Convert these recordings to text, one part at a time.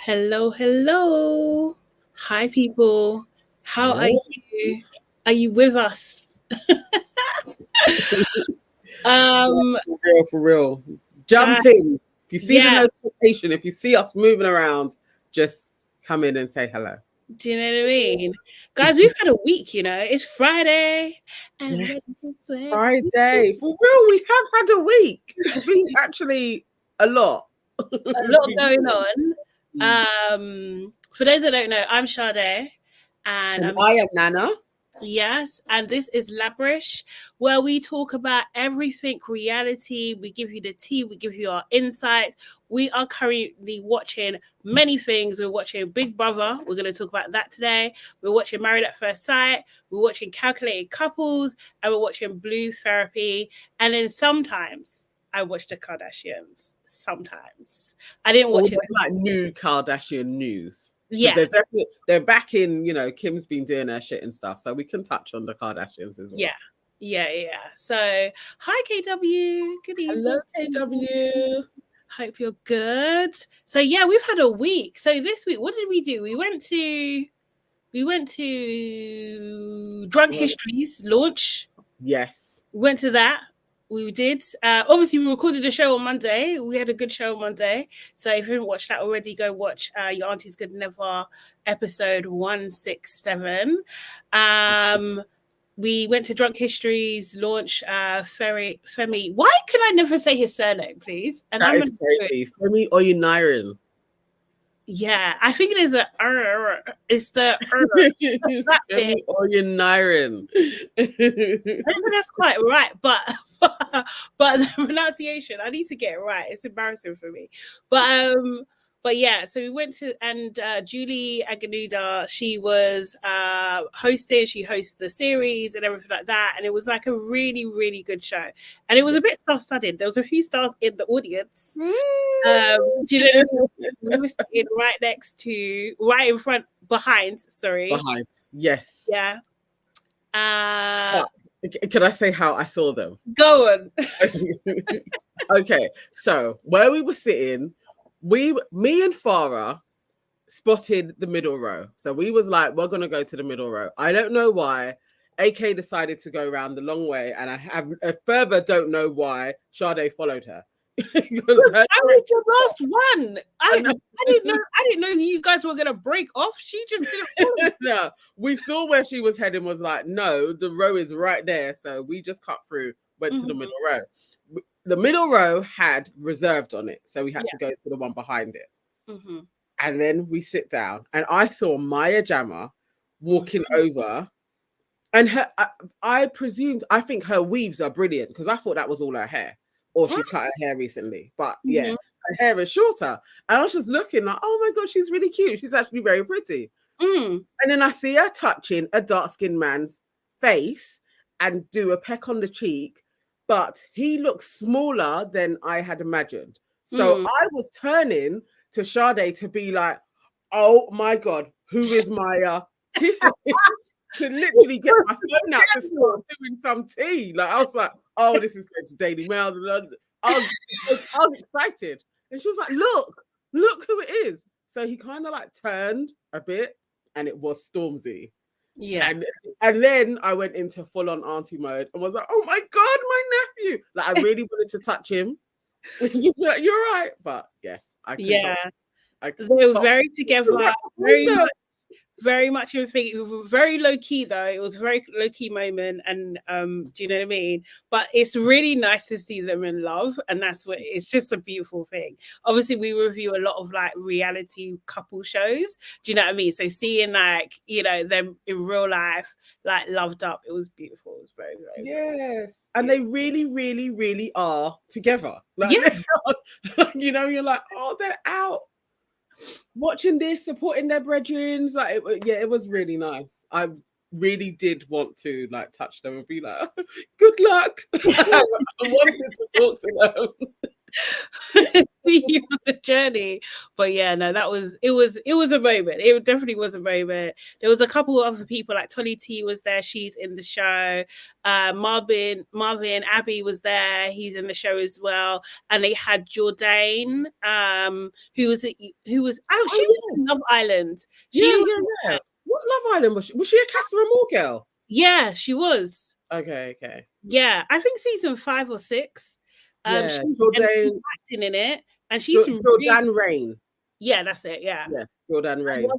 Hello, hello. Hi, people. How are Hello. you? Are you with us? Um, For real. guys, Jump in. If you see the yeah. notification, if you see us moving around, just come in and say hello. Do you know what I mean? Guys, we've had a week, It's Friday and I'm ready Yes. to sweat. Friday. For real, we have had a week. It's been actually a lot. A It's lot been going good. on. For those that don't know, I'm Sade and And I'm I am Nana. Yes, and this is Labrish, where we talk about everything reality. We give you the tea, we give you our insights. We are currently watching many things. We're watching Big Brother. We're going to talk about that today. We're watching Married at First Sight. We're watching Calculated Couples, and we're watching Blue Therapy. And then sometimes I watch the Kardashians. Sometimes I didn't All watch it. this like new Kardashian news. Because Yeah, they're back in, Kim's been doing her shit and stuff. So we can touch on the Kardashians as well. yeah, yeah. So, hi KW. Good Hello, evening. KW. Hope you're good. So yeah, we've had a week. So this week, what did we do? We went to Drunk Histories launch. Yes. We went to that. We did. Obviously, we recorded a show on Monday. We had a good show on Monday. So if you haven't watched that already, go watch Your Auntie's Good Never episode 167. We went to Drunk History's launch. Femi. Why can I never say his surname, please? And That I'm is crazy. Femi Oyuniran. Yeah, I think it is it's the that bit. Femi Oyuniran. I don't think that's quite right, but the pronunciation, I need to get it right. It's embarrassing for me. But yeah, so we went to and Julie Aganuda, she was hosting, she hosts the series and everything like that. And it was like a really, really good show. And it was a bit star-studded. There was a few stars in the audience. Do you know we were sitting right in front, behind, sorry. Behind. Yes. Yeah. Can I say how I saw them? Go on. Okay. So where we were sitting, me and Farah spotted the middle row. So we was like, we're gonna go to the middle row. I don't know why. AK decided to go around the long way, and I further don't know why Sade followed her. I was the last one. I didn't know you guys were gonna break off. She just didn't. No, we saw where she was heading. Was like, no, the row is right there. So we just cut through, went to the middle row. The middle row had reserved on it, so we had to go to the one behind it. And then we sit down, and I saw Maya Jama walking over, and I presumed, I think her weaves are brilliant because I thought that was all her hair, or she's cut her hair recently. But yeah, her hair is shorter, and I was just looking like, oh my god, she's really cute. She's actually very pretty. And then I see her touching a dark-skinned man's face and do a peck on the cheek, but he looks smaller than I had imagined. So I was turning to Sade to be like, oh my god, who is Maya kissing? To literally get my phone out to start doing some tea. Like I was like, oh, this is going to Daily Mail. I was excited. And she was like, look who it is. So he kind of like turned a bit, and it was Stormzy. Yeah. And then I went into full on auntie mode and was like, oh my god, my nephew. Like I really wanted to touch him. Just be like, you're right. But yes, I could not. They were very together, very much in thing. It was very low key though. It was a very low key moment, and do you know what I mean? But it's really nice to see them in love, and that's what it's just a beautiful thing. Obviously, we review a lot of like reality couple shows. Do you know what I mean? So seeing like them in real life, like loved up, it was beautiful. It was very, very yes, and they really, really, really are together. Like, you're like, oh, they're out watching this, supporting their brethren. Like, it was really nice. I really did want to like touch them and be like, good luck. I wanted to talk to them. see you on the journey. But yeah, no, it was a moment. It definitely was a moment. There was a couple of other people, like Tolly T was there, she's in the show. Marvin Abbey was there, he's in the show as well. And they had Jourdain, who was she was in Love Island. Yeah. What Love Island was she? Was she a Catherine Moore girl? Yeah, she was. Okay. Yeah, I think season 5 or 6. Yeah, She's acting in it, and she's Jourdain Rain. Yeah, that's it. Yeah, Jourdain Rain.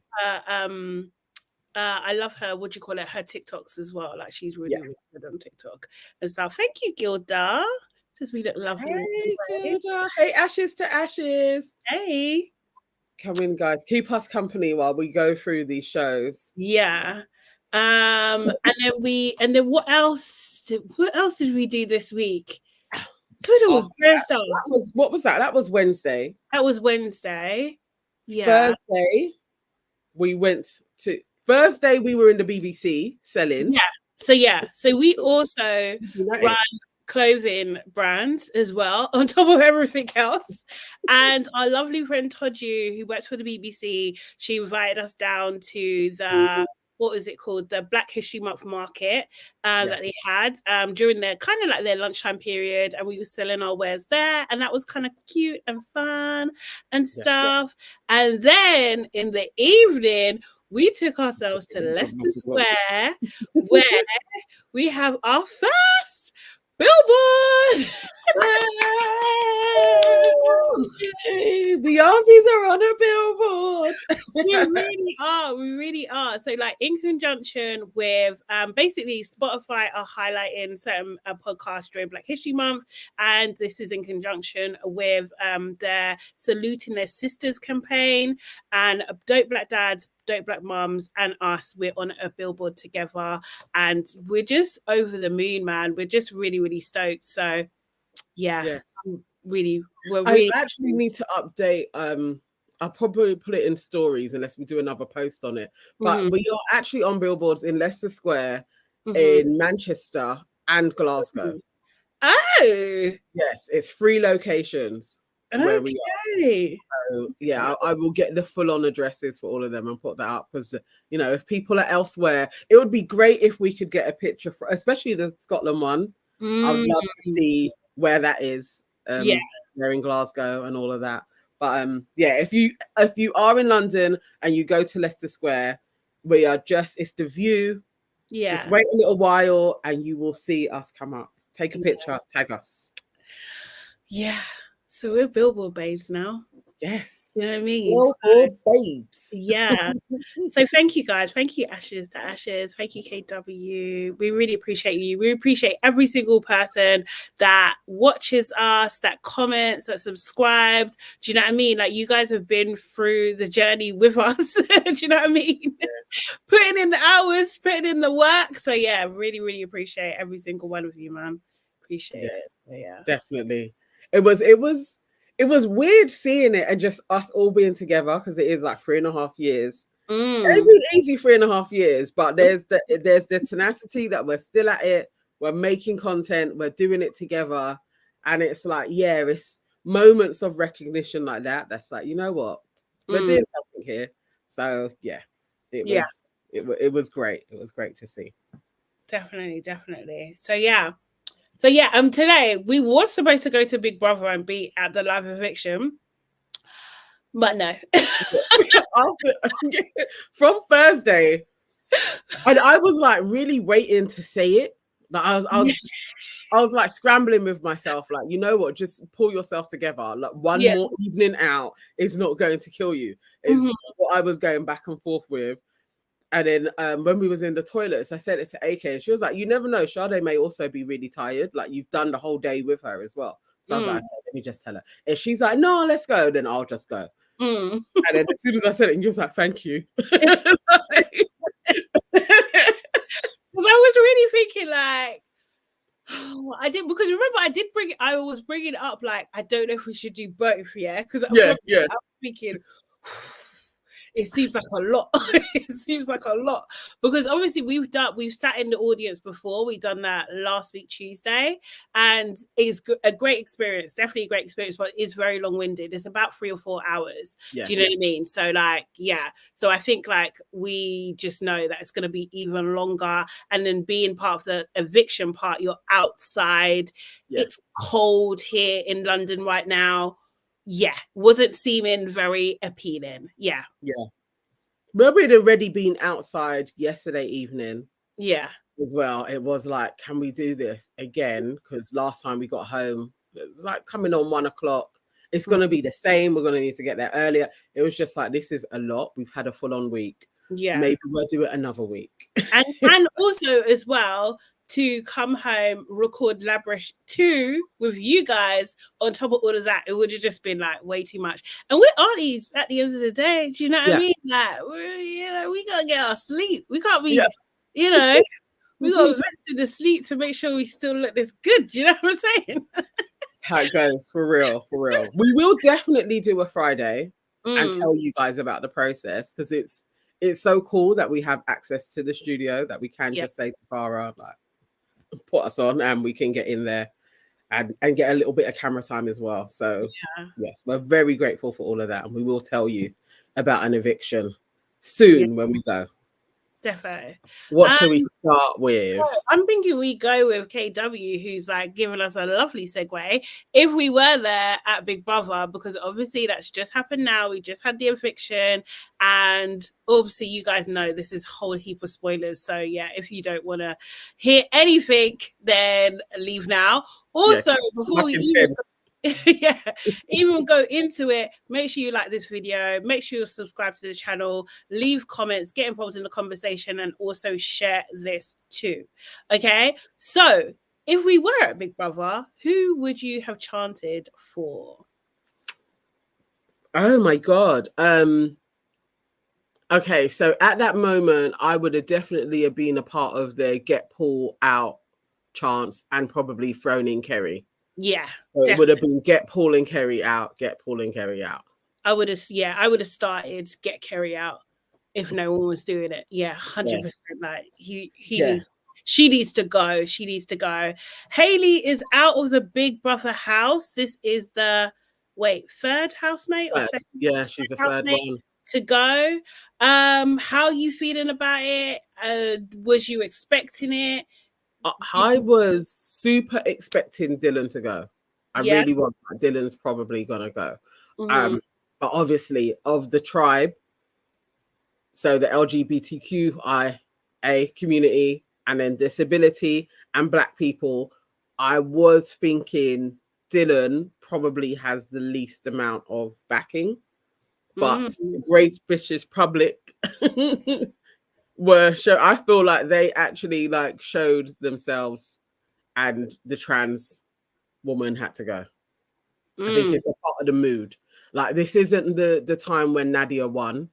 I love her. What do you call it? Her TikToks as well. Like she's really good on TikTok and stuff. Thank you, Gilda. Says we look lovely. Hey, Gilda. Hey, Ashes to Ashes. Hey, come in, guys. Keep us company while we go through these shows. Yeah. And then what else? What else did we do this week? Twitter was what was that? That was Wednesday. That was Wednesday. Yeah. Thursday, we went to Thursday. We were in the BBC selling. Yeah. So we also run clothing brands as well on top of everything else. And our lovely friend Toju, who works for the BBC, she invited us down to the what was it called? The Black History Month market that they had during their kind of like their lunchtime period, and we were selling our wares there, and that was kind of cute and fun and stuff. And then in the evening, we took ourselves to Leicester Square, where we have our first billboard. The aunties are on a billboard. We really are. So like in conjunction with basically Spotify are highlighting certain podcasts during Black History Month, and this is in conjunction with their Saluting Their Sisters campaign, and Dope Black Dads, Dope Black Mums, and us, we're on a billboard together, and we're just over the moon, man. We're just really, really stoked. So I actually need to update. I'll probably put it in stories unless we do another post on it. But we are actually on billboards in Leicester Square, in Manchester, and Glasgow. Oh, yes, it's 3 locations where we are. So, I will get the full-on addresses for all of them and put that up, because if people are elsewhere, it would be great if we could get a picture for, especially the Scotland one. I would love to see where that is. They're in Glasgow and all of that. But if you are in London and you go to Leicester Square, we are it's the view. Just wait a little while and you will see us come up. Take a picture, tag us. So we're billboard babes now. Yes. You know what I mean? Billboard babes. Yeah. So thank you, guys. Thank you, Ashes to Ashes. Thank you, KW. We really appreciate you. We appreciate every single person that watches us, that comments, that subscribes. Do you know what I mean? Like, you guys have been through the journey with us. Do you know what I mean? Putting in the hours, putting in the work. So yeah, really, really appreciate every single one of you, man. Appreciate it. So, yeah. Definitely. It was weird seeing it and just us all being together, because it is like 3.5 years. It's been easy 3.5 years, but there's the tenacity that we're still at it. We're making content, we're doing it together, and it's like, it's moments of recognition like that. That's like, you know what, we're doing something here. So it was great. It was great to see. Definitely. So today we was supposed to go to Big Brother and be at the live eviction, but no. From Thursday, and I was like really waiting to say it. Like I was like scrambling with myself, like, you know what, just pull yourself together. Like one more evening out is not going to kill you. Is what I was going back and forth with. And then when we was in the toilets, I said it to AK, and she was like, you never know, Sade may also be really tired. Like, you've done the whole day with her as well. So I was like, okay, let me just tell her. If she's like, no, let's go, then I'll just go. And then as soon as I said it, you was like, thank you. I was really thinking like, I did, because remember I was bringing it up, like, I don't know if we should do both, because I was thinking, it seems like a lot. It seems like a lot because obviously we've sat in the audience before. We've done that last week Tuesday, and it's a great experience. Definitely a great experience, but it's very long winded. It's about 3 or 4 hours. Yeah. Do you know what I mean? So like, yeah. So I think like we just know that it's going to be even longer, and then being part of the eviction part, you're outside. Yeah. It's cold here in London right now. Yeah, wasn't seeming very appealing. Yeah. But we'd already been outside yesterday evening. Yeah. As well. It was like, can we do this again? Because last time we got home, it was like coming on 1 o'clock. It's going to be the same. We're going to need to get there earlier. It was just like, this is a lot. We've had a full on week. Yeah. Maybe we'll do it another week. and also as well, to come home, record Labrish 2 with you guys on top of all of that, it would have just been like way too much. And we're aunties at the end of the day. Do you know what I mean? Like, we gotta get our sleep. We can't be, we got invested in sleep to make sure we still look this good. Do you know what I'm saying? How it goes, for real, for real. We will definitely do a Friday and tell you guys about the process, because it's so cool that we have access to the studio that we can just say to Farah, like, put us on and we can get in there and get a little bit of camera time as well. So yes, we're very grateful for all of that, and we will tell you about an eviction soon when we go. Definitely. What should we start with? I'm thinking we go with KW, who's like giving us a lovely segue. If we were there at Big Brother, because obviously that's just happened now. We just had the eviction, and obviously you guys know this is a whole heap of spoilers. So yeah, if you don't want to hear anything, then leave now. Also, before we even go into it, make sure you like this video, make sure you subscribe to the channel, leave comments, get involved in the conversation, and also share this too. Okay, so if we were at Big Brother, who would you have chanted for? Oh my god. Okay, so at that moment I would have definitely been a part of the get Paul out chance and probably thrown in Kerry. Yeah, so it would have been get Paul and Kerry out, get Paul and Kerry out. I would have started get Kerry out if no one was doing it. Yeah, 100%. Like he needs, she needs to go. She needs to go. Hayley is out of the Big Brother house. This is the third housemate or second? Yeah, she's the third one to go. How are you feeling about it? Was you expecting it? I was super expecting Dylan to go. I really was. Dylan's probably gonna go. But obviously of the tribe, so the LGBTQIA community, and then disability and Black people, I was thinking Dylan probably has the least amount of backing, but the Great British public I feel like they actually like showed themselves, and the trans woman had to go. I think it's a part of the mood. Like, this isn't the time when Nadia won,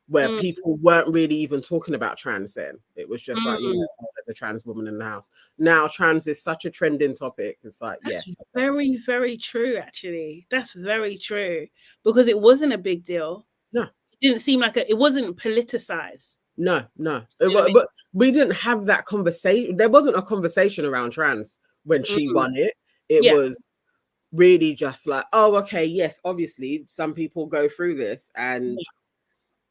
where people weren't really even talking about trans then. It was just like, there's a trans woman in the house. Now trans is such a trending topic. It's like, that's very, very true, actually. That's very true. Because it wasn't a big deal. No. It didn't seem like it wasn't politicized. No. But we didn't have that conversation. There wasn't a conversation around trans when she won it. It was really just like, oh, okay, yes, obviously some people go through this. And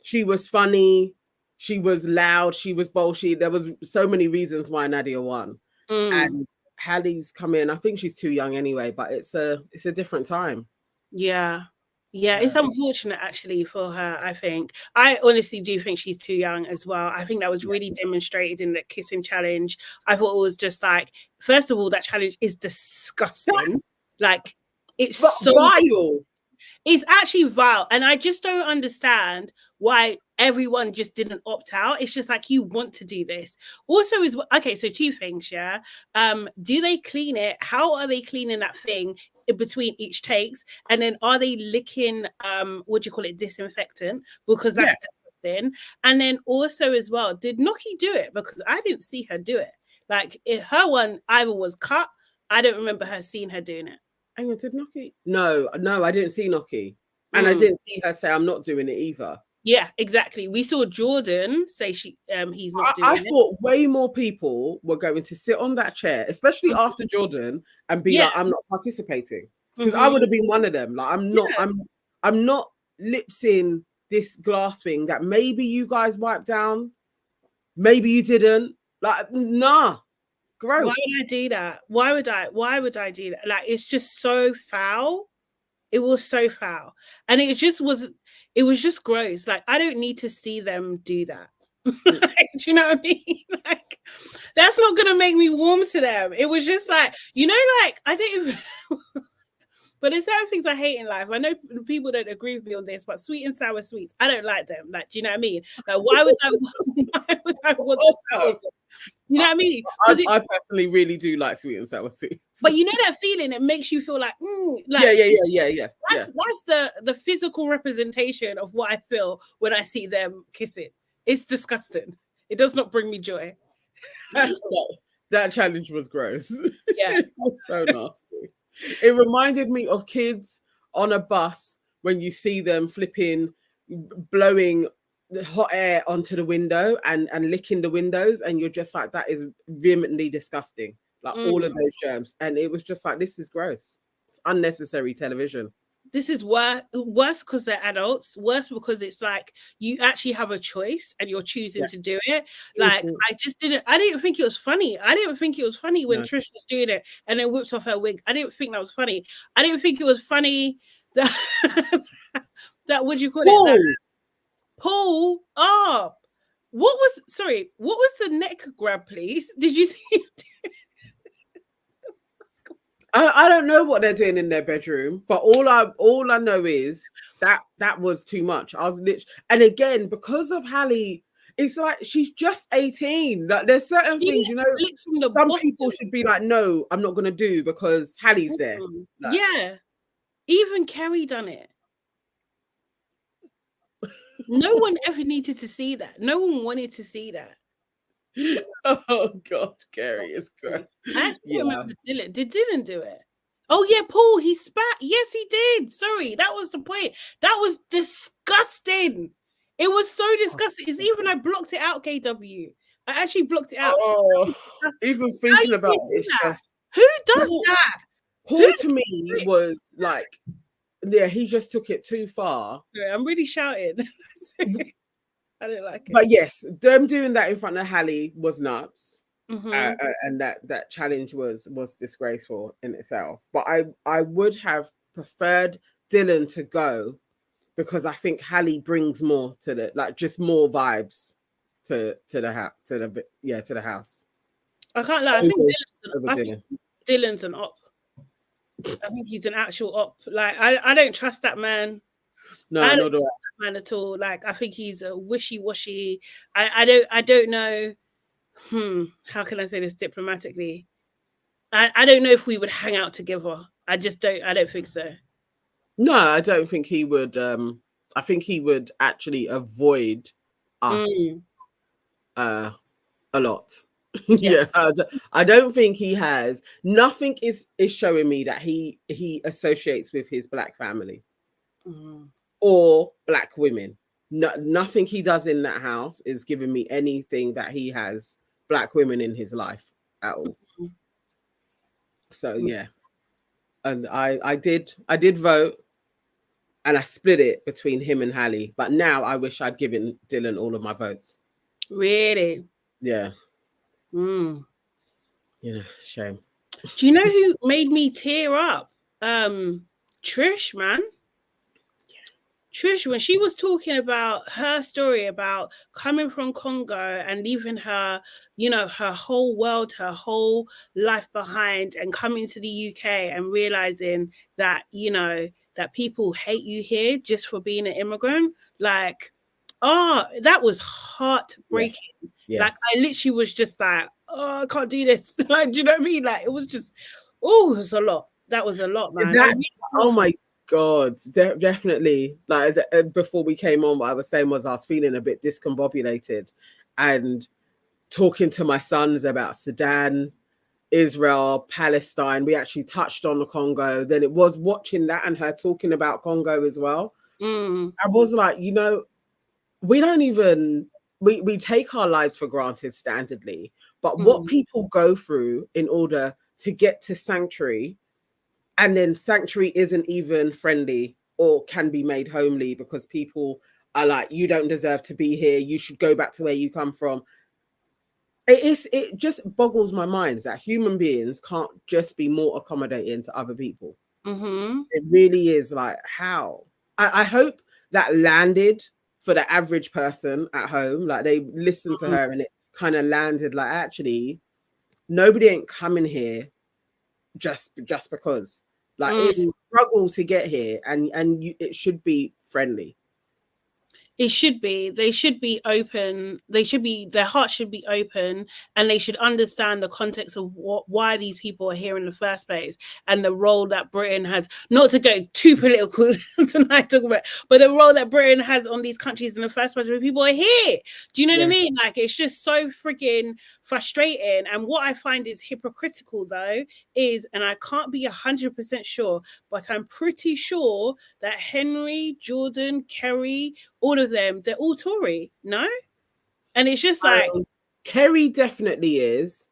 she was funny, she was loud, she was bullshit. There was so many reasons why Nadia won. And Hallie's come in. I think she's too young anyway, but it's a different time. Yeah, it's unfortunate actually for her. I honestly do think she's too young as well. I think that was really demonstrated in the kissing challenge. I thought it was just like, first of all, that challenge is disgusting. Like, it's so vile. It's actually vile, and I just don't understand why everyone just didn't opt out. It's just like, you want to do this. Also, is okay. So 2 things, do they clean it? How are they cleaning that thing in between each takes? And then are they licking what do you call it, disinfectant? Because that's disgusting. And then also as well, did Noki do it? Because I didn't see her do it. Like, if her one either was cut, I don't remember her seeing her doing it. Hang on, did Noki? No, I didn't see Noki. And I didn't see her say, I'm not doing it either. Yeah, exactly. We saw Jordan say he's not doing I it. thought way more people were going to sit on that chair, especially after Jordan, and be Yeah. like, "I'm not participating," because I would have been one of them. Like, I'm not lipsing this glass thing that maybe you guys wiped down, maybe you didn't. Like, nah, gross. Why would I do that? Why would I do that? Like, it's just so foul. It was so foul. And it was just gross. Like, I don't need to see them do that. Do you know what I mean? Like, that's not gonna make me warm to them. It was just like, like, I don't even but there's certain things I hate in life. I know people don't agree with me on this, but sweet and sour sweets, I don't like them. Like, do you know what I mean? Like, why would I want this? You know what I mean? I personally really do like sweet and sour sweets. But you know that feeling, it makes you feel like, yeah. That's the physical representation of what I feel when I see them kissing. It's disgusting. It does not bring me joy. That challenge was gross. Yeah. It was so nasty. It reminded me of kids on a bus when you see them blowing the hot air onto the window and licking the windows, and you're just like, that is vehemently disgusting. Like all of those germs. And it was just like, this is gross. It's unnecessary television. This is worse because they're adults, worse because it's like you actually have a choice and you're choosing to do it. Like, I didn't think it was funny. I didn't think it was funny when Trish was doing it and then whipped off her wig. I didn't think that was funny. I didn't think it was funny that that what do you call it? Pull up. What was the neck grab, please? Did you see it? I don't know what they're doing in their bedroom, but all I know is that was too much. I was literally, and again, because of Hallie, it's like she's just 18. Like, there's certain things, some people should be like, no, I'm not gonna do because Hallie's there. Like, yeah. Even Kerry done it. No one ever needed to see that. No one wanted to see that. Oh God, Kerry is gross. I actually remember Dylan. Did Dylan do it? Oh yeah, Paul, he spat. Yes, he did. Sorry, that was the point. That was disgusting. It was so disgusting. It's even I blocked it out, KW. I actually blocked it out. Oh, even thinking about it, who does that? Paul to me was like, yeah, he just took it too far. Sorry, I'm really shouting. I didn't like it. But yes, them doing that in front of Hallie was nuts. And that challenge was disgraceful in itself. But I would have preferred Dylan to go because I think Hallie brings more to the, like, just more vibes to the house. I can't lie. I think Dylan's an op. I think he's an actual op. Like, I don't trust that man. No, I don't trust that man at all. Like, I think he's a wishy-washy. I don't know. How can I say this diplomatically? I don't know if we would hang out together. I don't think so. No, I don't think he would. I think he would actually avoid us a lot. Yeah. I don't think he has. Nothing is showing me that he associates with his black family or black women. No, nothing he does in that house is giving me anything that he has black women in his life at all. So yeah, and I did vote, and I split it between him and Hallie. But now I wish I'd given Dylan all of my votes. Really? Yeah. Shame. Do you know who made me tear up? Trish, man. Trish, when she was talking about her story about coming from Congo and leaving her, her whole world, her whole life behind, and coming to the UK and realizing that, that people hate you here just for being an immigrant. Like, that was heartbreaking. Yes. Like, I literally was just like, I can't do this. Like, do you know what I mean? Like, it was just, it was a lot. That was a lot, man. Oh my God, definitely. Like, before we came on, what I was saying was I was feeling a bit discombobulated and talking to my sons about Sudan, Israel, Palestine. We actually touched on the Congo. Then it was watching that and her talking about Congo as well. I was like, we don't even we take our lives for granted standardly, but what Mm. people go through in order to get to sanctuary, and then sanctuary isn't even friendly or can be made homely because people are like, you don't deserve to be here, you should go back to where you come from. It just boggles my mind that human beings can't just be more accommodating to other people. Mm-hmm. It really is like, how? I hope that landed for the average person at home. Like they listened to her and it kind of landed like, actually, nobody ain't coming here just because. Like it's Mm. a struggle to get here, and it should be friendly. It should be. They should be open. They should be. Their hearts should be open, and they should understand the context of why these people are here in the first place, and the role that Britain has. Not to go too political tonight, talk about, but the role that Britain has on these countries in the first place, where people are here. Do you know what I mean? Like it's just so freaking frustrating. And what I find is hypocritical, though, is, and I can't be 100% sure, but I'm pretty sure that Henry, Jordan, Kerry, all of them, they're all Tory, no? And it's just like Kerry definitely is.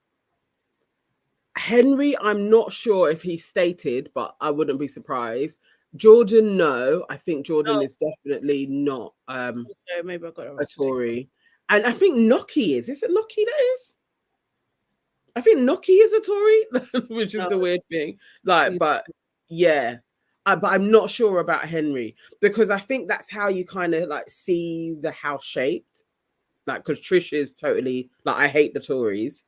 Henry, I'm not sure if he stated, but I wouldn't be surprised. Jordan, no. I think Jordan is definitely not so maybe I got a Tory. And I think Noki is. Is it Noki that is? I think Noki is a Tory, which is the weird thing. Like, but yeah. But I'm not sure about Henry because I think that's how you kind of like see the house shaped. Like, because Trish is totally like, I hate the Tories.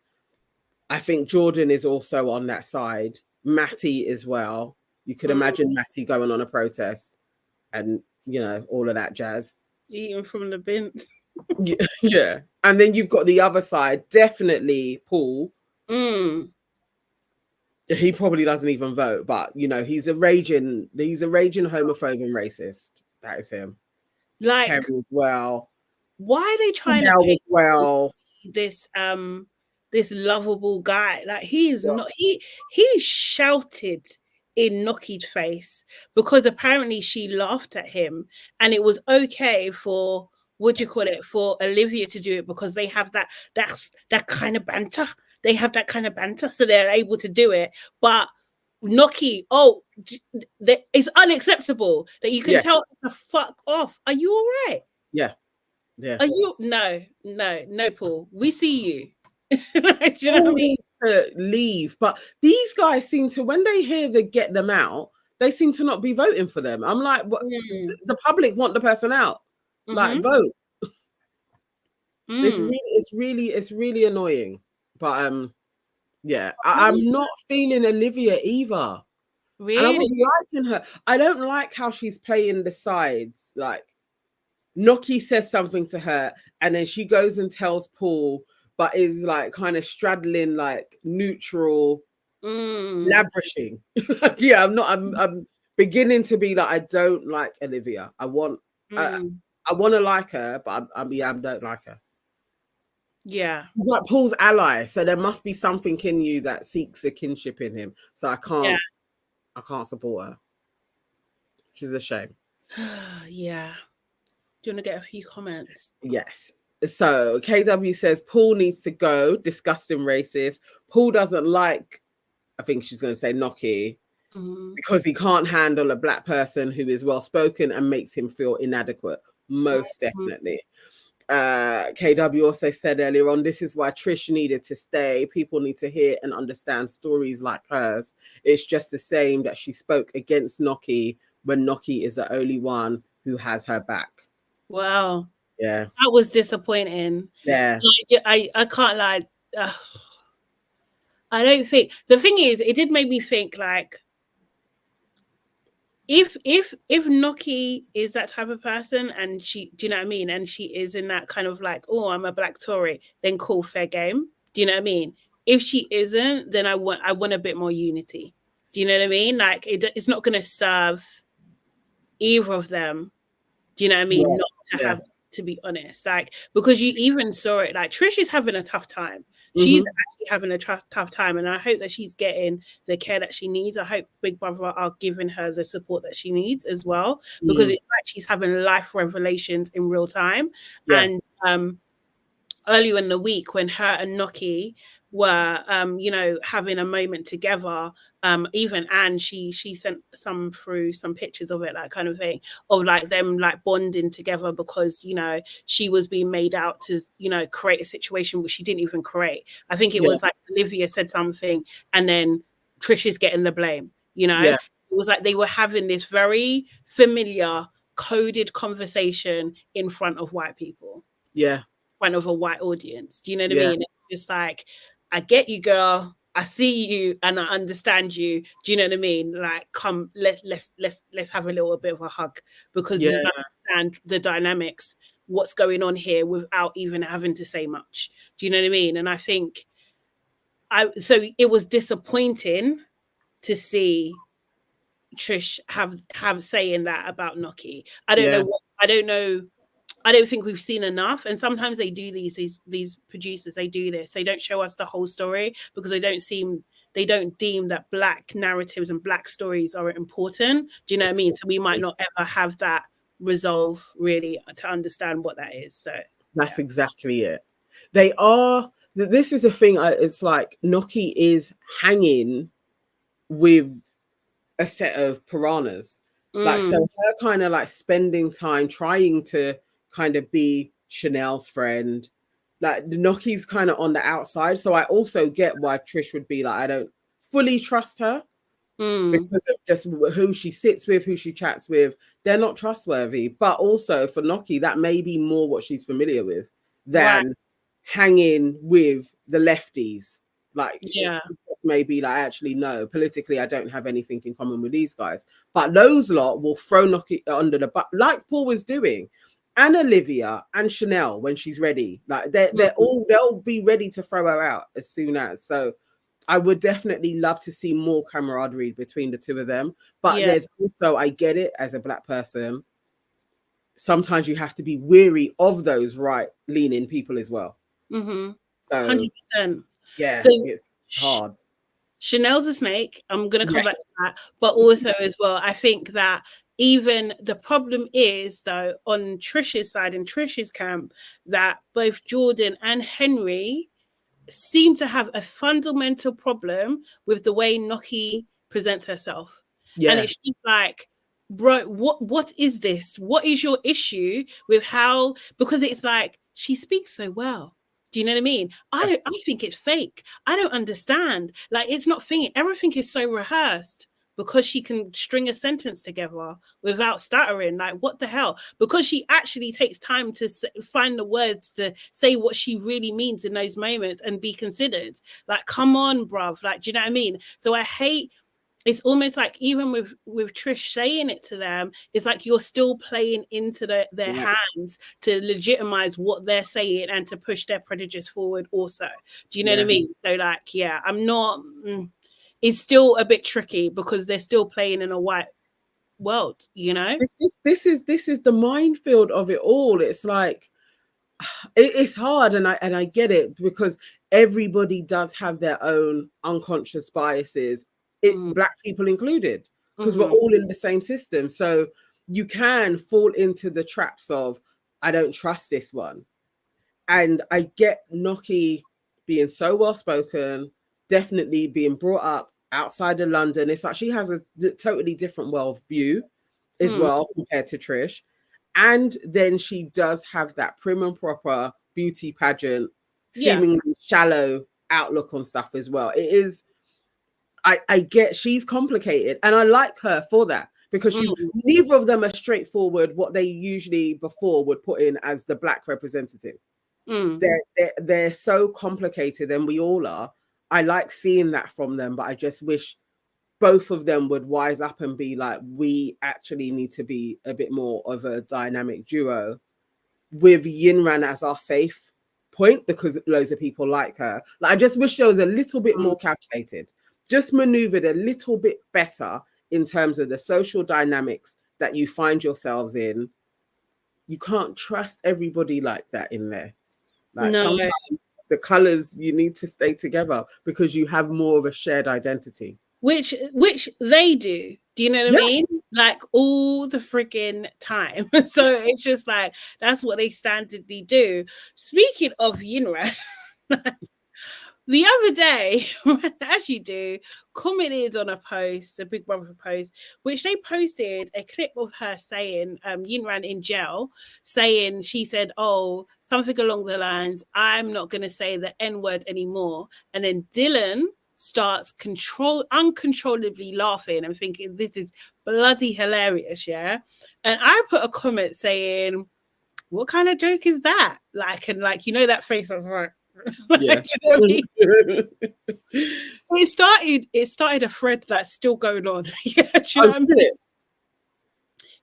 I think Jordan is also on that side. Matty as well. You could imagine Matty going on a protest and, you know, all of that jazz. Eating from the bins. Yeah. And then you've got the other side, definitely Paul. He probably doesn't even vote, but you know, he's a raging homophobe and racist. That is him. Like Kerry as well. Why are they trying to as well? This lovable guy? Like he is not. He shouted in Noki's face because apparently she laughed at him, and it was okay for what do you call it, for Olivia to do it because they have that kind of banter. They have that kind of banter, so they're able to do it. But Noki, it's unacceptable that you can tell the fuck off. Are you all right? Yeah. Yeah. Are you no, Paul? We see you. Do you know what I mean? To leave, but these guys seem to, when they hear they get them out, they seem to not be voting for them. I'm like, what? The public want the person out. Like, vote. It's really annoying. But yeah, I'm not feeling Olivia either. Really? And I was liking her. I don't like how she's playing the sides. Like, Noki says something to her, and then she goes and tells Paul, but is like kind of straddling like neutral, labrishing. Yeah, I'm beginning to be like, I don't like Olivia. I want to like her, but I don't like her. Yeah. He's like Paul's ally, so there must be something in you that seeks a kinship in him. So I can't support her. She's a shame. Yeah. Do you want to get a few comments? Yes. So KW says Paul needs to go. Disgusting racist. Paul doesn't like, I think she's going to say Noki, because he can't handle a black person who is well spoken and makes him feel inadequate. Most definitely. KW also said earlier on, this is why Trish needed to stay. People need to hear and understand stories like hers. It's just the same that she spoke against Noki when Noki is the only one who has her back. Wow. Yeah. That was disappointing. Yeah. I can't lie. I don't think, the thing is, it did make me think like, if Noki is that type of person and she, do you know what I mean? And she is in that kind of like, oh, I'm a black Tory, then cool, fair game. Do you know what I mean? If she isn't, then I want a bit more unity. Do you know what I mean? Like it's not going to serve either of them. Do you know what I mean? Not to have, to be honest, like, because you even saw it, like Trish is having a tough time. She's actually having a tough time, and I hope that she's getting the care that she needs. I hope Big Brother are giving her the support that she needs as well, because it's like she's having life revelations in real time. And earlier in the week, when her and Noki were having a moment together, even Anne, she sent some through, some pictures of it, that kind of thing, of like them like bonding together, because she was being made out to create a situation which she didn't even create. I think it was like Olivia said something, and then Trish is getting the blame. It was like they were having this very familiar coded conversation in front of white people, front of a white audience. Do you know what I mean? It's just like, I get you, girl. I see you and I understand you. Do you know what I mean? Like, come, let's have a little bit of a hug, because we understand the dynamics, what's going on here, without even having to say much. Do you know what I mean? And I think so it was disappointing to see Trish have saying that about Noki. I don't think we've seen enough. And sometimes they do these producers, they do this. They don't show us the whole story, because they don't deem that Black narratives and Black stories are important. Do you know what I mean? So we might not ever have that resolve really to understand what that is. So that's exactly it. This is a thing. It's like Noki is hanging with a set of piranhas. Like, so her kind of like spending time trying to kind of be Chanel's friend. Like, Noki's kind of on the outside. So I also get why Trish would be like, I don't fully trust her, because of just who she sits with, who she chats with. They're not trustworthy. But also for Noki, that may be more what she's familiar with than hanging with the lefties. Like, maybe like, actually, no, politically I don't have anything in common with these guys, but those lot will throw Noki under the bus, like Paul was doing, and Olivia and Chanel when she's ready. Like, they'll be ready to throw her out as soon as. So I would definitely love to see more camaraderie between the two of them. But there's also, I get it, as a Black person, sometimes you have to be weary of those right-leaning people as well. So 100%. yeah, so it's hard. Chanel's a snake. I'm going to come back to that. But also as well, I think that even the problem is, though, on Trish's side, in Trish's camp, that both Jordan and Henry seem to have a fundamental problem with the way Noki presents herself. And it's just like, bro, what is this? What is your issue with how, because it's like, she speaks so well. Do you know what I mean? I think it's fake. I don't understand. Like, it's not thinking. Everything is so rehearsed, because she can string a sentence together without stuttering. Like, what the hell? Because she actually takes time to find the words to say what she really means in those moments and be considered. Like, come on, bruv. Like, do you know what I mean? So I hate, it's almost like, even with Trish saying it to them, it's like you're still playing into their hands to legitimize what they're saying and to push their prejudice forward also. Do you know what I mean? So like, I'm not... It's still a bit tricky, because they're still playing in a white world, you know? This is the minefield of it all. It's like, it's hard, and I get it, because everybody does have their own unconscious biases, Black people included, because we're all in the same system. So you can fall into the traps of, I don't trust this one. And I get Noki being so well spoken, definitely being brought up outside of London. It's like she has a totally different world view as well compared to Trish. And then she does have that prim and proper beauty pageant, seemingly shallow outlook on stuff as well. It is, I get she's complicated, and I like her for that, because she's neither of them are straightforward, what they usually before would put in as the Black representative. They're so complicated, and we all are. I like seeing that from them, but I just wish both of them would wise up and be like, we actually need to be a bit more of a dynamic duo, with Yinran as our safe point, because loads of people like her. Like, I just wish there was a little bit more calculated, just maneuvered a little bit better in terms of the social dynamics that you find yourselves in. You can't trust everybody like that in there. Like, No, sometimes the colors, you need to stay together because you have more of a shared identity. Which they do. Do you know what I mean? Like all the freaking time. So it's just like that's what they standardly do. Speaking of Yinra, the other day, as you do, commented on a post, a Big Brother post, which they posted a clip of her saying, Yinran in jail, saying, she said, oh, something along the lines, I'm not going to say the N-word anymore. And then Dylan starts uncontrollably laughing and thinking, this is bloody hilarious, yeah? And I put a comment saying, what kind of joke is that? Like, and like, you know, that face, I was like, yeah. You know what I mean? It started a thread that's still going on. Yeah, do you know what I mean?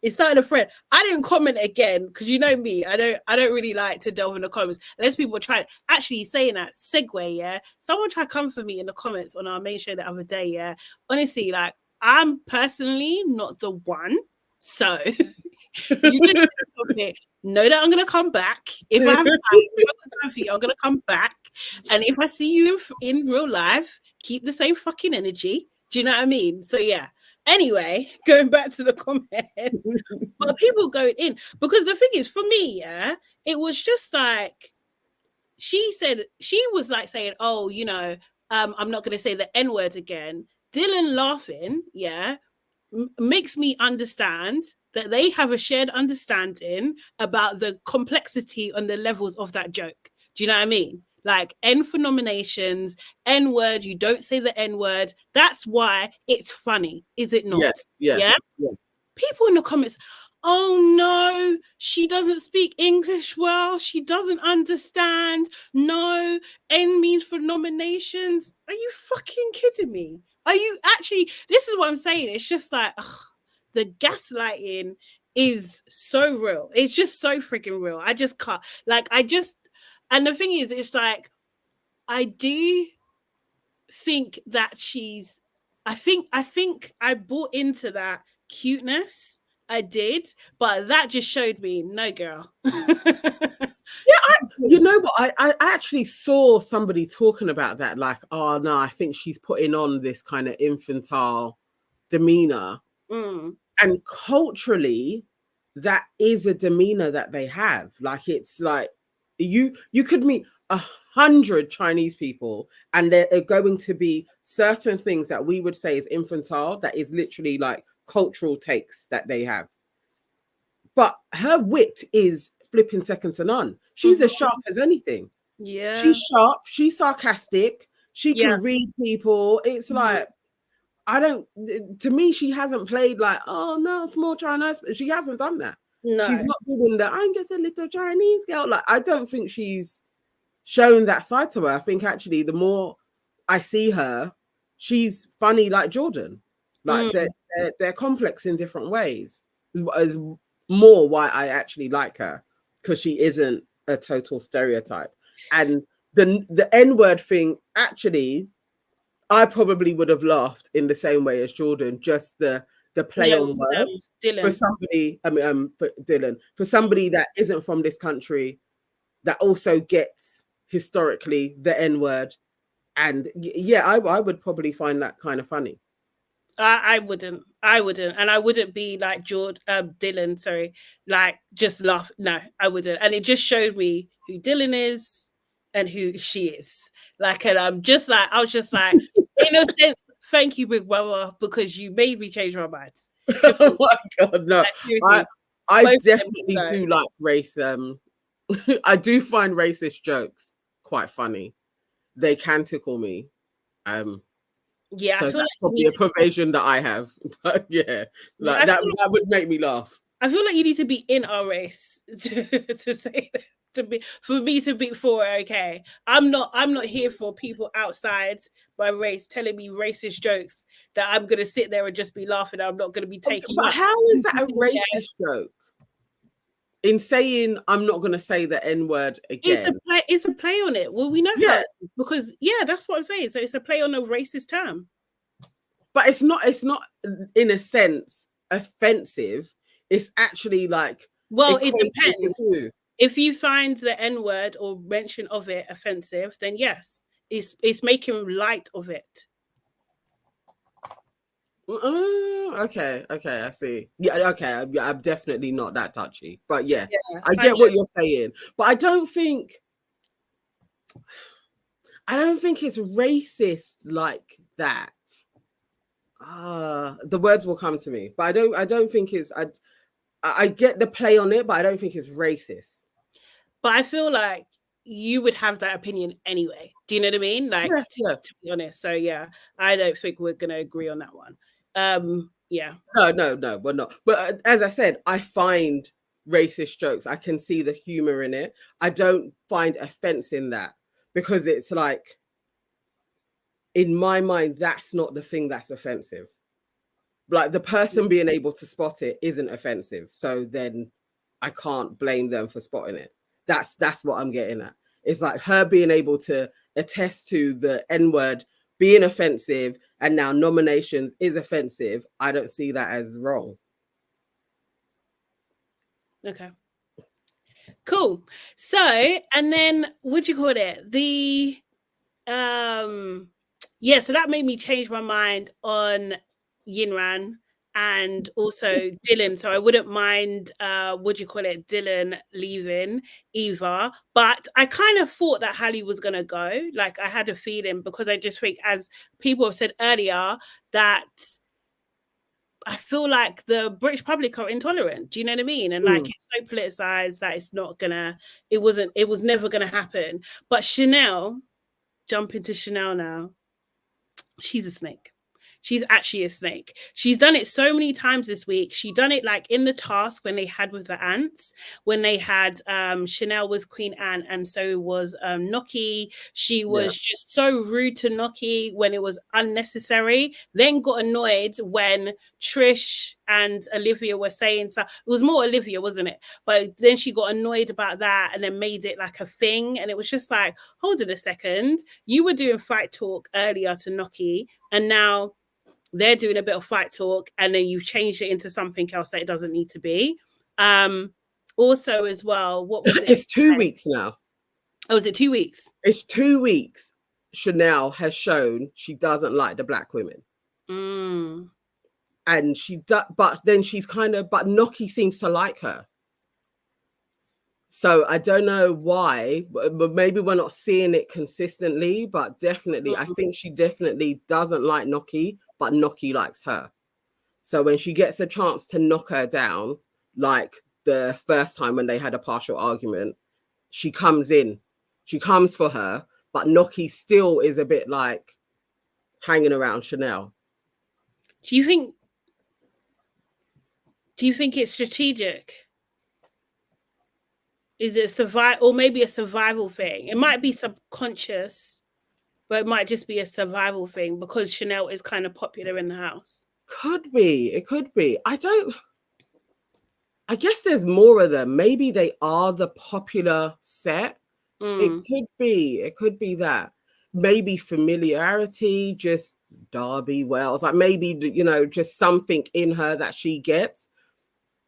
It started a thread. I didn't comment again because you know me. I don't really like to delve in the comments unless people try. Actually, saying that segue, yeah. Someone tried to come for me in the comments on our main show the other day, yeah. Honestly, like I'm personally not the one. So you know that I'm gonna come back if I have time for you. I'm gonna come back, and if I see you in real life, keep the same fucking energy. Do you know what I mean? So yeah. Anyway, going back to the comment, but people going in because the thing is, for me, yeah, it was just like she said. She was like saying, "Oh, you know, I'm not gonna say the N word again." Dylan laughing, yeah, makes me understand that they have a shared understanding about the complexity on the levels of that joke. Do you know what I mean? Like N for nominations, N word, you don't say the N word. That's why it's funny, is it not? Yeah. People in the comments, oh no, she doesn't speak English well. She doesn't understand. No, N means for nominations. Are you fucking kidding me? Are you actually? This is what I'm saying. It's just like the gaslighting is so real. It's just so freaking real. I just can't. Like, and the thing is, it's like, I do think that I think I bought into that cuteness. I did, but that just showed me, no, girl. You know what? I actually saw somebody talking about that, like, oh no, I think she's putting on this kind of infantile demeanor. And culturally, that is a demeanor that they have. Like, it's like you could meet 100 Chinese people and there are going to be certain things that we would say is infantile, that is literally like cultural takes that they have. But her wit is flipping second to none. She's as sharp as anything. Yeah. She's sharp. She's sarcastic. She can read people. It's like, to me, she hasn't played like, oh no, small Chinese. She hasn't done that. No. She's not doing that. I'm just a little Chinese girl. Like, I don't think she's shown that side to her. I think actually the more I see her, she's funny like Jordan. Like they're complex in different ways. Is more why I actually like her, because she isn't a total stereotype. And the N-word thing, actually, I probably would have laughed in the same way as Jordan, just the play on words for somebody, for Dylan, for somebody that isn't from this country, that also gets historically the N-word. And yeah, I would probably find that kind of funny. I wouldn't, and I wouldn't be like Dylan. Sorry, like just laugh. No, I wouldn't. And it just showed me who Dylan is and who she is. Like, and I was just like, in a sense, thank you, Big Brother, because you made me change my mind. Oh my God, no! Like, I definitely do like race. I do find racist jokes quite funny. They can tickle me. Yeah, so I feel that's like probably a pervasion that I have. But yeah, like that would make me laugh. I feel like you need to be in our race to say that, for me to be for okay. I'm not here for people outside my race telling me racist jokes that I'm gonna sit there and just be laughing. I'm not gonna be taking. But how is that a racist joke? In saying I'm not going to say the N-word again. It's a play on it. Well, we know how, because that's what I'm saying. So it's a play on a racist term. But it's not in a sense offensive. It's actually like, well, it depends. if you find the N word or mention of it offensive, then yes, it's making light of it. Okay, I see. Yeah, okay, I'm definitely not that touchy, but yeah, Yeah, I get what you're saying, but I don't think it's racist like that. The words will come to me, but I don't think it's. I get the play on it, but I don't think it's racist. But I feel like you would have that opinion anyway. Do you know what I mean? Like, Yeah. to be honest. So yeah, I don't think we're gonna agree on that one. Yeah. No, we're not. But as I said, I find racist jokes. I can see the humor in it. I don't find offense in that because it's like, in my mind, that's not the thing that's offensive. Like the person being able to spot it isn't offensive. So then I can't blame them for spotting it. That's what I'm getting at. It's like her being able to attest to the N word being offensive and now nominations is offensive. I don't see that as wrong. Okay. Cool. So, and then what do you call it? Yeah, so that made me change my mind on Yinran and also Dylan. So I wouldn't mind what do you call it, Dylan leaving either. But I kind of thought that Hallie was gonna go. Like I had a feeling because I just think, as people have said earlier, that I feel like the British public are intolerant. Do you know what I mean? And like it's so politicized that it's not gonna, it was never gonna happen. But Chanel, jump into Chanel now. She's a snake. She's actually a snake. She's done it so many times this week. She done it like in the task when they had with the ants, when they had Chanel was Queen Ant and so was Noki. She was just so rude to Noki when it was unnecessary. Then got annoyed when Trish and Olivia were saying so. It was more Olivia, wasn't it? But then she got annoyed about that and then made it like a thing. And it was just like, hold on a second. You were doing fight talk earlier to Noki, and now they're doing a bit of fight talk, and then you changed it into something else that it doesn't need to be. Also, as well, what was it? It's 2 weeks now. Oh, is it 2 weeks? It's 2 weeks. Chanel has shown she doesn't like the black women. And but then she's but Noki seems to like her. So I don't know why, but maybe we're not seeing it consistently, but definitely, I think she definitely doesn't like Noki, but Noki likes her. So when she gets a chance to knock her down, like the first time when they had a partial argument, she comes in, she comes for her, but Noki still is a bit like hanging around Chanel. Do you think it's strategic? Is it survival, or maybe a survival thing? It might be subconscious, but it might just be a survival thing because Chanel is kind of popular in the house. Could be. It could be. I guess there's more of them. Maybe they are the popular set. It could be that. Maybe familiarity, just Darby Wells. Like maybe, just something in her that she gets.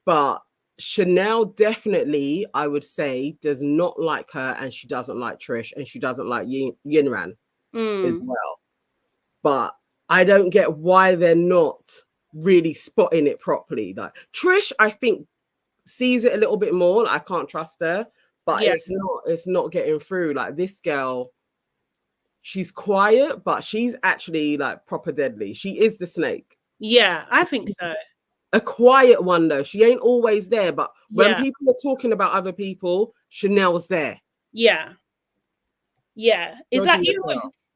But Chanel definitely, I would say, does not like her, and she doesn't like Trish, and she doesn't like Yinran as well. But I don't get why they're not really spotting it properly. Like Trish, I think, sees it a little bit more. Like, I can't trust her, but it's not getting through. Like this girl, she's quiet, but she's actually like proper deadly. She is the snake. Yeah, I think so. A quiet one though. She ain't always there, but when people are talking about other people, Chanel's there. Yeah. Is that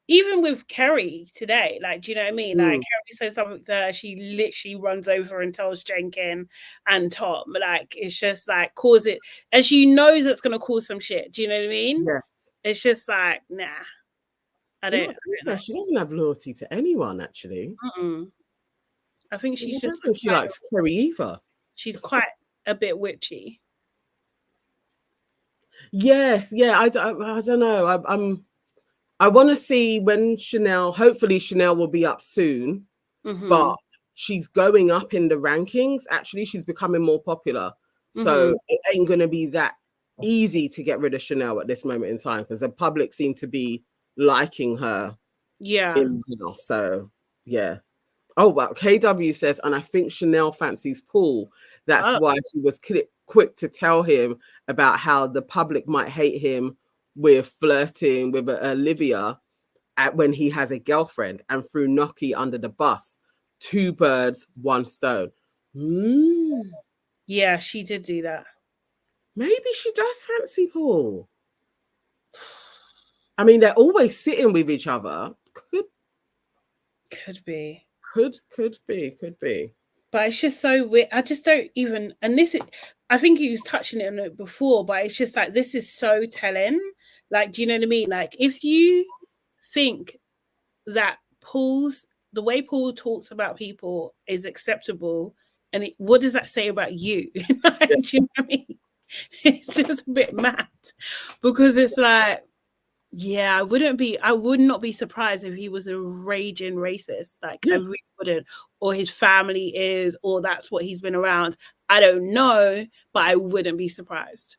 even with Kerry today? Like, do you know what I mean? Like Kerry says something to her, she literally runs over and tells Jenkin and Tom. Like, it's just like cause it, and she knows it's gonna cause some shit. Do you know what I mean? Yes. It's just like, nah. I don't. She doesn't have loyalty to anyone, actually. I think she's just. I don't think she likes Kerry either. She's quite a bit witchy. Yes, yeah. I don't know. I want to see when Chanel. Hopefully, Chanel will be up soon. But she's going up in the rankings. Actually, she's becoming more popular. So it ain't gonna be that easy to get rid of Chanel at this moment in time because the public seem to be liking her. Yeah. In the house. So yeah. Oh well, KW says, and I think Chanel fancies Paul. That's why she was quick to tell him about how the public might hate him with flirting with Olivia when he has a girlfriend, and threw Noki under the bus. 2 birds, 1 stone. Yeah, she did do that. Maybe she does fancy Paul. I mean, they're always sitting with each other. Could be. Could be. But it's just so weird. I just don't even, and this is, I think he was touching on it before, but it's just like, this is so telling. Like, do you know what I mean? Like, if you think that the way Paul talks about people is acceptable, and what does that say about you? Like, do you know what I mean? It's just a bit mad, because it's like, yeah, I would not be surprised if he was a raging racist. Like, I really wouldn't. Or his family is, or that's what he's been around. I don't know, but I wouldn't be surprised.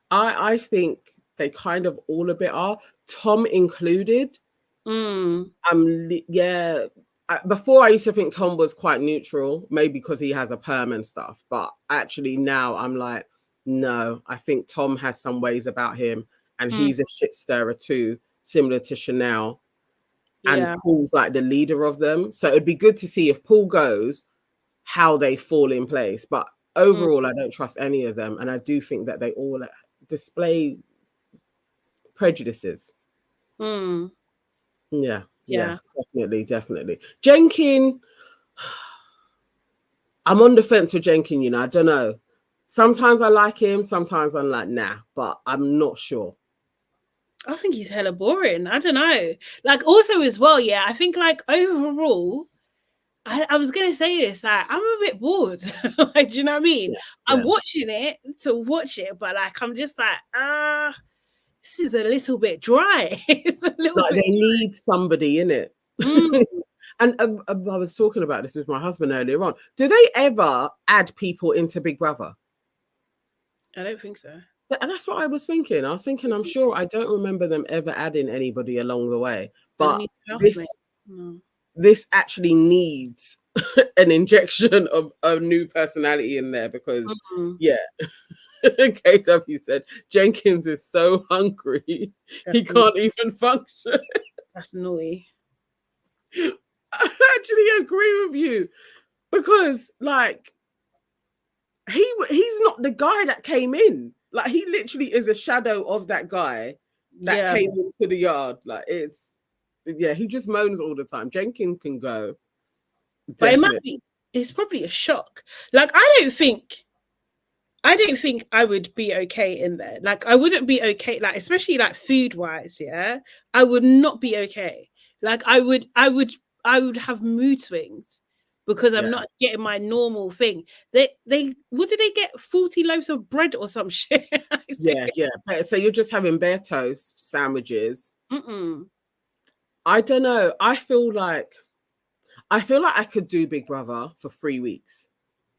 I think they kind of all a bit are, Tom included. Yeah. Before I used to think Tom was quite neutral, maybe because he has a perm and stuff. But actually now I'm like, no, I think Tom has some ways about him. And he's a shit stirrer too, similar to Chanel. And Paul's like the leader of them. So it'd be good to see if Paul goes, how they fall in place. But overall, I don't trust any of them. And I do think that they all display prejudices. Yeah, definitely. Jenkin, I'm on the fence with Jenkin, you know, I don't know. Sometimes I like him, sometimes I'm like, nah, but I'm not sure. I think he's hella boring. I don't know. Like, also as well, yeah, I think like overall, I was gonna say this, like, I'm a bit bored. Like, do you know what I mean? I'm watching it to watch it, but like I'm just like, this is a little bit dry. It's a little like bit they need somebody in it. And I was talking about this with my husband earlier on. Do they ever add people into Big Brother? I don't think so. That's what I was thinking. I was thinking, I'm sure I don't remember them ever adding anybody along the way. But this actually needs an injection of a new personality in there because, KW said Jenkins is so hungry he can't even function. That's naughty. I actually agree with you because, like, he's not the guy that came in. Like, he literally is a shadow of that guy that came into the yard. Like, he just moans all the time. Jenkins can go. Definitely. But it's probably a shock. Like, I don't think I would be okay in there. Like, I wouldn't be okay, like, especially like food wise, I would not be okay. Like, I would have mood swings because I'm not getting my normal thing. They what did they get? 40 loaves of bread or some shit? Yeah. So you're just having bare toast sandwiches. I don't know. I feel like I could do Big Brother for 3 weeks.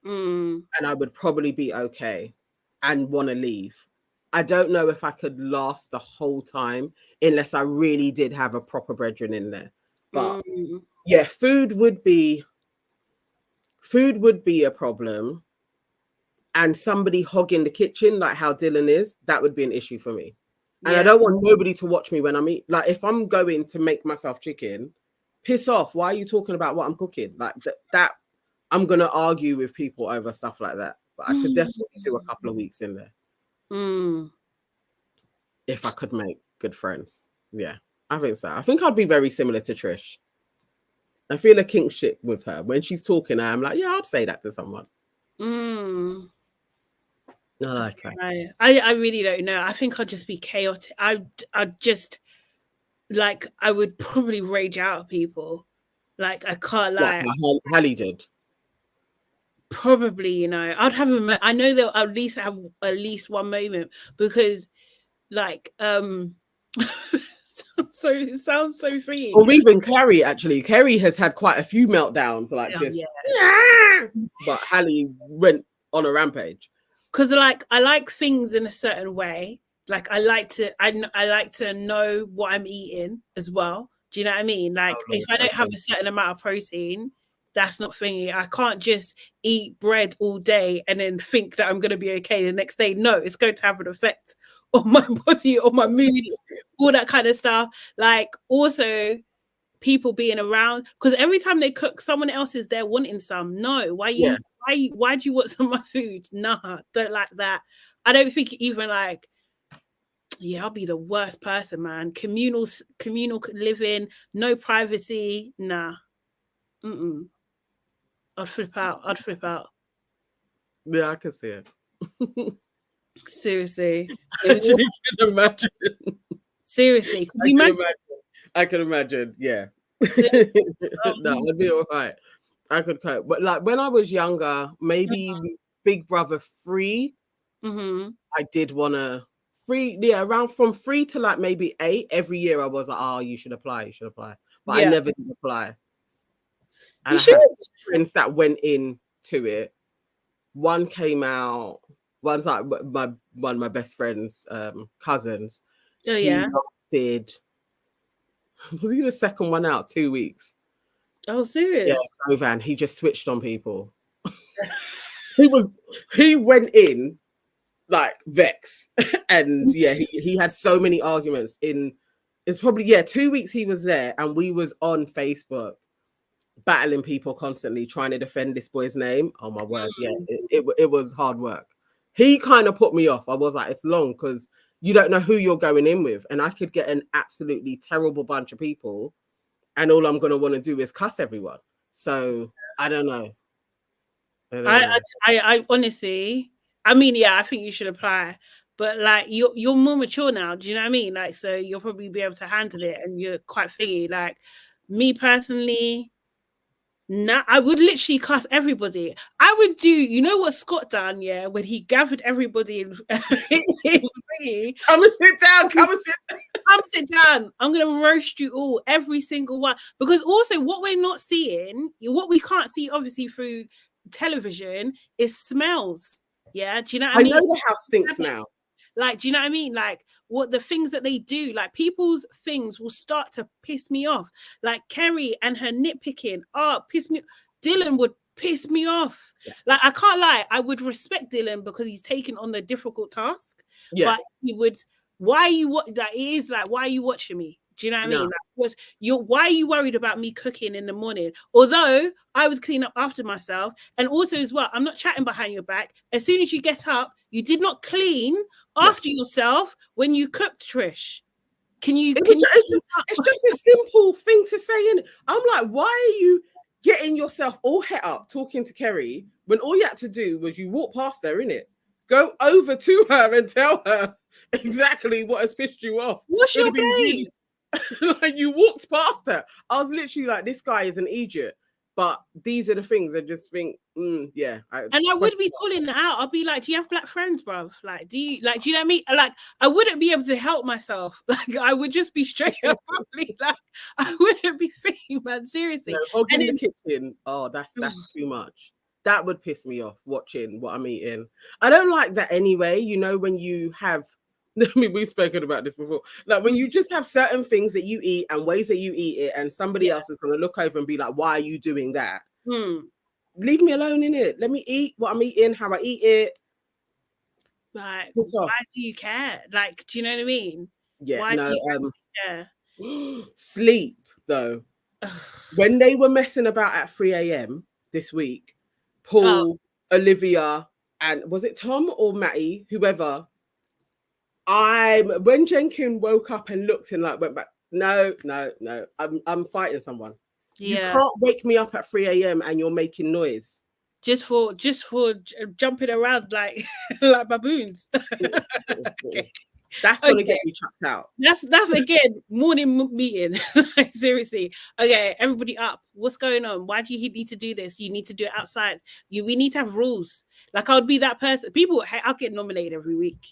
And I would probably be okay and want to leave. I don't know if I could last the whole time unless I really did have a proper brethren in there. But yeah, food would be a problem. And somebody hogging the kitchen, like how Dylan is, that would be an issue for me. And I don't want nobody to watch me when I'm eating. Like, if I'm going to make myself chicken, piss off. Why are you talking about what I'm cooking? Like that I'm going to argue with people over stuff like that. But I could definitely do a couple of weeks in there. If I could make good friends. Yeah, I think so. I think I'd be very similar to Trish. I feel a kingship with her. When she's talking, I'm like, yeah, I'd say that to someone. I like her. I really don't know. I think I'd just be chaotic. I'd just, like, I would probably rage out at people. Like, I can't lie. Like Hallie did. Probably, you know, I'd have I know they'll at least have at least one moment because, like, so it sounds so freeing. Or even Carrie, actually. Carrie has had quite a few meltdowns, like but Hallie went on a rampage. because like I like things in a certain way. Like I like to know what I'm eating as well. Do you know what I mean? Like Oh, if Lord, I don't have okay. a certain amount of protein, that's not thingy. I can't just eat bread all day and then think that I'm going to be okay the next day. No, it's going to have an effect on my body, on my mood, all that kind of stuff. Like also people being around, because every time they cook, someone else is there wanting some. No, why do you want some of my food? Nah, don't like that. I don't think even like, yeah, I'll be the worst person, man. Communal living, no privacy. Nah. Mm-mm. I'd flip out. Yeah, I can see it. Seriously. I actually can imagine. Seriously. Could I you can imagine? imagine. I can imagine. Yeah. No, Um, I'd be all right. I could cope. But like when I was younger, maybe Big Brother 3, I did want to around from 3 to like maybe 8. Every year I was like, oh, you should apply. But I yeah. never did apply. And You I should. had friends that went in to it. One came out. One's like one of my best friend's cousins. Oh He yeah. lasted. Was he the second one out? 2 weeks. Oh, Yeah, serious. Govan. He just switched on people. He went in like vex, and yeah, he had so many arguments in. It's probably 2 weeks he was there, and we was on Facebook battling people constantly trying to defend this boy's name. Oh my word, yeah, it was hard work. He kind of put me off. I was like, it's long because you don't know who you're going in with, and I could get an absolutely terrible bunch of people, and all I'm gonna want to do is cuss everyone. So I don't know. I honestly, I mean, yeah, I think you should apply, but like you're more mature now. Do you know what I mean? Like, so you'll probably be able to handle it, and you're quite thingy. Like me personally, nah, I would literally cuss everybody. I would do, you know what Scott done, yeah, when he gathered everybody in thingy. Come and sit down. Come Sit down. I'm gonna roast you all, every single one. Because also, what we're not seeing, what we can't see, obviously through television, is smells. Yeah, do you know what I mean? know the house stinks now. Like, do you know what I mean? Like, what the things that they do, like people's things will start to piss me off. Like Kerry and her nitpicking, piss me. Dylan would piss me off. Yeah. Like, I can't lie, I would respect Dylan because he's taken on the difficult task. Yeah. But he would. Why are you what? Like, it is like, why are you watching me? Do you know what I mean? Like, why are you worried about me cooking in the morning? Although I would clean up after myself, and also as well, I'm not chatting behind your back. As soon as you get up, you did not clean after yourself when you cooked, Trish. It's just a simple thing to say, and I'm like, why are you getting yourself all het up talking to Kerry when all you had to do was you walk past her, innit? Go over to her and tell her exactly what has pissed you off. What's your place? Like, you walked past her. I was literally like, this guy is an idiot. But these are the things I just think, yeah. And I would be calling that out. I'll be like, do you have black friends, bruv? Like, do you know what I mean? Like, I wouldn't be able to help myself. Like, I would just be straight up, probably. Like, I wouldn't be thinking, man, seriously. In the kitchen, that's too much. That would piss me off, watching what I'm eating. I don't like that anyway. You know, when you have, I mean, we've spoken about this before. Like, when you just have certain things that you eat and ways that you eat it, and somebody else is going to look over and be like, why are you doing that? Leave me alone, in it. Let me eat what I'm eating, how I eat it. Like, why do you care? Like, do you know what I mean? Yeah, why do you care? Sleep, though. When they were messing about at 3 a.m. this week, Paul, Olivia, and was it Tom or Matty, whoever, when Jenkins woke up and looked and like went back, no, I'm fighting someone. Yeah. You can't wake me up at 3 a.m. and you're making noise. Just for jumping around like like baboons. Okay. That's gonna get me chucked out. That's again morning meeting. Seriously. Okay, everybody up. What's going on? Why do you need to do this? You need to do it outside. We need to have rules. Like, I would be that person. People, I'll get nominated every week.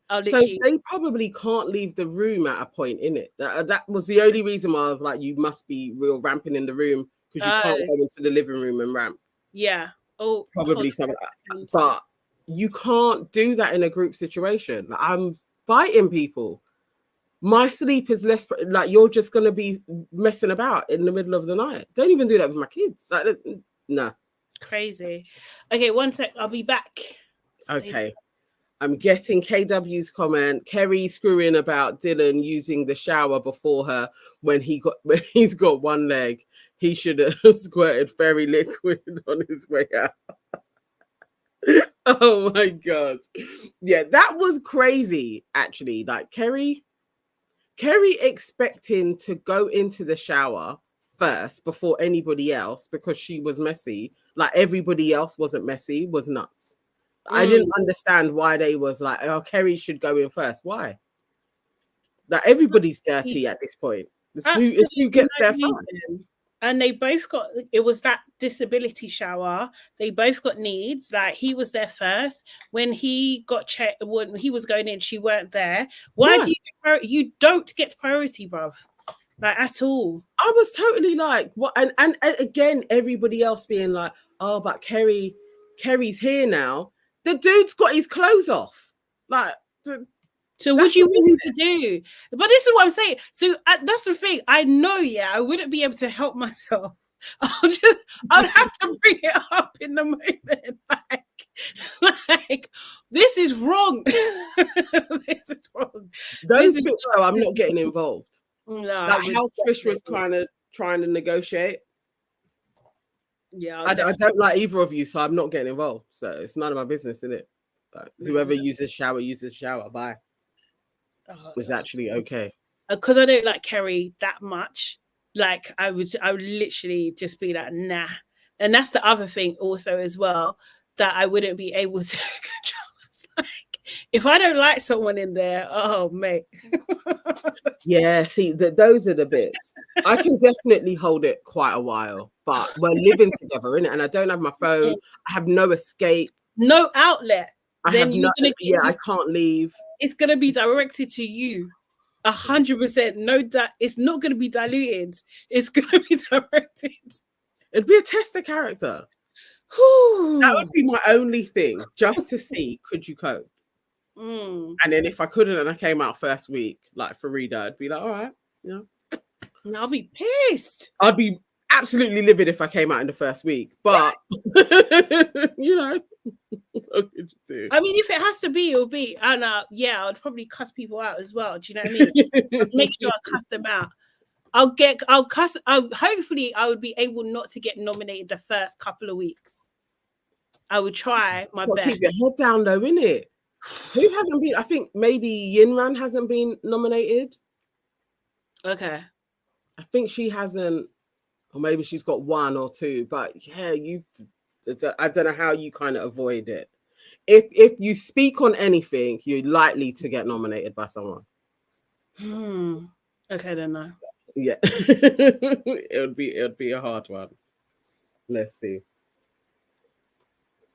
So they probably can't leave the room at a point, innit? That was the only reason why I was like, you must be real ramping in the room because you can't go into the living room and ramp. Yeah. Oh, probably something. But you can't do that in a group situation. I'm fighting people. My sleep is less like you're just gonna be messing about in the middle of the night. Don't even do that with my kids. Like, no. Crazy. Okay, one sec. I'll be back. Okay. I'm getting KW's comment. Kerry screwing about Dylan using the shower before her when he's got one leg. He should have squirted fairy liquid on his way out. Oh my god. Yeah, that was crazy, actually. Like Kerry expecting to go into the shower first before anybody else because she was messy. Like everybody else wasn't messy, was nuts. I didn't understand why they was like, oh, Kerry should go in first. Why? Like everybody's dirty at this point. It's who gets there first. And they both got, it was that disability shower. They both got needs. Like he was there first. When he got checked, when he was going in, she weren't there. Why do you don't get priority, bruv? Like at all. I was totally like, what? And again, everybody else being like, oh, but Kerry's here now. The dude's got his clothes off. Like, so what you want him to do? But this is what I'm saying. So that's the thing. I know, yeah, I wouldn't be able to help myself. I'd have to bring it up in the moment. Like this is wrong. This is wrong. Those bits, though, I'm not getting involved. No, like how Trish was kind of trying to negotiate. Yeah, I don't like either of you, so I'm not getting involved. So it's none of my business, isn't it? Like, whoever uses shower. Bye. Was actually okay. Because I don't like Kerry that much. Like I would literally just be like, nah. And that's the other thing also as well, that I wouldn't be able to control. Like, if I don't like someone in there, oh mate. Yeah, see, those are the bits. I can definitely hold it quite a while, but we're living together, innit? And I don't have my phone. I have no escape, no outlet. I can't leave. It's gonna be directed to you, 100%. No, it's not gonna be diluted. It's gonna be directed. It'd be a test of character. That would be my only thing, just to see could you cope. And then if I couldn't and I came out first week, like Farida, I'd be like, all right, yeah. And I'll be pissed. I'd be absolutely livid if I came out in the first week, but you know, what could you do? I mean, if it has to be, it'll be. And yeah, I'd probably cuss people out as well. Do you know what I mean? I'd make sure I cuss them out. Hopefully I would be able not to get nominated the first couple of weeks. I would try my best. Keep your head down though, innit? Who hasn't been? I think maybe Yinran hasn't been nominated. Okay. I think she hasn't, or maybe she's got one or two, but yeah, I don't know how you kind of avoid it. If you speak on anything, you're likely to get nominated by someone. Okay, then no. Yeah. it would be a hard one. Let's see.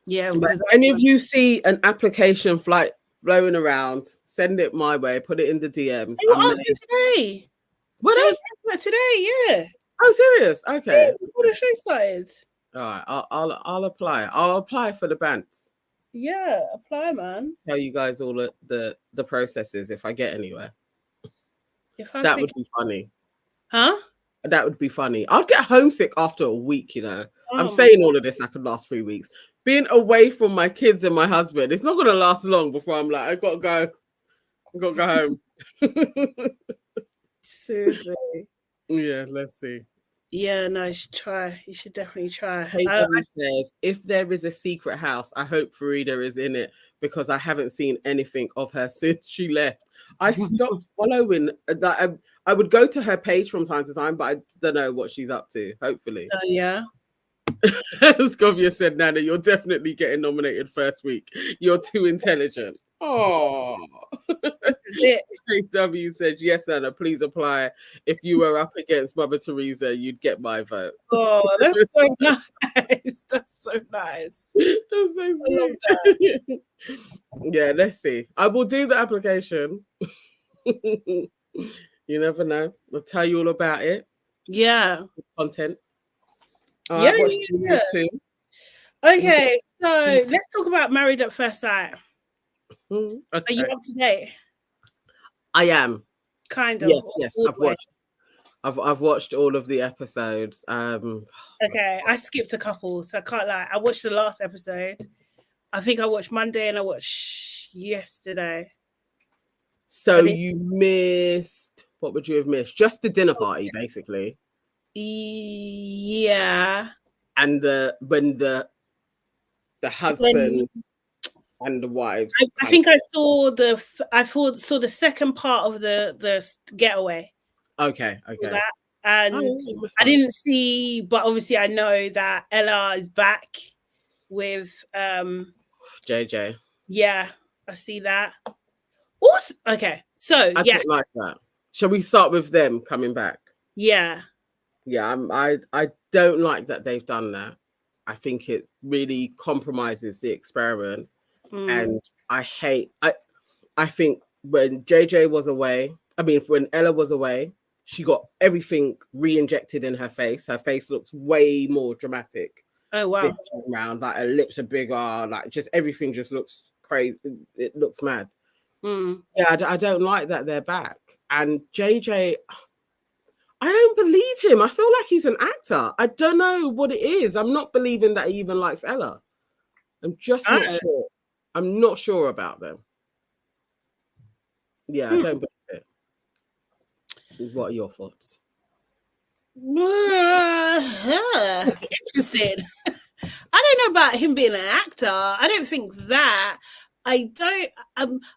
Yeah. But if any of you see an application flowing around, send it my way, put it in the DMs. They were asking today. What today, yeah. Oh, serious? Okay. Yeah, before the show started. All right, I'll apply. I'll apply for the bands. Yeah, apply, man. Tell you guys all the processes if I get anywhere. That would be funny. Huh? That would be funny. I'd get homesick after a week, you know. I'm saying all of this, I could last 3 weeks. Being away from my kids and my husband, it's not going to last long before I'm like, I've got to go. I've got to go home. Seriously. Yeah, let's see. Yeah, no, you should try. You should definitely try. KW says, if there is a secret house, I hope Farida is in it because I haven't seen anything of her since she left. I stopped following that. I would go to her page from time to time, but I don't know what she's up to. Hopefully. Yeah. Scovia said, Nana, you're definitely getting nominated first week. You're too intelligent. Oh, this is it. KW said, yes, Nana, please apply. If you were up against Mother Teresa, you'd get my vote. Oh, that's so nice. That's so nice. That's so sweet. Yeah, let's see. I will do the application. You never know. I'll tell you all about it. Yeah. Content. Yeah. Okay, so let's talk about Married at First Sight. Okay. Are you up to date? I am. Kind of. Yes. I've watched all of the episodes. Okay, I skipped a couple, so I can't lie. I watched the last episode. I think I watched Monday and I watched yesterday. So you missed, what would you have missed? Just the dinner party, basically. Yeah. And when the husbands and the wives. I think I saw saw the second part of the getaway. Okay. That. And I didn't see, but obviously I know that Ella is back with JJ. Yeah, I see that. Also, okay, so I don't like that. Shall we start with them coming back? Yeah. Yeah, I don't like that they've done that. I think it really compromises the experiment. And I think when JJ was away, when Ella was away, she got everything re-injected in her face. Her face looks way more dramatic. Oh wow! This time round, like her lips are bigger, like just everything just looks crazy. It looks mad. Yeah, I don't like that they're back. And JJ, I don't believe him. I feel like he's an actor. I don't know what it is. I'm not believing that he even likes Ella. I'm just not sure. I'm not sure about them. Yeah, I don't believe it. What are your thoughts? Interested. I don't know about him being an actor. I don't think that. I don't.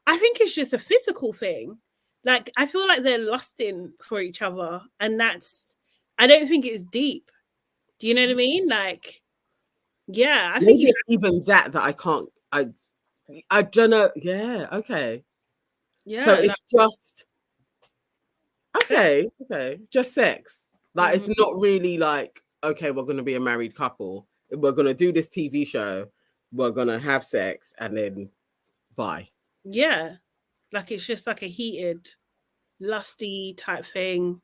I think it's just a physical thing. Like I feel like they're lusting for each other, and that's. I don't think it's deep. Do you know what I mean? Like, yeah, I think it's even that I can't. I don't know. Yeah. Okay. Yeah. So it's just. Okay. Just sex. Like it's not really like, okay, we're going to be a married couple. We're going to do this TV show. We're going to have sex and then bye. Yeah. Like it's just like a heated, lusty type thing.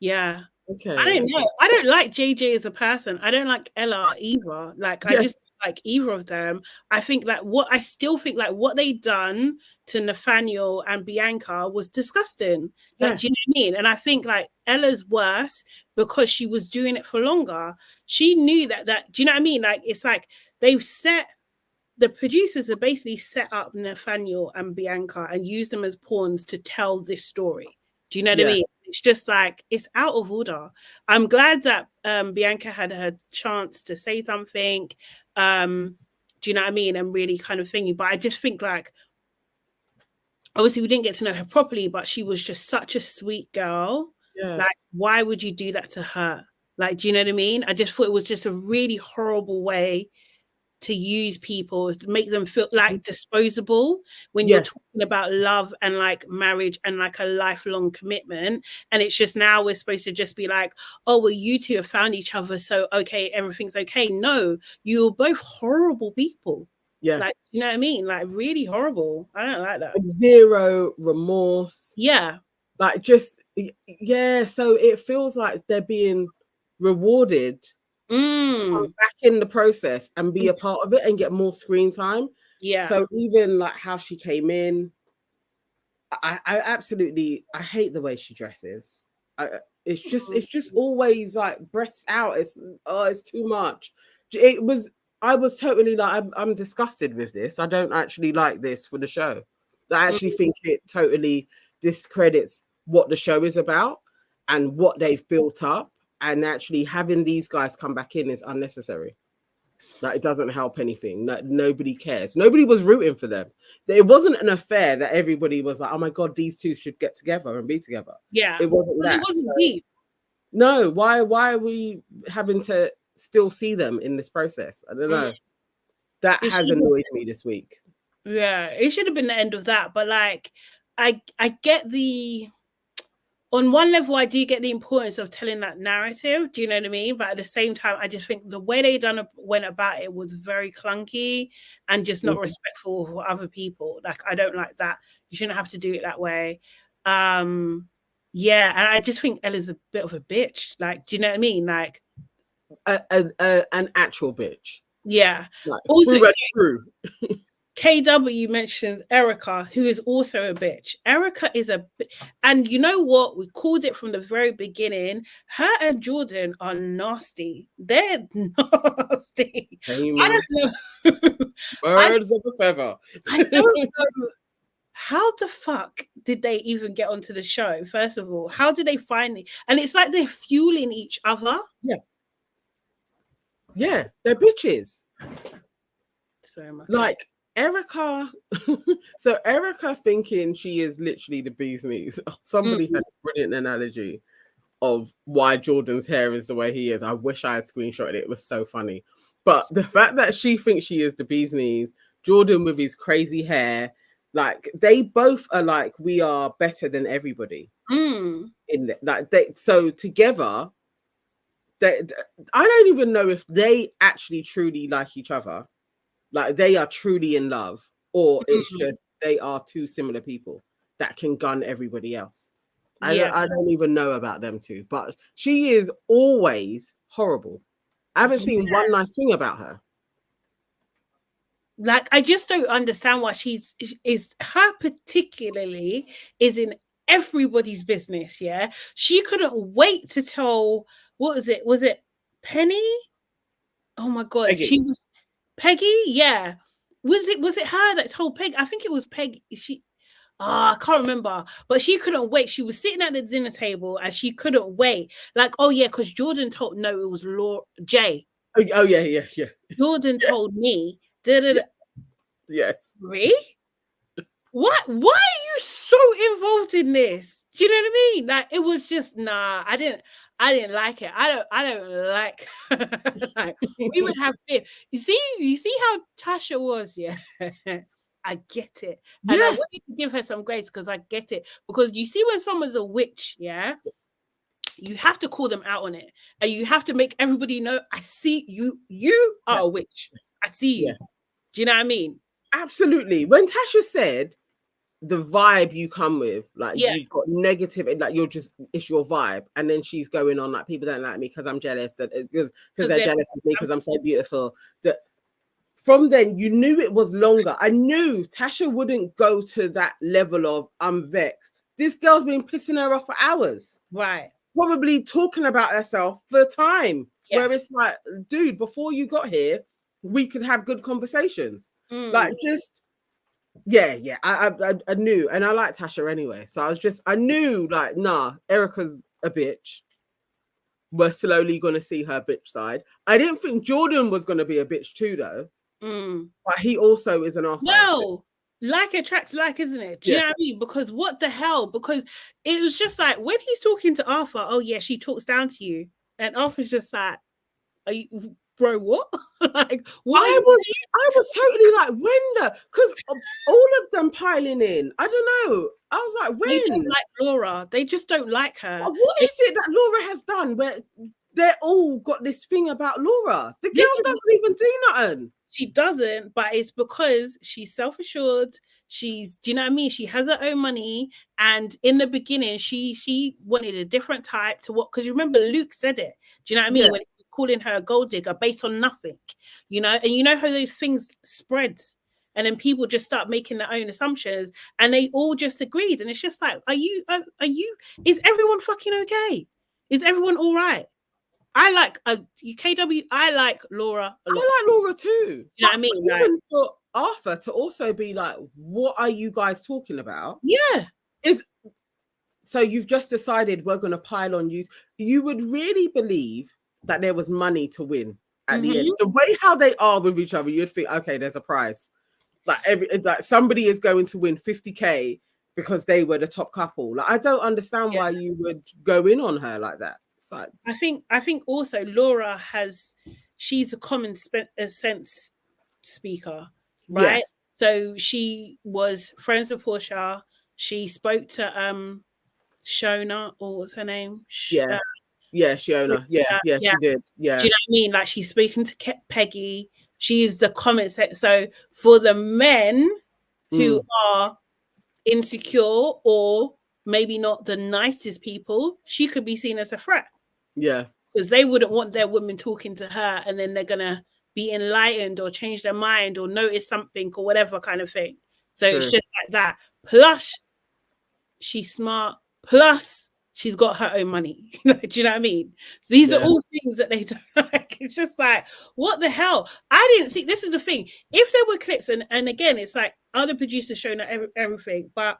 Yeah. Okay. I don't know. I don't like JJ as a person. I don't like Ella either. Like I just don't like either of them. I think like I still think like what they done to Nathaniel and Bianca was disgusting. Like, do you know what I mean? And I think like Ella's worse because she was doing it for longer. She knew that do you know what I mean? Like it's like they've the producers have basically set up Nathaniel and Bianca and used them as pawns to tell this story. Do you know what I mean? It's just like, it's out of order. I'm glad that Bianca had her chance to say something. Do you know what I mean? And really kind of thingy. But I just think like, obviously we didn't get to know her properly, but she was just such a sweet girl. Yeah. Like, why would you do that to her? Like, do you know what I mean? I just thought it was just a really horrible way to use people, to make them feel like disposable when you're talking about love and like marriage and like a lifelong commitment. And it's just now we're supposed to just be like, oh, well, you two have found each other, so okay, everything's okay. No, you're both horrible people. Yeah. Like, you know what I mean? Like really horrible. I don't like that. Zero remorse. Yeah. Like just, yeah. So it feels like they're being rewarded back in the process and be a part of it and get more screen time. Yeah. So even like how she came in, I absolutely, I hate the way she dresses. It's just always like breasts out. It's too much. I was totally like, I'm disgusted with this. I don't actually like this for the show. I actually think it totally discredits what the show is about and what they've built up. And actually having these guys come back in is unnecessary. Like it doesn't help anything. Nobody cares. Nobody was rooting for them. It wasn't an affair that everybody was like, oh my God, these two should get together and be together. Yeah. It wasn't that. It wasn't deep. No, why are we having to still see them in this process? I don't know. That has annoyed me this week. Yeah, it should have been the end of that. But like, I get on one level, I do get the importance of telling that narrative. Do you know what I mean? But at the same time, I just think the way they went about it was very clunky and just not respectful for other people. Like, I don't like that. You shouldn't have to do it that way. Yeah, and I just think Ella's a bit of a bitch. Like, do you know what I mean? Like, an actual bitch. Yeah. Like, Also, through. KW mentions Erica, who is also a bitch. Erica is and you know what? We called it from the very beginning. Her and Jordan are nasty. They're nasty. I don't know. Birds of a feather. I don't know. How the fuck did they even get onto the show? First of all, how did they find it? And it's like they're fueling each other. Yeah. Yeah, they're bitches. Sorry, like Erica. So Erica thinking she is literally the bee's knees. Somebody had a brilliant analogy of why Jordan's hair is the way he is. I wish I had screenshotted it. It was so funny. But the fact that she thinks she is the bee's knees, Jordan with his crazy hair, like they both are like, we are better than everybody. In like so together, I don't even know if they actually truly like each other, like they are truly in love, or it's just they are two similar people that can gun everybody else. I don't even know about them two, but she is always horrible. I haven't seen one nice thing about her. Like, I just don't understand why her particularly is in everybody's business. Yeah, she couldn't wait to tell. What was it? Was it Penny? Oh my god, Peggy. she was Peggy. Yeah, was it her that told Peg? I think it was Peggy. I can't remember, but she couldn't wait. She was sitting at the dinner table and she couldn't wait. Like, oh yeah, because Jordan told it was Jay. Oh yeah. Jordan told me. Yes. Really? What? Why are you so involved in this? Do you know what I mean? Like, it was just I didn't like it. I don't like. Like, we would have beef. You see how Tasha was, yeah. I get it. And yes. I wanted to give her some grace because I get it. Because you see when someone's a witch, yeah, you have to call them out on it. And you have to make everybody know, I see you. You are a witch. I see you. Yeah. Do you know what I mean? Absolutely. When Tasha said the vibe you come with, like you've got negative, like it's your vibe, and then she's going on like people don't like me because I'm jealous, because they're jealous of me because I'm so beautiful. That from then you knew it was longer. I knew Tasha wouldn't go to that level of I'm vexed. This girl's been pissing her off for hours, right? Probably talking about herself for time. Where it's like, dude, before you got here, we could have good conversations. Like just. Yeah, I knew, and I like Tasha anyway. So I knew, like, nah, Erica's a bitch. We're slowly gonna see her bitch side. I didn't think Jordan was gonna be a bitch too, though. But he also is an arsehole. No, like attracts like, isn't it? Do you know what I mean? Because what the hell? Because it was just like when he's talking to Arthur, oh yeah, she talks down to you, and Arthur's just like, are you? Bro, what? Like, what? I was totally like, when because all of them piling in. I don't know. I was like, when? They don't like Laura. They just don't like her. What is it that Laura has done where they're all got this thing about Laura? The girl doesn't even do nothing. She doesn't, but it's because she's self-assured. Do you know what I mean? She has her own money. And in the beginning, she wanted a different type to what, because you remember Luke said it. Do you know what I mean? When calling her a gold digger based on nothing, you know, and you know how those things spread, and then people just start making their own assumptions, and they all just agreed, and it's just like, is everyone fucking okay? Is everyone all right? I like KW. I like Laura a lot. I like Laura too. You know what I mean? Even for Arthur to also be like, what are you guys talking about? Yeah. So you've just decided we're going to pile on you. You would really believe that there was money to win at the end. The way how they are with each other, you'd think, okay, there's a prize. Like somebody is going to win 50K because they were the top couple. Like, I don't understand why you would go in on her like that. So I think also Laura she's a common sense speaker, right? Yes. So she was friends with Portia. She spoke to Shona, or what's her name? Shiona. Yeah, she did. Yeah. Do you know what I mean? Like, she's speaking to Peggy. She's the comment section. So for the men who are insecure or maybe not the nicest people, she could be seen as a threat. Yeah. Because they wouldn't want their women talking to her, and then they're gonna be enlightened or change their mind or notice something or whatever kind of thing. So True. it's just like that. Plus, she's smart. Plus, she's got her own money. Do you know what I mean? So these are all things that they don't like. It's just like, what the hell? I didn't see. This is the thing. If there were clips, and again, it's like other producers showing everything, but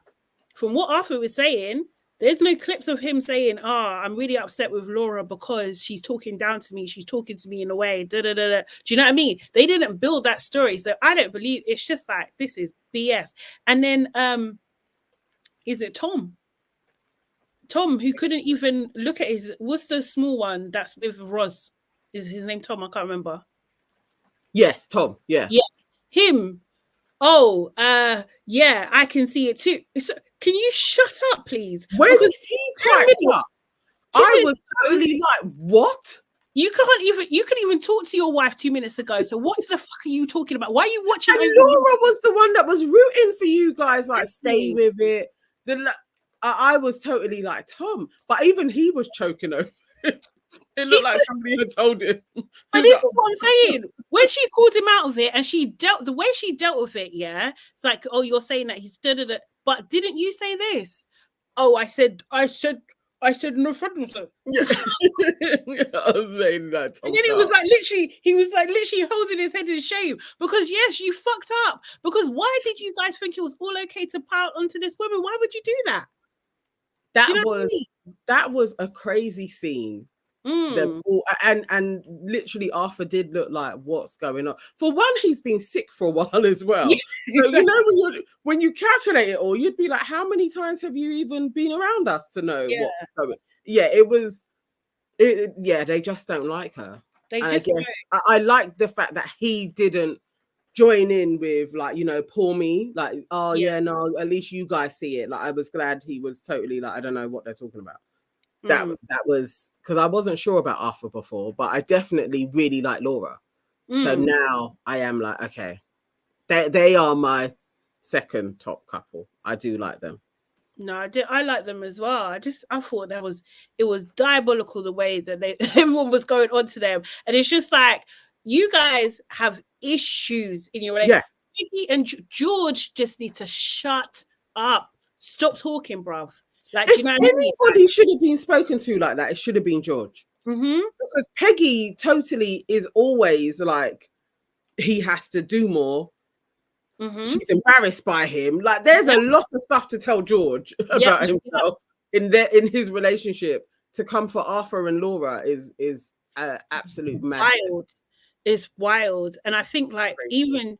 from what Arthur was saying, there's no clips of him saying, I'm really upset with Laura because she's talking down to me. She's talking to me in a way. Da, da, da, da. Do you know what I mean? They didn't build that story. So I don't believe, it's just like, this is BS. And then, is it Tom? Tom, who couldn't even look at what's the small one that's with Roz? Is his name Tom? I can't remember. Yes, Tom. Yeah. Yeah. Him. Oh, yeah, I can see it too. So, can you shut up, please? When he typed up, I was totally like, what? You can even talk to your wife 2 minutes ago. So what the fuck are you talking about? Why are you watching? And Laura was the one that was rooting for you guys, like, stay with it. I was totally like, Tom, but even he was choking over it. It looked like somebody had told him. But this is what I'm saying. When she called him out of it and the way she dealt with it, yeah, it's like, oh, you're saying that he's da-da-da. But didn't you say this? Oh, I said no friend with her. Yeah. I was saying that. And then he was like literally holding his head in shame because yes, you fucked up. Because why did you guys think it was all okay to pout onto this woman? Why would you do that? That was a crazy scene. And literally Arthur did look like, what's going on? For one, he's been sick for a while as well. Yeah, so you know, when you calculate it all, you'd be like, how many times have you even been around us to know what's going? Yeah, they just don't like her. I like the fact that he didn't join in with, like, you know, poor me, like, no, at least you guys see it. Like, I was glad he was totally like, I don't know what they're talking about. That was because I wasn't sure about Arthur before, but I definitely really like Laura. So now I am like, okay, they are my second top couple. I do like them. No, I like them as well. I thought it was diabolical the way that everyone was going on to them, and it's just like, you guys have issues in your relationship. Yeah. Vicky and George just need to shut up. Stop talking, bruv. Like, if anybody should have been spoken to like that, it should have been George. Because Peggy totally is always like, he has to do more. She's embarrassed by him. Like, there's a lot of stuff to tell George about himself in his relationship. To come for Arthur and Laura is absolute madness. Wild. It's wild. And I think, like, even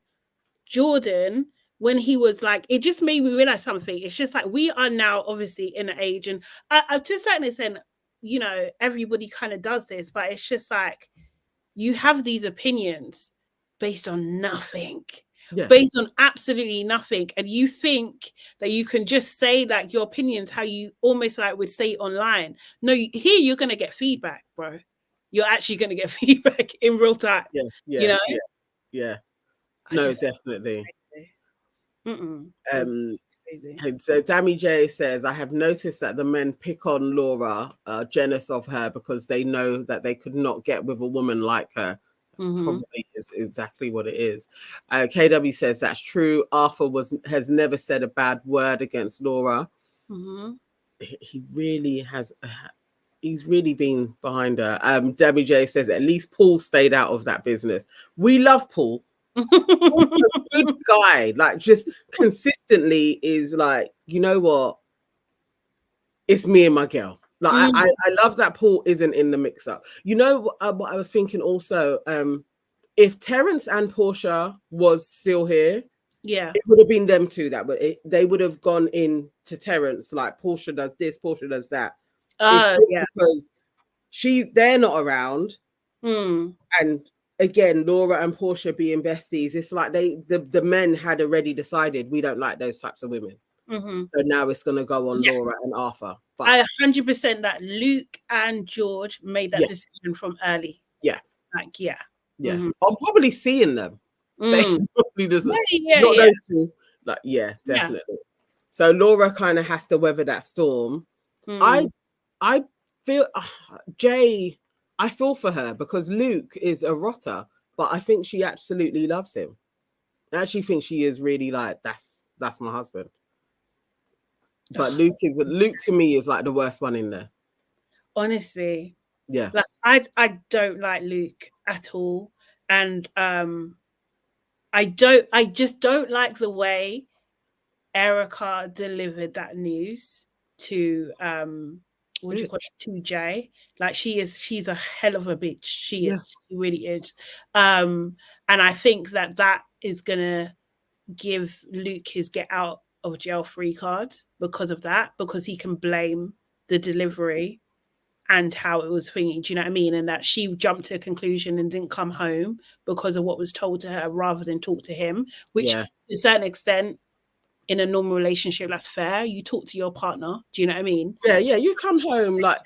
Jordan, when he was like, it just made me realize something. It's just like, we are now obviously in an age, and I to a certain extent, you know, everybody kind of does this, but it's just like, you have these opinions based on nothing, based on absolutely nothing, and you think that you can just say like your opinions how you almost like would say it online. No, here you're gonna get feedback, bro. You're actually gonna get feedback in real time. You know? No, definitely. And so Dammy J says, I have noticed that the men pick on Laura, jealous of her because they know that they could not get with a woman like her. Probably is exactly what it is. KW says that's true. Arthur has never said a bad word against Laura. He really has. He's really been behind her. Dammy J says at least Paul stayed out of that business. We love Paul. Paul's a good guy, like, just consistently is like, you know what, it's me and my girl. Like, I love that Paul isn't in the mix up. You know what I was thinking also, if Terence and Portia was still here, it would have been them two they would have gone in to Terence, like, Portia does this, Portia does that. Because they're not around, and again, Laura and Portia being besties, it's like the men had already decided we don't like those types of women. So now it's going to go on Laura and Arthur. But I 100% that Luke and George made that decision from early. I'm probably seeing them. They probably doesn't. Not those two. Like, definitely. So Laura kind of has to weather that storm. I feel Jay. I feel for her because Luke is a rotter, but I think she absolutely loves him. I actually think she is really like, that's my husband. But Luke to me is like the worst one in there. Honestly. Yeah. Like I don't like Luke at all. And I just don't like the way Erica delivered that news to what do you call it, to Jay. Like she's a hell of a bitch. She really is. And I think that is gonna give Luke his get out of jail free card because of that, because he can blame the delivery and how it was thinking, do you know what I mean? And that she jumped to a conclusion and didn't come home because of what was told to her rather than talk to him, which to a certain extent, in a normal relationship, that's fair. You talk to your partner. Do you know what I mean? Yeah, you come home like,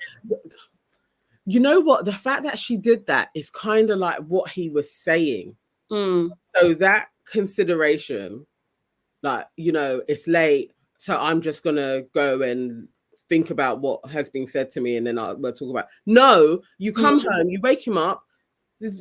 you know what? The fact that she did that is kind of like what he was saying. So that consideration, like, you know, it's late, so I'm just gonna go and think about what has been said to me, and then we'll talk about. No, you come home, you wake him up,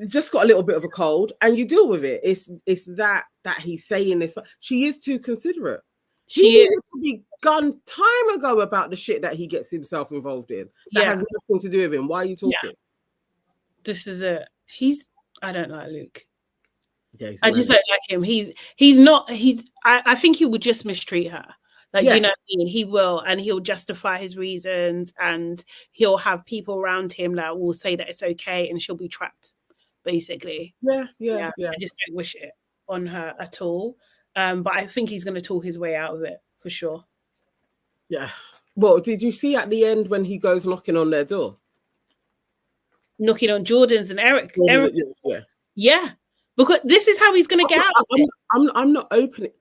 just got a little bit of a cold, and you deal with it. It's that he's saying this. She is too considerate. He needed to be gone time ago about the shit that he gets himself involved in. That has nothing to do with him. Why are you talking? Yeah. This is it. I don't like Luke. Yeah, I just don't like him. I think he would just mistreat her. Like, you know what I mean? He will, and he'll justify his reasons, and he'll have people around him that will say that it's okay, and she'll be trapped, basically. Yeah. I just don't wish it on her at all. But I think he's going to talk his way out of it for sure. Yeah. Well, did you see at the end when he goes knocking on their door? Knocking on Jordan's and Eric. Yeah. Because this is how he's going to get out of it. I'm not opening.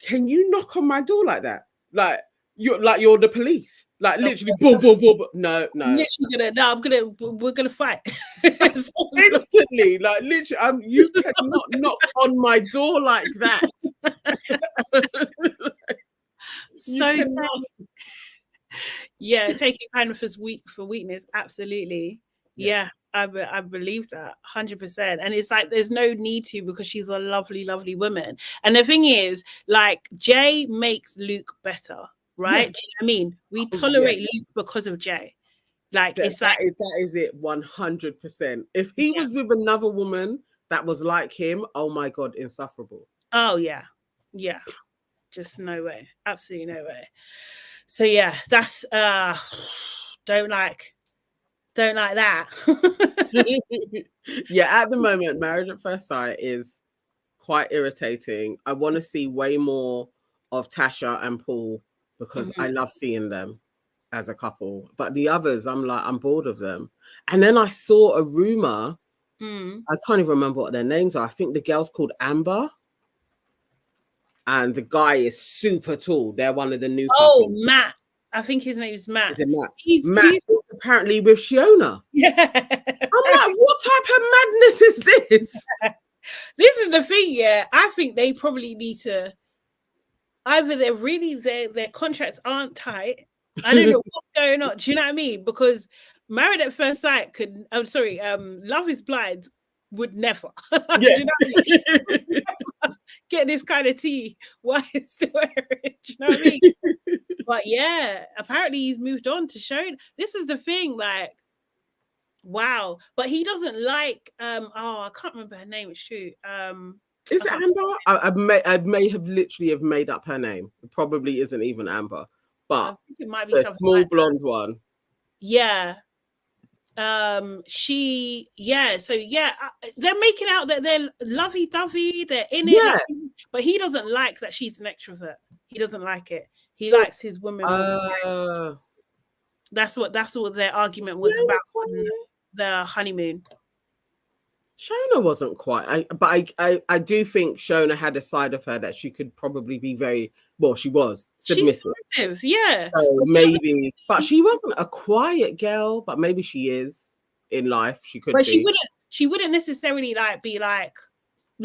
Can you knock on my door like that? Like you're the police. Like literally, boom, boom, boom. No. Literally we're gonna fight. Instantly, like literally, you cannot knock on my door like that. Taking kindness for weakness, absolutely. Yeah, I believe that 100%. And it's like there's no need to, because she's a lovely, lovely woman. And the thing is, like, Jay makes Luke better, right? Do you know what I mean? We tolerate Luke because of Jay. Like, it's like that is it 100%. If he was with another woman that was like him, oh my God, insufferable. Oh yeah. Just no way. Absolutely no way. So yeah, that's don't like that. Yeah, at the moment, Marriage at First Sight is quite irritating. I want to see way more of Tasha and Paul, because I love seeing them as a couple. But the others, I'm bored of them. And then I saw a rumor. I can't even remember what their names are. I think the girl's called Amber, and the guy is super tall. They're one of the new couples. Matt. I think his name is Matt. Is it Matt? Matt is apparently with Shiona. Yeah. I'm like, what type of madness is this? This is the thing, yeah. I think they probably need to either their contracts aren't tight. I don't know what's going on. Do you know what I mean? Because Married at First Sight Love is Blind would never. Yes. Do you know what I mean? Get this kind of tea while it's still airing. Do you know what I mean? But yeah, apparently he's moved on to show. This is the thing, like, wow. But he doesn't like I can't remember her name, it's true. Is it Amber? I may have literally made up her name. It probably isn't even Amber, but I think it might be the small like blonde one. Yeah. So they're making out that they're lovey-dovey, they're in it, but he doesn't like that she's an extrovert. He doesn't like it. He likes his women. That's what their argument was about on the honeymoon. Shona wasn't quite, but I do think Shona had a side of her that she could probably be she was submissive. Yeah. So maybe, but she wasn't a quiet girl, but maybe she is in life. She could, but she wouldn't necessarily be like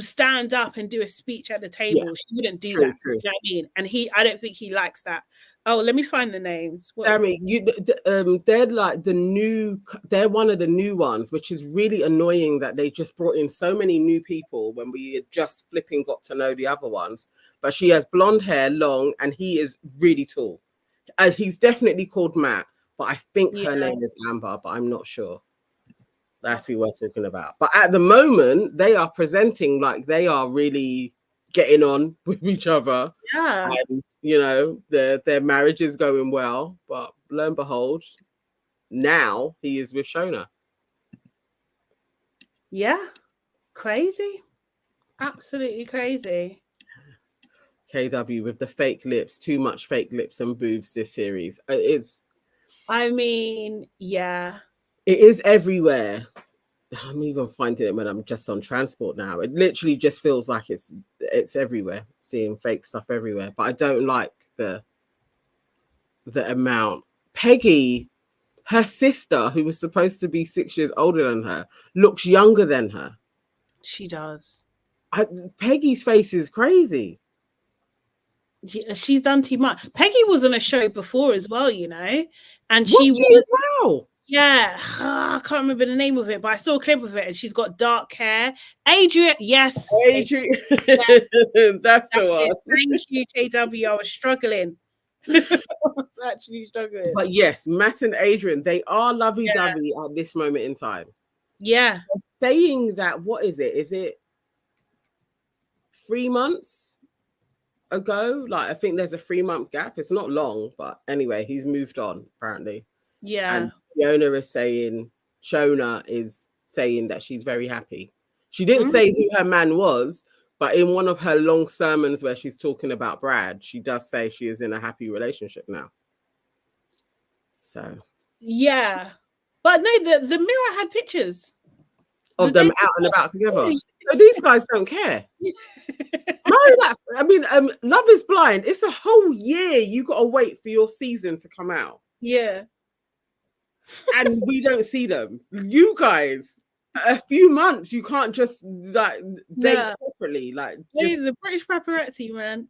stand up and do a speech at the table. She wouldn't do that. True. You know what I mean? And I don't think he likes that. Oh, let me find the names. Sammy, they're like they're one of the new ones, which is really annoying that they just brought in so many new people when we had just flipping got to know the other ones. But she has blonde hair, long, and he is really tall. He's definitely called Matt, but I think her name is Amber, but I'm not sure. That's who we're talking about. But at the moment, they are presenting like they are really getting on with each other. Yeah. And, you know, their marriage is going well. But lo and behold, now he is with Shona. Yeah. Crazy. Absolutely crazy. KW with the fake lips, too much fake lips and boobs this series. I mean, yeah. It is everywhere. I'm even finding it when I'm just on transport now. It literally just feels like it's everywhere, seeing fake stuff everywhere. But I don't like the amount. Peggy, her sister, who was supposed to be 6 years older than her, looks younger than her. She does. Peggy's face is crazy. She's done too much. Peggy was on a show before as well, you know, and she was as well. Yeah, I can't remember the name of it, but I saw a clip of it, and she's got dark hair. Adrian, yes, Adrian, that's the one. Thank you, KW. I was struggling. I was actually struggling. But yes, Matt and Adrian, they are lovey-dovey at this moment in time. Yeah. They're saying that, what is it? Is it 3 months ago? Like, I think there's a 3-month gap. It's not long, but anyway, he's moved on, apparently. Yeah. And Shona is saying that she's very happy. She didn't say who her man was, but in one of her long sermons where she's talking about Brad, she does say she is in a happy relationship now. So yeah, but no, the Mirror had pictures of them out and about together. So these guys don't care. I mean, Love is Blind. It's a whole year you got to wait for your season to come out. Yeah. And we don't see them. You guys, a few months, you can't just like date separately. Like the British paparazzi, man.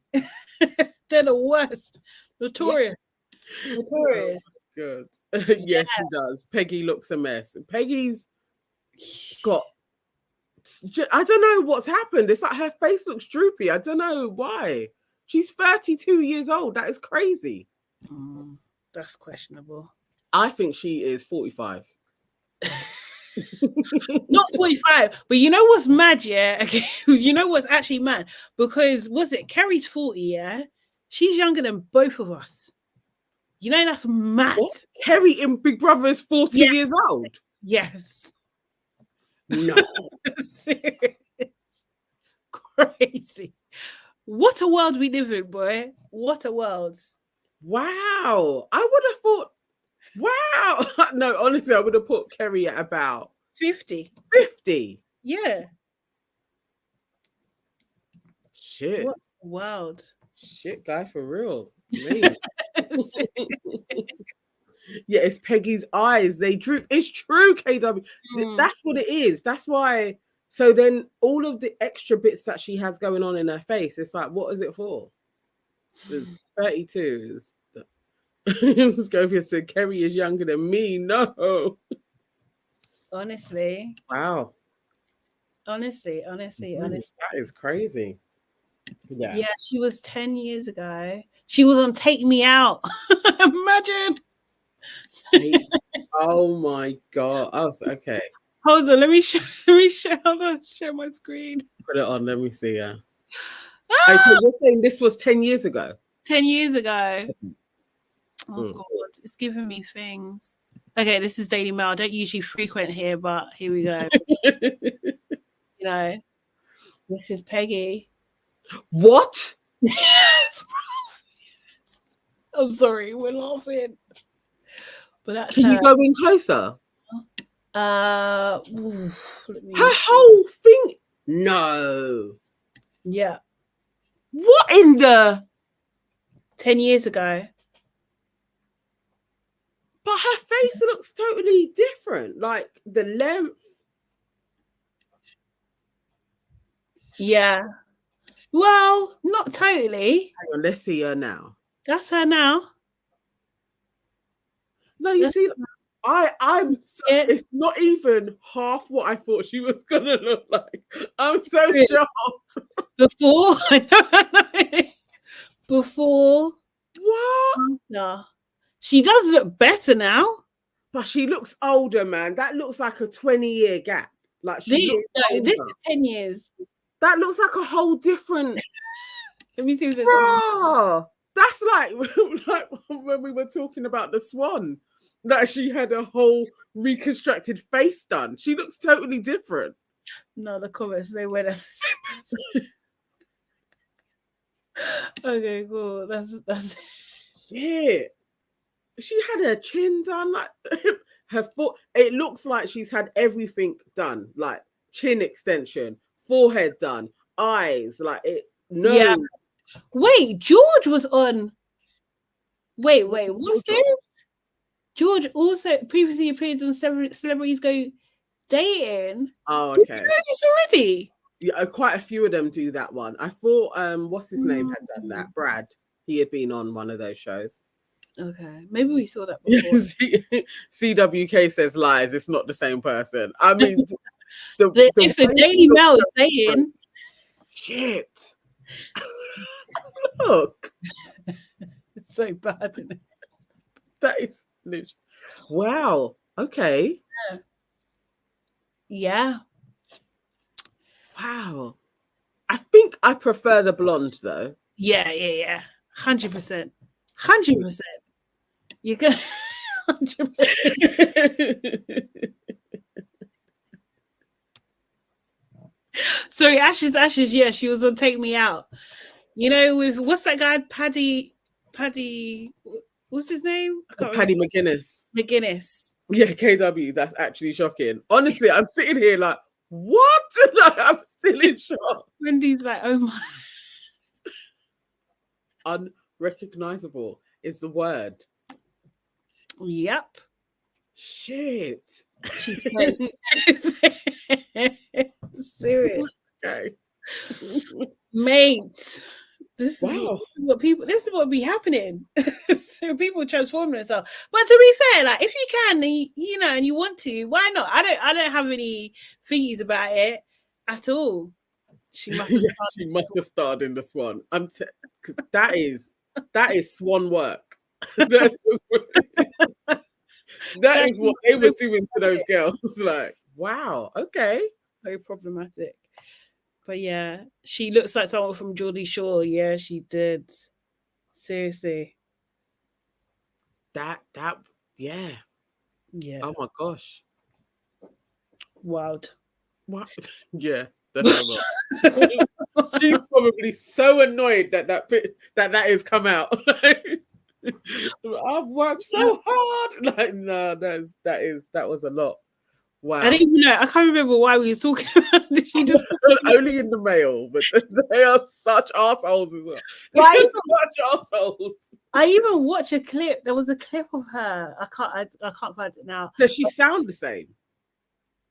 They're the worst. Notorious. Yeah. Notorious. Good. Yes, she does. Peggy looks a mess. Peggy's got, I don't know what's happened. It's like her face looks droopy. I don't know why. She's 32 years old. That is crazy. That's questionable. I think she is 45. Not 45, but you know what's mad, yeah? Okay. You know what's actually mad? Because Kerry's 40, yeah? She's younger than both of us. You know, that's mad. What? Kerry in Big Brother is 40 years old? Yes. No. Crazy. What a world we live in, boy. What a world. Wow. I would have thought, wow. No, honestly, I would have put Kerry at about 50. 50. Yeah. Shit. What a world. Shit, guy, for real. Yeah, it's Peggy's eyes. They droop. It's true, KW. That's what it is. That's why. So then all of the extra bits that she has going on in her face, it's like, what is it for? There's 32. Scovia said, Kerry is younger than me. No. Honestly. Wow. Honestly. That is crazy. Yeah, she was 10 years ago. She was on Take Me Out. Imagine. Oh my god. Oh, okay. Hold on, let me share my screen. Put it on, let me see. Yeah. So you're saying this was 10 years ago? 10 years ago. Oh god, it's giving me things. Okay, this is Daily Mail. I don't usually frequent here, but here we go. You know, this is Peggy. What? Yes, I'm sorry, we're laughing. But that's Can you go in closer? Her whole thing. No. Yeah. What in the 10 years ago? But her face looks totally different. Like the length. Yeah. Well, not totally. Hang on, let's see her now. That's her now. No, you see, I'm so, Yes. it's not even half what I thought she was gonna look like. I'm so shocked. Before, before, What? after. She does look better now. But she looks older, man. That looks like a 20-year gap. Like she looks older. This is 10 years. That looks like a whole different. Let me see if there's Bruh, that's like when we were talking about the swan, that she had a whole reconstructed face done. She looks totally different. no, the comments they were that's the same person. Okay, cool. That's Shit. She had her chin done, like her foot. It looks like she's had everything done, like chin extension, forehead done, eyes, like it. No, yeah. Wait, George was on. Wait, what's this? George also previously appeared on Celebrities Go Dating. Oh, Did you okay. know this already? Yeah, quite a few of them do that one. I thought, what's his name had done that. Brad. He had been on one of those shows. Okay, maybe we saw that before. CWK says lies. It's not the same person. I mean, if the Daily Mail is saying, shit. Look, it's so bad, isn't it? that is wow. Okay. Yeah. Wow. I think I prefer the blonde though. Yeah. 100%. 100%. You can 100%. Sorry, Ashes. Yeah, she was on Take Me Out. You know, with what's that guy? Paddy. What's his name? I can't Paddy remember. McGuinness. Yeah, KW. That's actually shocking. Honestly, I'm sitting here like, what? Like, I'm still in shock. Wendy's like, oh my. Unrecognizable is the word. Yep. Shit. Serious. Okay. Mate. This wow. This is what be happening. So people transform themselves. But to be fair, like if you can, you know, and you want to, why not? I don't have any thingies about it at all. She must have she must have starred in the Swan. That is Swan work. that is what they were doing to those girls. Like, wow, okay. So problematic. But yeah, she looks like someone from Geordie Shore. Yeah, she did. Seriously. Yeah. Oh my gosh. Wild. What? Yeah, that's she's probably so annoyed that is come out. I've worked so hard. Like, no, that was a lot. Wow. I didn't even know. I can't remember why we were talking about. She just only in the mail, but they are such assholes as well. Such assholes. I even watched a clip. There was a clip of her. I can't find it now. Does she sound the same?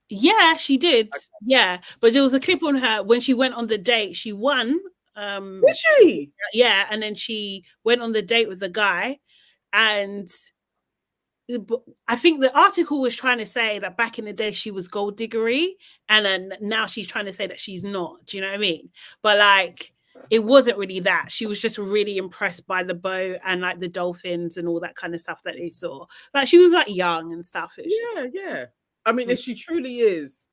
Yeah, she did. Okay. Yeah, but there was a clip on her when she went on the date. She won. Did she? Yeah, and then she went on the date with the guy, and I think the article was trying to say that back in the day she was gold diggery, and then now she's trying to say that she's not. Do you know what I mean? But like, it wasn't really that. She was just really impressed by the boat and like the dolphins and all that kind of stuff that they saw. Like she was like young and stuff. Yeah. I mean, if she truly is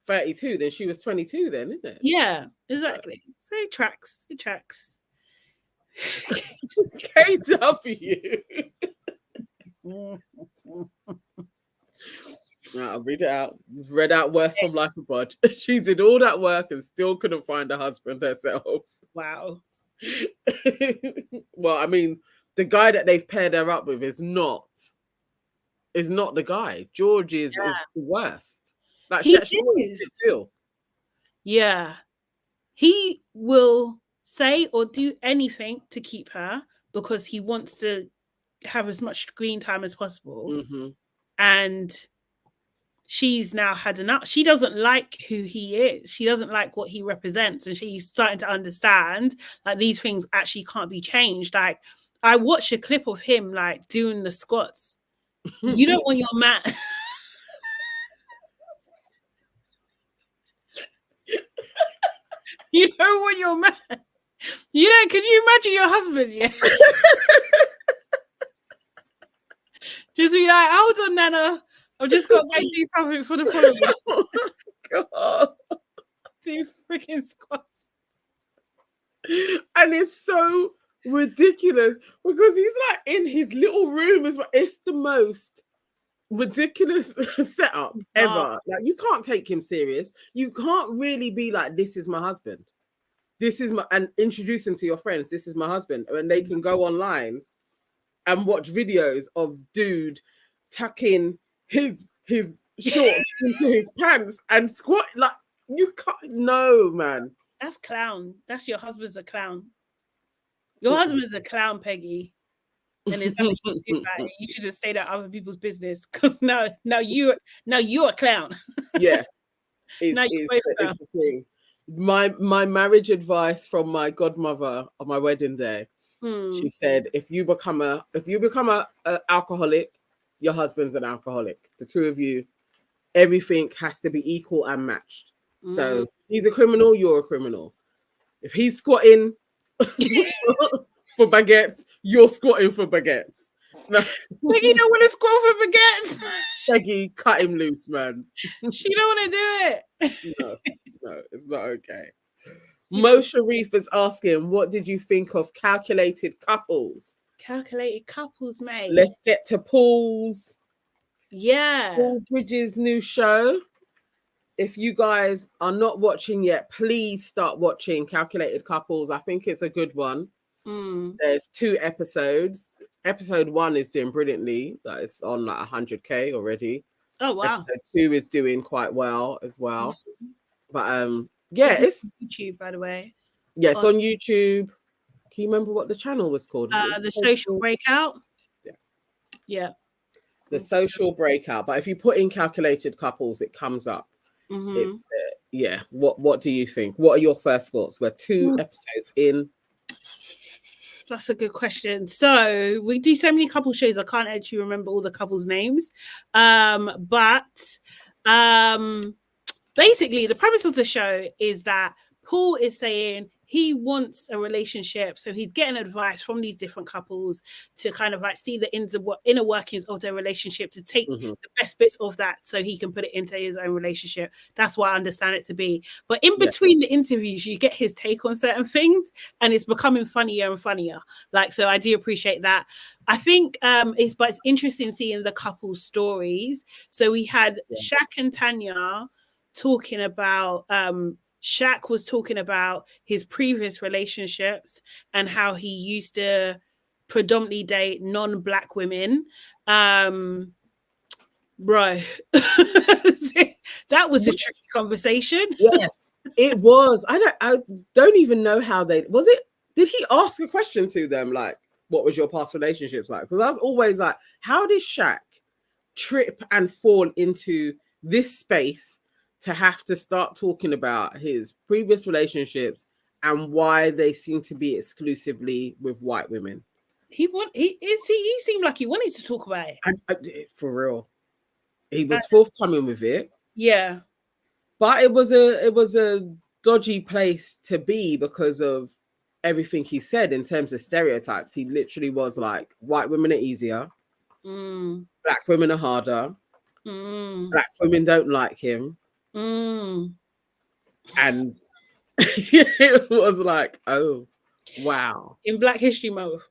32, then she was 22 then, isn't it? Yeah, exactly. So it tracks. KW. I'll read it out. Read out Worse from Life Abroad. She did all that work and still couldn't find a husband herself. Wow. Well, I mean, the guy that they've paired her up with is not the guy. George is the worst. Like he is. Still. Yeah. He will say or do anything to keep her because he wants to have as much screen time as possible. Mm-hmm. And she's now had enough. She doesn't like who he is. She doesn't like what he represents. And she's starting to understand that these things actually can't be changed. Like, I watched a clip of him like doing the squats. You don't want your man. You don't want your man. You know, can you imagine your husband? Yeah. Just be like, hold on, Nana. I've just got to do something for the following. Oh God. Do freaking squats. And it's so ridiculous because he's like in his little room as well. It's the most ridiculous setup ever. Like, you can't take him serious. You can't really be like, this is my husband. This is my, and introduce him to your friends. This is my husband. And they can go online and watch videos of dude tucking his shorts into his pants and squat. Like, you can't. No, man. That's clown. That's your husband's a clown. Your husband's a clown, Peggy. And it's nothing you do about it. You should have stayed out of other people's business because now you're a clown. Yeah. It's the thing. My marriage advice from my godmother on my wedding day. She said, if you become a alcoholic, your husband's an alcoholic. The two of you, everything has to be equal and matched. So he's a criminal, you're a criminal. If he's squatting for baguettes, you're squatting for baguettes. No. Peggy don't want to squat for baguettes. Peggy, cut him loose, man. She don't want to do it. No, it's not okay. Mo Sharif is asking, what did you think of Calculated Couples? Calculated Couples, mate. Let's get to Paul's. Yeah. Paul Bridges' new show. If you guys are not watching yet, please start watching Calculated Couples. I think it's a good one. There's 2 episodes. Episode 1 is doing brilliantly. That is on like 100K already. Oh, wow. Episode 2 is doing quite well as well. But yeah, it's YouTube, by the way. Yeah, it's on YouTube. Can you remember what the channel was called? The Social Breakout. Yeah. The Social Breakout. But if you put in Calculated Couples, it comes up. It's yeah. What do you think? What are your first thoughts? We're 2 episodes in. That's a good question. So we do so many couple shows, I can't actually remember all the couples' names. But basically, the premise of the show is that Paul is saying he wants a relationship. So he's getting advice from these different couples to kind of like see the inner workings of their relationship, to take the best bits of that so he can put it into his own relationship. That's what I understand it to be. But in between the interviews, you get his take on certain things and it's becoming funnier and funnier. Like, so I do appreciate that. I think it's interesting seeing the couple stories. So we had Shaq and Tanya talking about Shaq was talking about his previous relationships and how he used to predominantly date non-Black women. Bro, that was a tricky conversation. Yes, it was. I don't even know how did he ask a question to them like, what was your past relationships like? Because that's always like, how did Shaq trip and fall into this space to have to start talking about his previous relationships and why they seem to be exclusively with white women? He seemed like he wanted to talk about it. For real. He was forthcoming with it. Yeah. But it was a dodgy place to be because of everything he said in terms of stereotypes. He literally was like, white women are easier. Black women are harder. Black women don't like him. And it was like, oh, wow. In Black History Month.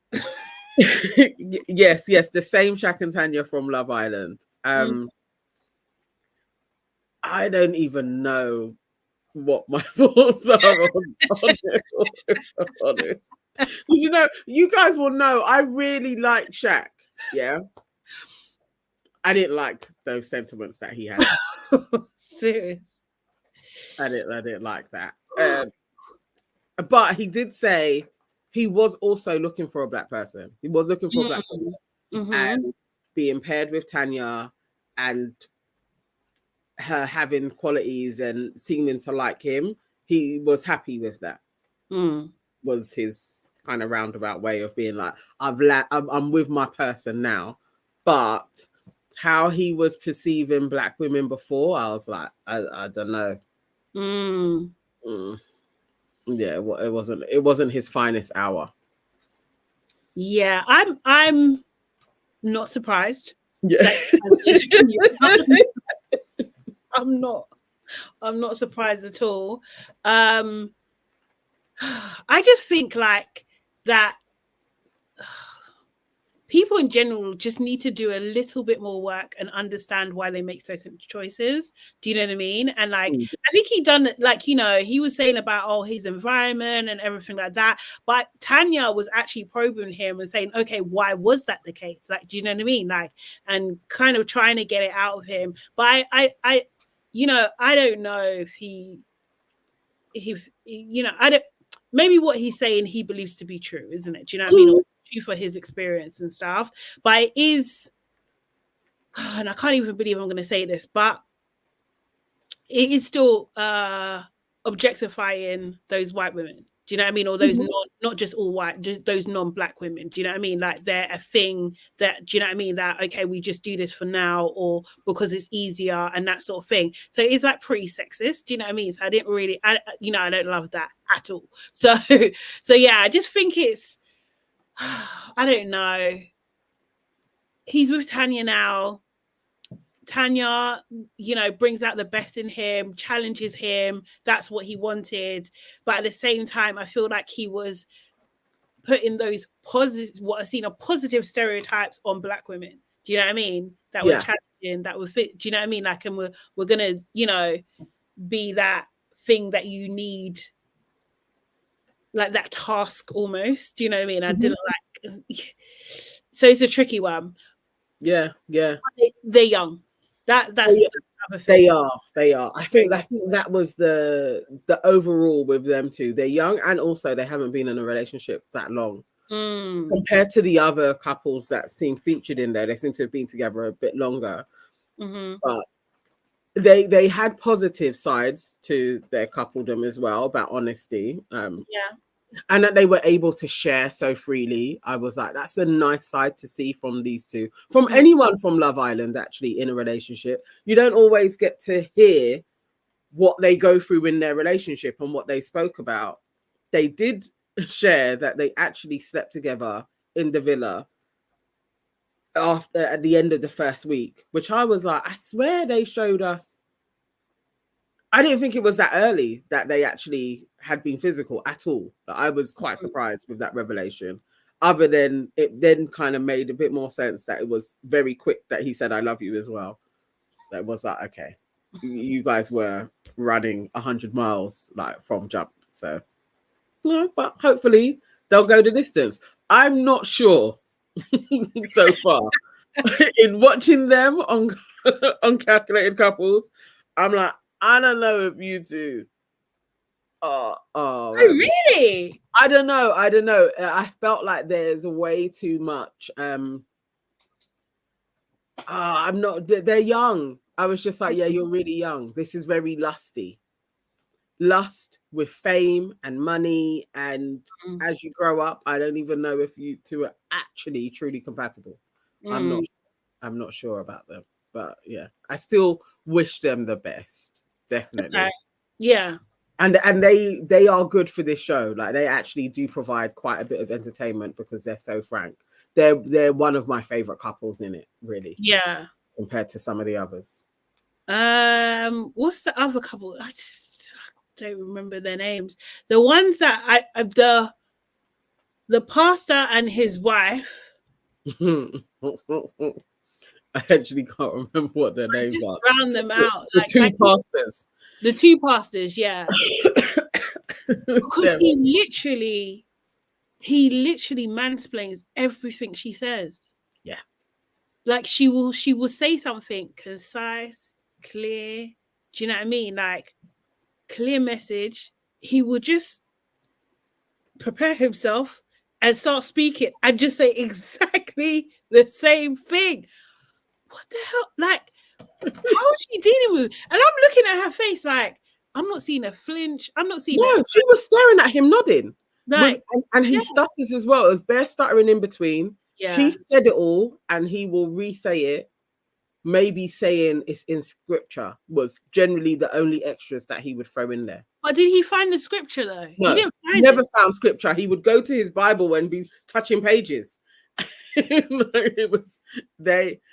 yes, the same Shaq and Tanya from Love Island. I don't even know what my thoughts are on it, honest. You know, you guys will know I really like Shaq. Yeah. I didn't like those sentiments that he had. Serious. I didn't like that. But he did say he was also looking for a Black person. He was looking for a Black person. And being paired with Tanya and her having qualities and seeming to like him, he was happy with that. Was his kind of roundabout way of being like, I'm with my person now. But how he was perceiving black women before, I was like, I don't know. Yeah, it wasn't his finest hour. Yeah, I'm not surprised. Yeah. I'm not surprised at all. I just think like that people in general just need to do a little bit more work and understand why they make certain choices. Do you know what I mean? And like, I think he done, like, you know, he was saying about his environment and everything like that. But Tanya was actually probing him and saying, okay, why was that the case? Like, do you know what I mean? Like, and kind of trying to get it out of him. But I you know, I don't know if he, you know, I don't. Maybe what he's saying he believes to be true, isn't it? Do you know what I mean? Or true for his experience and stuff. But it is, and I can't even believe I'm going to say this, but it is still objectifying those white women. Do you know what I mean? Or those not just all white, just those non-black women. Do you know what I mean? Like they're a thing that, do you know what I mean? That, okay, we just do this for now or because it's easier and that sort of thing. So it's like pretty sexist. Do you know what I mean? So I didn't really, I don't love that at all. So yeah, I just think it's, I don't know. He's with Tanya now. Tanya, you know, brings out the best in him, challenges him. That's what he wanted. But at the same time, I feel like he was putting those positive, what I've seen are positive stereotypes on black women. Do you know what I mean? That were challenging, that were fit. Do you know what I mean? Like, and we're gonna, you know, be that thing that you need, like that task almost. Do you know what I mean? I didn't like. So it's a tricky one. Yeah. They're young. That's they are. I think that was the overall with them too. They're young and also they haven't been in a relationship that long. Compared to the other couples that seem featured in there, they seem to have been together a bit longer. But they had positive sides to their coupledom as well about honesty. And that they were able to share so freely. I was like, that's a nice side to see from these two. From anyone from Love Island, actually, in a relationship. You don't always get to hear what they go through in their relationship and what they spoke about. They did share that they actually slept together in the villa at the end of the first week, which I was like, I swear they showed us. I didn't think it was that early that they actually had been physical at all. I was quite surprised with that revelation. Other than it then kind of made a bit more sense that it was very quick that he said, I love you as well. That was like, okay, you guys were running 100 miles like from jump. So, no, but hopefully they'll go the distance. I'm not sure so far. In watching them on Calculated Couples, I'm like, I don't know if you two. Oh, really? I don't know. I felt like there's way too much. I'm not. They're young. I was just like, yeah, you're really young. This is very lusty. Lust with fame and money, and as you grow up, I don't even know if you two are actually truly compatible. I'm not sure about them, but yeah, I still wish them the best. Definitely. Okay. Yeah. And they are good for this show. Like they actually do provide quite a bit of entertainment because they're so frank. They're one of my favorite couples in it, really. Yeah. Compared to some of the others. What's the other couple? I just don't remember their names. The ones that the pastor and his wife. I actually can't remember what their names are. Round them out. The two pastors. The two pastors, yeah. Because he literally mansplains everything she says. Yeah. Like she will say something concise, clear. Do you know what I mean? Like clear message. He will just prepare himself and start speaking and just say exactly the same thing. What the hell? Like, How is she dealing with? And I'm looking at her face like I'm not seeing a flinch. I'm not seeing No, she was staring at him, nodding. like And he stutters as well. It was bare stuttering in between. She said it all, and he will re-say it. Maybe saying it's in scripture was generally the only extras that he would throw in there. But did he find the scripture though? No, he didn't find he never found scripture. He would go to his Bible and be touching pages. It was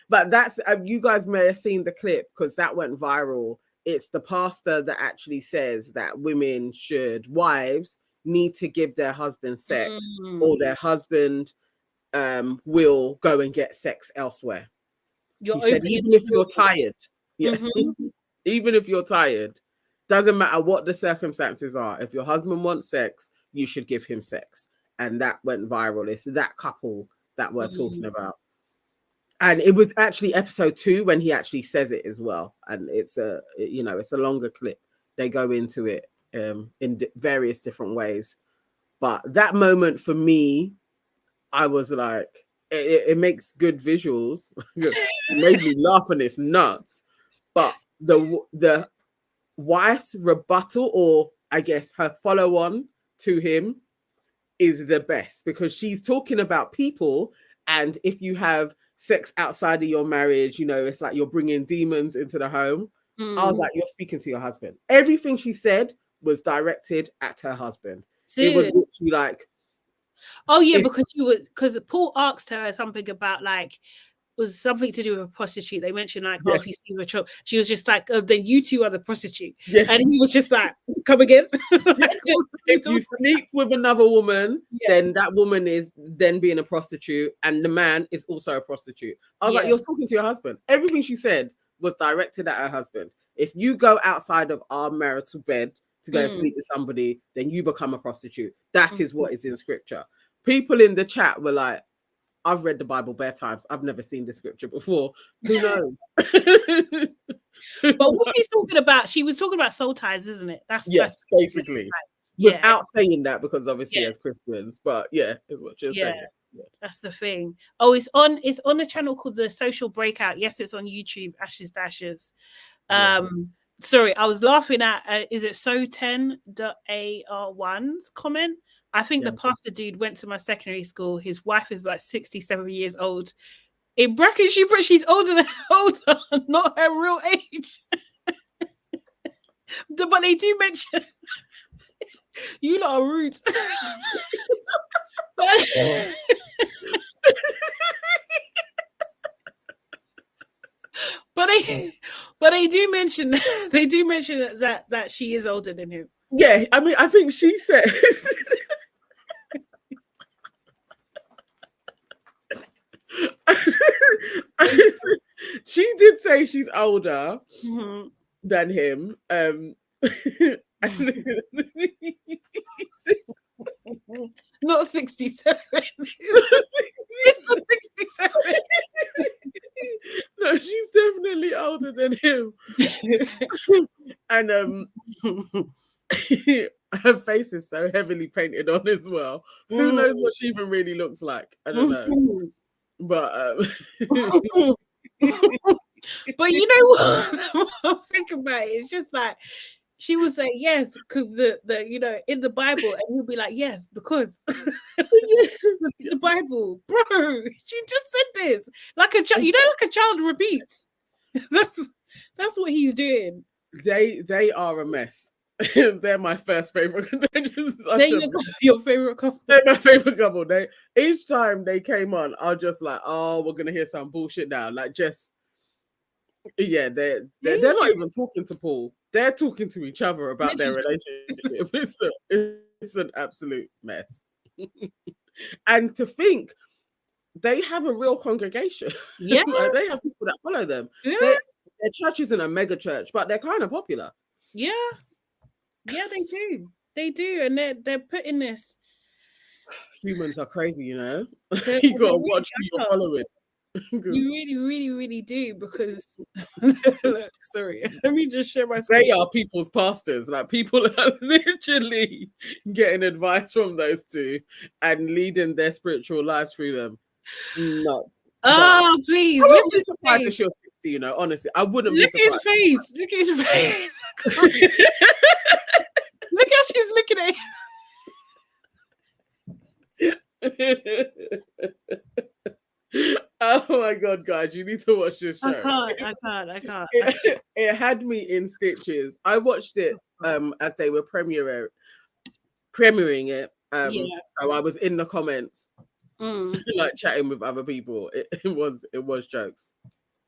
but that's you guys may have seen the clip because that went viral. It's the pastor that actually says that wives need to give their husband sex, or their husband will go and get sex elsewhere. He said, even if you're tired, even if you're tired, doesn't matter what the circumstances are. If your husband wants sex, you should give him sex. And that went viral. It's that couple that we're talking about. And it was actually episode 2 when he actually says it as well. And it's it's a longer clip. They go into it in various different ways. But that moment for me, I was like, it makes good visuals. It made me laugh and it's nuts. But the wife's rebuttal, or I guess her follow-on to him, is the best, because she's talking about people, and if you have sex outside of your marriage, it's like you're bringing demons into the home. I was like, you're speaking to your husband. Everything she said was directed at her husband. It was literally like, oh yeah, because Paul asked her something about was something to do with a prostitute. They mentioned if you see her child, she was just like, then you two are the prostitute. And he was just like, come again. If you sleep with another woman, then that woman is then being a prostitute, and the man is also a prostitute. I was like, you're talking to your husband. Everything she said was directed at her husband. If you go outside of our marital bed to go and sleep with somebody, then you become a prostitute. That is what is in scripture. People in the chat were like, I've read the Bible bare times. I've never seen the scripture before. Who knows? But what she's talking about, she was talking about soul ties, isn't it? That's basically. Without saying that, because obviously as Christians, but is what you're saying. Yeah. That's the thing. Oh, it's on a channel called The Social Breakout. Yes, it's on YouTube, Ashes Dashes. Sorry, I was laughing at is it So10.AR1's comment? I think the pastor dude went to my secondary school. His wife is like 67 years old. In brackets, she's older, not her real age. But they do mention you lot are rude. But they do mention that she is older than him. Yeah, I mean, I think she said she did say she's older than him. Not 67. It's 67. No, she's definitely older than him. And her face is so heavily painted on as well. Who knows what she even really looks like? I don't know. But but you know what? Think about it. It's just like she would say yes because the in the Bible, and you'll be like yes because the Bible, bro. She just said this like a child. Like a child repeats. That's what he's doing. They are a mess. They're my first favorite. Your favorite couple. They're my favorite couple. Each time they came on, I was just like, oh, we're gonna hear some bullshit now. Like just they're not even talking to Paul. They're talking to each other about their relationship. It's an absolute mess. And to think they have a real congregation. Yeah. Like, they have people that follow them. Yeah. Their church isn't a mega church, but they're kind of popular. Yeah. Yeah, they do. They do. And they're putting this. Humans are crazy, you know. You gotta watch who you're following. You really, really, really do, because look, sorry, let me just share my screen. They are people's pastors. Like, people are literally getting advice from those two and leading their spiritual lives through them. Nuts. Oh, please. I wouldn't be surprised if she was 50, you know, honestly. I wouldn't be Look at his surprised. face. Look at his face. Look how she's looking at him. Oh my god, guys, you need to watch this show. I can't. It had me in stitches. I watched it as they were premiering it. So I was in the comments, like chatting with other people. It was jokes.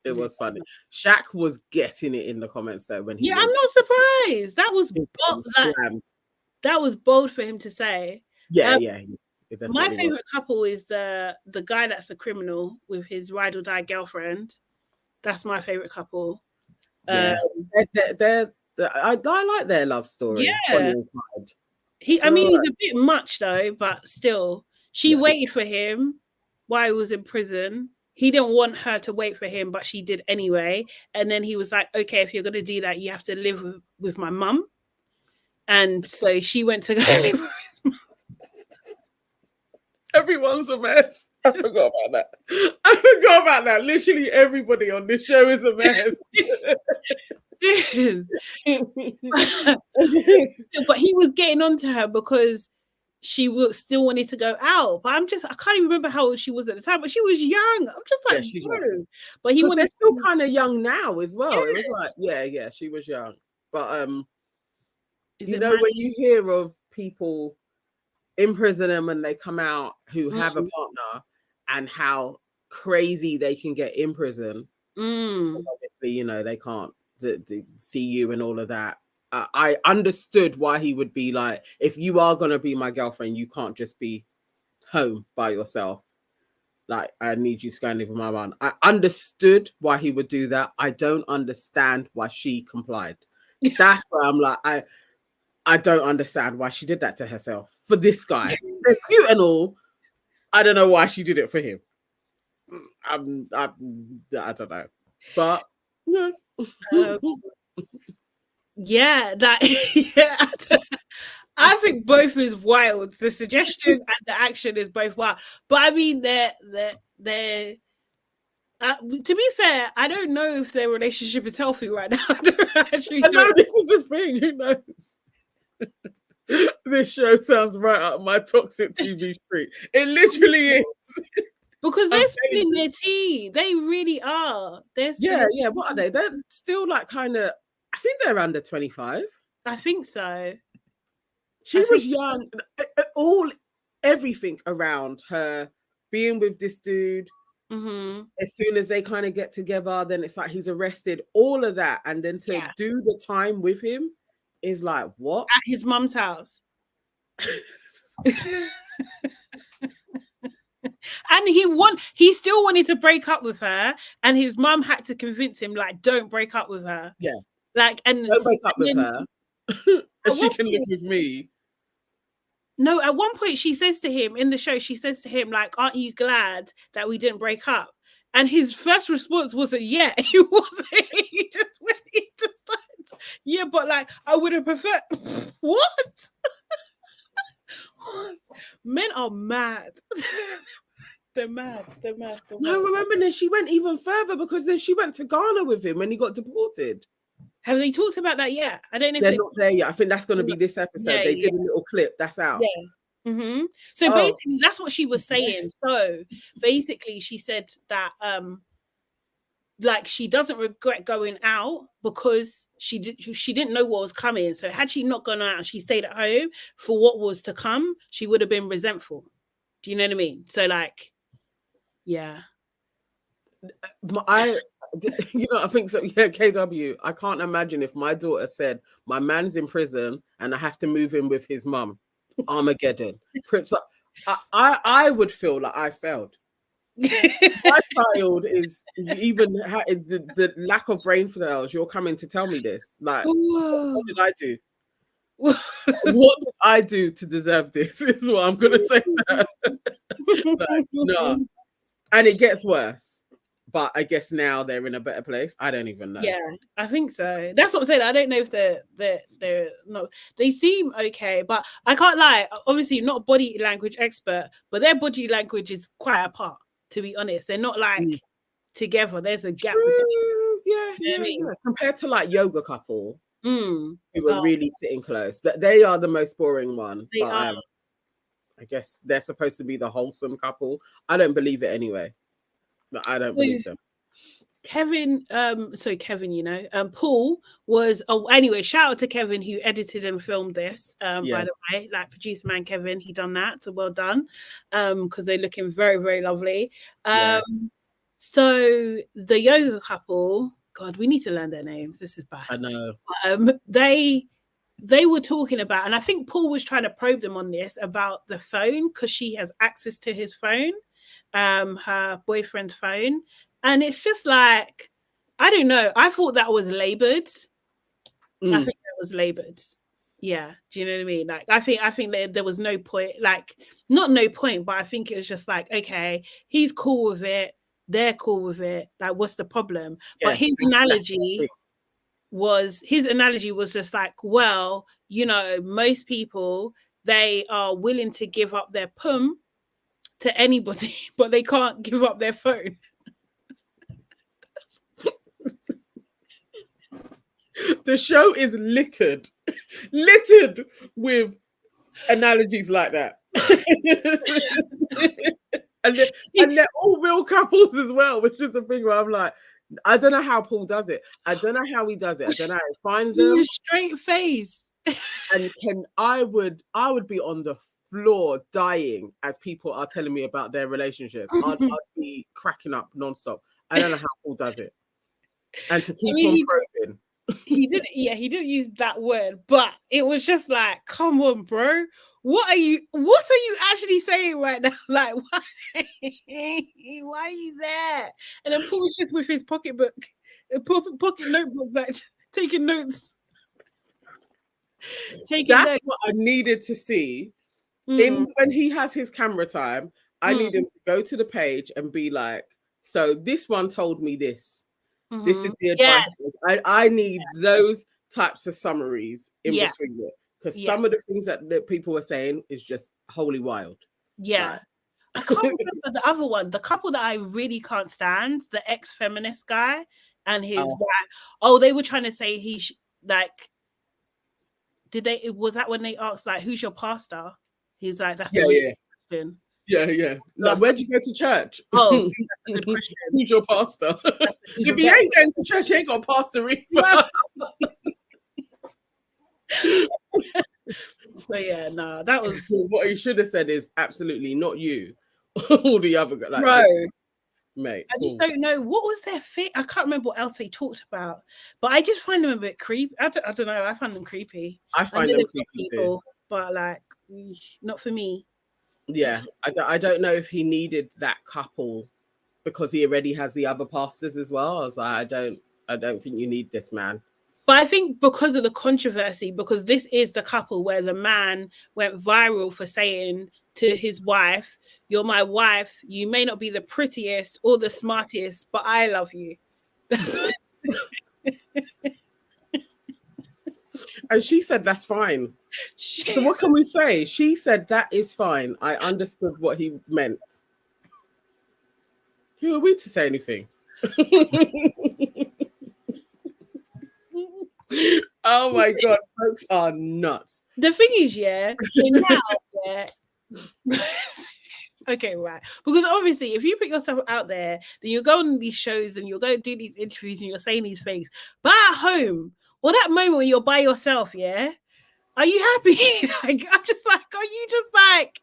It was funny. Shaq was getting it in the comments though when he. I'm not surprised. That was bold. That was bold for him to say. Yeah. My favorite couple is the guy that's the criminal with his ride or die girlfriend. That's my favorite couple. Yeah, I like their love story. Yeah, he's a bit much though, but still, she waited for him while he was in prison. He didn't want her to wait for him, but she did anyway. And then he was like, "Okay, if you're gonna do that, you have to live with my mum." And so she went to go live with his mum. Everyone's a mess. I forgot about that. Literally everybody on this show is a mess. But he was getting on to her because she still wanted to go out. But I can't even remember how old she was at the time, but she was young. I'm just like, young. But he they're still kind of young now as well. It was like, yeah, she was young. But you know, when you hear of people imprison them and they come out who have a partner and how crazy they can get in prison. Obviously, you know, they can't see you and all of that. I understood why he would be like, if you are going to be my girlfriend, you can't just be home by yourself. Like, I need you to go and live with my mum. I understood why he would do that. I don't understand why she complied. That's why I'm like, I don't understand why she did that to herself for this guy. They're cute and all. I don't know why she did it for him. I don't know, but I think both is wild. The suggestion and the action is both wild. But I mean, they're to be fair, I don't know if their relationship is healthy right now. I know this is a thing. Who knows? This show sounds right up my toxic TV street. It literally is. Because they're spilling their tea. They really are. Yeah. What are they? They're still like kind of, I think they're under 25. I think so. She was young. Everything around her being with this dude. As soon as they kind of get together, then it's like he's arrested. All of that. And then to do the time with him is like, what? At his mum's house. And he still wanted to break up with her, and his mum had to convince him, like, don't break up with her. Yeah. Like, and don't break up with her. And she can live with me. No, at one point she says to him in the show, like, aren't you glad that we didn't break up? And his first response wasn't, yeah, he wasn't. He just started, yeah, but like, I would have preferred. What? Men are mad. They're mad. No, remember then she went even further because then she went to Ghana with him when he got deported. Have they talked about that yet? I don't know. They're not there yet. I think that's going to be this episode. They did a little clip. That's out. Yeah. So basically, that's what she was saying. Yes. So basically, she said that like she doesn't regret going out because she didn't know what was coming. So had she not gone out, she stayed at home for what was to come, she would have been resentful. Do you know what I mean? So like, yeah. I think so. Yeah, KW. I can't imagine if my daughter said, my man's in prison and I have to move in with his mum. Armageddon. I would feel like I failed. My child is even the lack of brain cells. You're coming to tell me this. Like, what did I do? What did I do to deserve this? Is what I'm gonna say to her. Like, no. And it gets worse. But I guess now they're in a better place. I don't even know. Yeah, I think so. That's what I'm saying. I don't know if they're not. They seem okay, but I can't lie. Obviously, not a body language expert, but their body language is quite apart. To be honest, they're not like together. There's a gap. Yeah, You know what I mean? yeah. Compared to like yoga couple Mm. who were Oh, really sitting close, that they are the most boring one. they But are. I guess they're supposed to be the wholesome couple. I don't believe it anyway. But I don't believe them. Kevin, Paul was, oh, anyway, shout out to Kevin who edited and filmed this, by the way, like producer man Kevin, he done that, so well done, because they're looking very, very lovely. So the yoga couple, God, we need to learn their names. This is bad. I know. They were talking about, and I think Paul was trying to probe them on this about the phone, because she has access to his phone, her boyfriend's phone. And it's just like, I don't know. I thought that was labored. I think that was labored. Yeah. Do you know what I mean? Like, I think that there was no point, like, not no point, but I think it was just like, okay, he's cool with it. They're cool with it. Like, what's the problem? Yeah, but his analogy was just like, well, you know, most people, they are willing to give up their pum to anybody, but they can't give up their phone. The show is littered with analogies like that. and they're all real couples as well, which is the thing where I'm like, I don't know how Paul does it. I don't know how he does it. I don't know how he finds them. Straight face. And I would be on the floor dying as people are telling me about their relationships. I'd be cracking up nonstop. I don't know how Paul does it. And to keep on probing. He didn't use that word, but it was just like, come on, bro. What are you actually saying right now? Like, why are you there? And then Paul's just with his pocket notebook, like taking notes. That's what I needed to see. When he has his camera time, I need him to go to the page and be like, so this one told me this. This is the advice. Yes. I need those types of summaries in between it, because some of the things that people were saying is just wholly wild. Yeah. I can't remember the other one. The couple that I really can't stand, the ex-feminist guy and his wife. Oh, they were trying to say was that when they asked, like, who's your pastor? He's like, that's a question. Yeah. Like, where'd you go to church? Oh, that's a good question. Who's your pastor? If he ain't going to church, he ain't got a pastor either. So yeah, no, that was what he should have said is absolutely not you. All the other guys, like, bro. Mate, I just don't know what was their fit. I can't remember what else they talked about, but I just find them a bit creepy. I don't know. I find them creepy. I find them creepy people, but like, not for me. Yeah, I don't know if he needed that couple because he already has the other pastors as well. I was like, I don't think you need this man. But I think because of the controversy, because this is the couple where the man went viral for saying to his wife, "You're my wife. You may not be the prettiest or the smartest, but I love you." And she said, "That's fine." So what can we say? She said, "That is fine. I understood what he meant." Who are we to say anything? Oh my god, folks are nuts. The thing is, so now, okay, right. Because obviously, if you put yourself out there, then you'll go on these shows and you'll go do these interviews and you're saying these things. But at home, or that moment when you're by yourself, are you happy? Like, I'm just like, are you just like,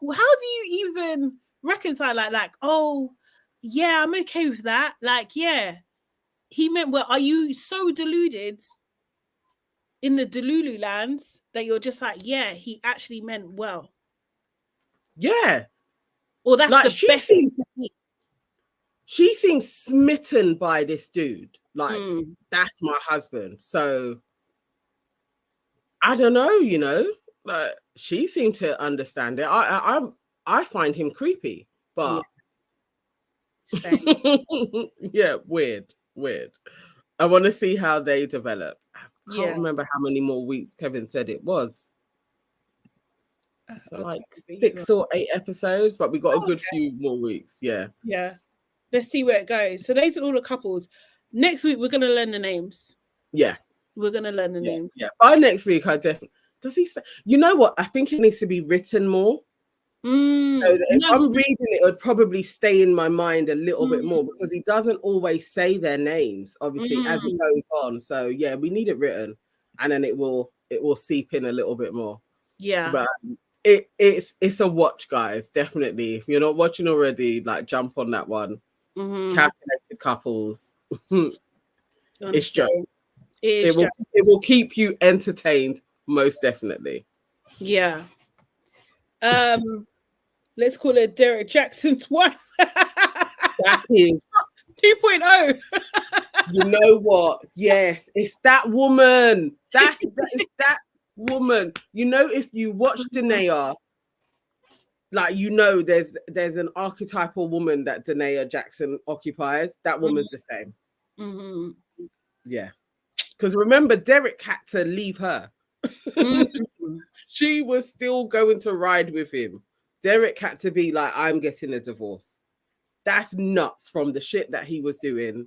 how do you even reconcile like, oh, yeah, I'm okay with that. Like, yeah, he meant well. Are you so deluded in the Delulu lands that you're just like, yeah, he actually meant well? Yeah. Or that's like, the best thing to me. She seems smitten by this dude. Like, that's my husband. So I don't know, like, she seemed to understand it. I find him creepy, but yeah, weird. I want to see how they develop. I can't remember how many more weeks Kevin said it was. So like 6 or 8 episodes, but we got a good few more weeks. Yeah. Let's see where it goes. So those are all the couples. Next week we're gonna learn the names. Yeah. We're gonna learn the names. Yeah. By next week, I definitely. Does he say? You know what? I think it needs to be written more. So if I'm reading it, it would probably stay in my mind a little bit more because he doesn't always say their names, obviously, as he goes on. So yeah, we need it written, and then it will seep in a little bit more. Yeah. But it's a watch, guys. Definitely. If you're not watching already, like jump on that one. Calculated Couples. It's jokes. It will keep you entertained, most definitely. Yeah. Let's call it Derek Jackson's wife. That is 2.0. You know what? Yes, it's that woman. It's that woman. You know, if you watch Danae, like you know, there's an archetypal woman that Danae Jackson occupies. That woman's the same. Yeah, because remember, Derek had to leave her. She was still going to ride with him. Derek had to be like, I'm getting a divorce. That's nuts from the shit that he was doing.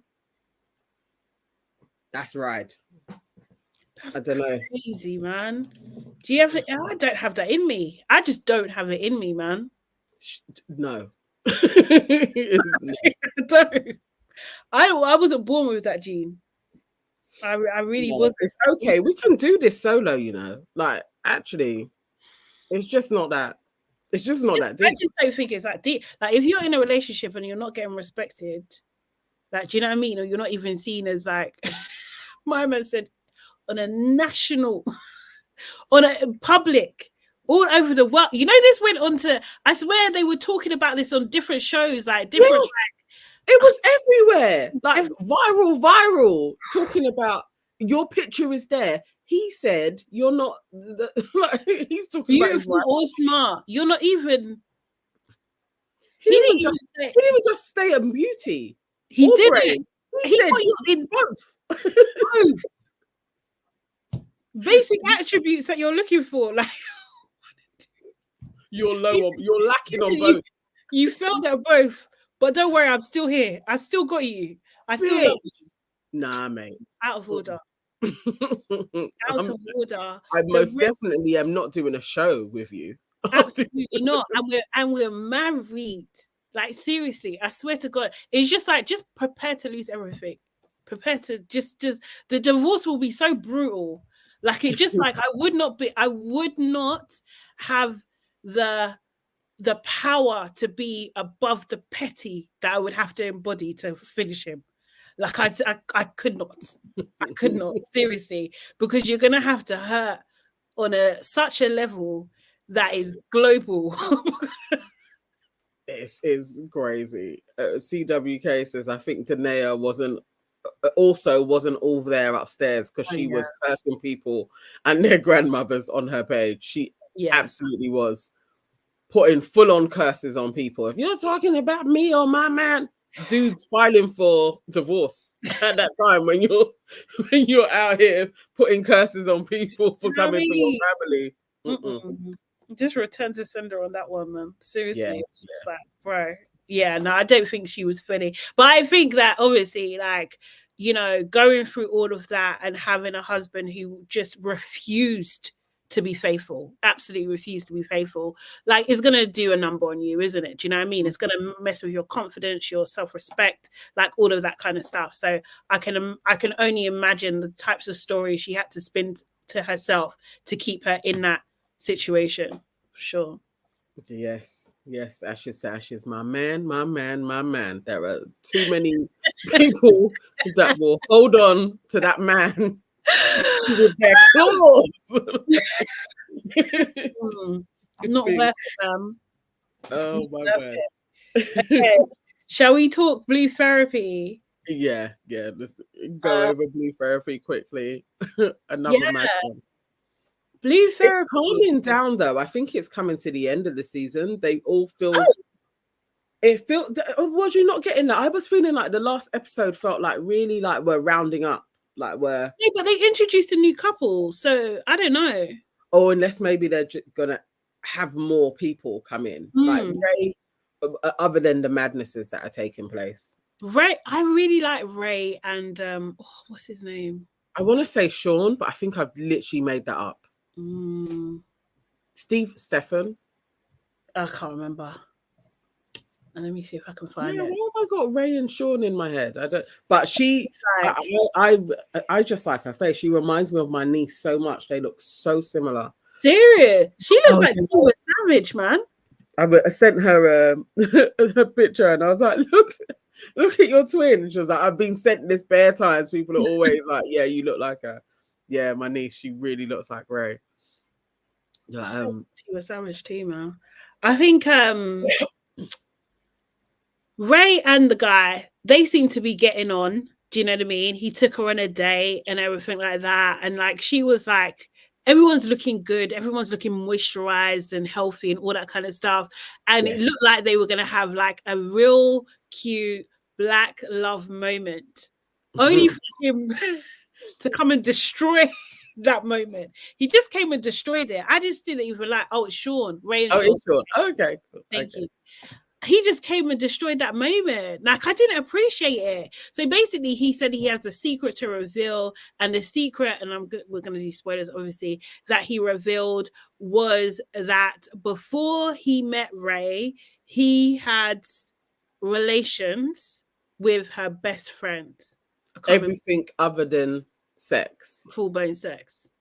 That's right. That's I don't know. Crazy, man. Do you have it? I don't have that in me. I just don't have it in me, man. No. I don't. I wasn't born with that gene. I really wasn't. It's okay. We can do this solo, you know. Like, actually, it's just not that. It's just not that deep. I just don't think it's that deep. Like, if you're in a relationship and you're not getting respected, like, do you know what I mean? Or you're not even seen as like, my man said, on a national, on a public, all over the world. You know, this went on to, I swear they were talking about this on different shows, like different. Yes. It was everywhere, like viral, talking about your picture is there. He said you're not, like, he's talking beautiful about or smart. You're not even. He didn't even just stay a beauty. He didn't. He said in both. Basic attributes that you're looking for, like you're lacking on both. You failed at both, but don't worry, I'm still here. I still got you. I still love you. Nah, mate. Out of order. Out of order. I most definitely am not doing a show with you. Absolutely not. And we're married. Like, seriously, I swear to God, it's just like, just prepare to lose everything. Prepare to just the divorce will be so brutal. Like, it just like I would not have the power to be above the petty that I would have to embody to finish him. Like, I could not. I could not, seriously, because you're gonna have to hurt on such a level that is global. It's crazy. CWK says, I think Danae wasn't all there upstairs because she was cursing people and their grandmothers on her page. She absolutely was putting full-on curses on people. If you're talking about me or my man, dudes filing for divorce at that time when you're out here putting curses on people for coming from your family. Just return to sender on that one, man. Seriously, it's just like, bro. Yeah, no, I don't think she was funny, but I think that obviously, like, you know, going through all of that and having a husband who just refused to be faithful, absolutely refused to be faithful, like, it's gonna do a number on you, isn't it? Do you know what I mean? It's gonna mess with your confidence, your self-respect, like all of that kind of stuff. So I can only imagine the types of stories she had to spin to herself to keep her in that situation. Sure. Yes, ashes to ashes. My man. There are too many people that will hold on to that man with their claws. Not worth it, them. Oh my God. Okay. Shall we talk blue therapy? Yeah. Let's go over blue therapy quickly. Another mad one. Blue therapy. It's calming down though. I think it's coming to the end of the season. They all feel. It felt. Was you not getting that? I was feeling like the last episode felt like really like we're rounding up. Like we're. Yeah, but they introduced a new couple, so I don't know. Oh, unless maybe they're gonna have more people come in, like they, other than the madnesses that are taking place. Ray, I really like Ray and what's his name? I want to say Sean, but I think I've literally made that up. Stefan. I can't remember. Let me see if I can find Yeah, it. why have I got Ray and Sean in my head? I don't. But I just like her face. She reminds me of my niece so much. They look so similar. Serious? She looks like she was Savage, man. I sent her a picture and I was like, look at your twin. And she was like, I've been sent this bare times. People are always like, yeah, you look like her. Yeah, my niece, she really looks like Ray. She was Savage too, man. I think Ray and the guy, they seem to be getting on. Do you know what I mean? He took her on a date and everything like that. And like she was like, everyone's looking good, everyone's looking moisturized and healthy and all that kind of stuff. And it looked like they were gonna have like a real cute black love moment. Only for him to come and destroy that moment. He just came and destroyed it. I just didn't even like, oh, it's Sean, Ray and Sean. It's Sean. Okay, cool. Thank you. He just came and destroyed that moment. Like, I didn't appreciate it. So basically, he said he has a secret to reveal, and the secret, and we're going to do spoilers, obviously, that he revealed was that before he met Ray, he had relations with her best friend. Everything other than sex. Full-blown sex.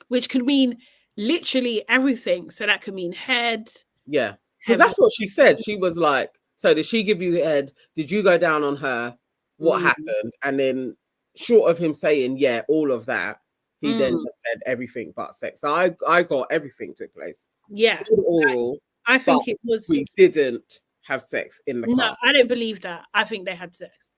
Which could mean literally everything. So that could mean head. Yeah. Because that's what she said. She was like, so did she give you head? Did you go down on her? What happened? And then short of him saying, yeah, all of that, he then just said everything but sex. So I got everything took place. Yeah. Oral, I think it was. We didn't have sex in the car. No, I don't believe that. I think they had sex.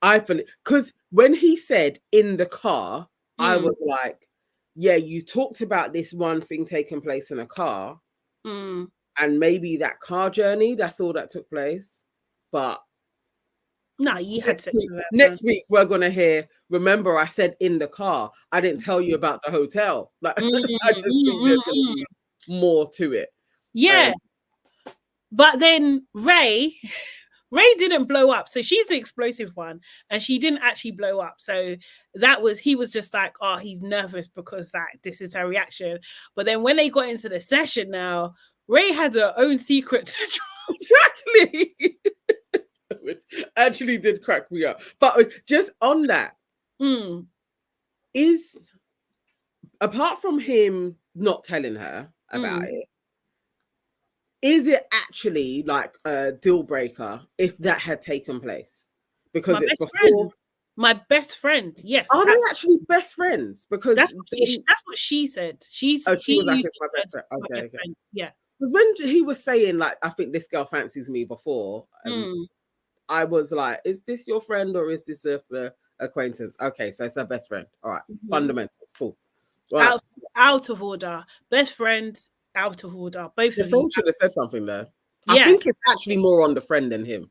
I believe, because when he said in the car, I was like, yeah, you talked about this one thing taking place in a car. And maybe that car journey, that's all that took place. But no, you had sex. Next week, we're going to hear, remember, I said in the car. I didn't tell you about the hotel. Like, I just think there's going to be more to it. Yeah. But then Ray didn't blow up. So she's the explosive one. And she didn't actually blow up. So he was just like, oh, he's nervous because this is her reaction. But then when they got into the session now, Ray had her own secret to Exactly. It actually did crack me up. But just on that, is, apart from him not telling her about it, is it actually like a deal breaker if that had taken place? Because it's before. My best friend, yes. Are they actually best friends? Because that's what she said. She was like, my best friend. Okay. Friend. Yeah. Because when he was saying, like, I think this girl fancies me before, I was like, is this your friend or is this a acquaintance? Okay, so it's her best friend. All right. Fundamentals. Cool. Right. Out of order. Best friends, out of order. Both of you should have said something there. Yeah. I think it's actually more on the friend than him.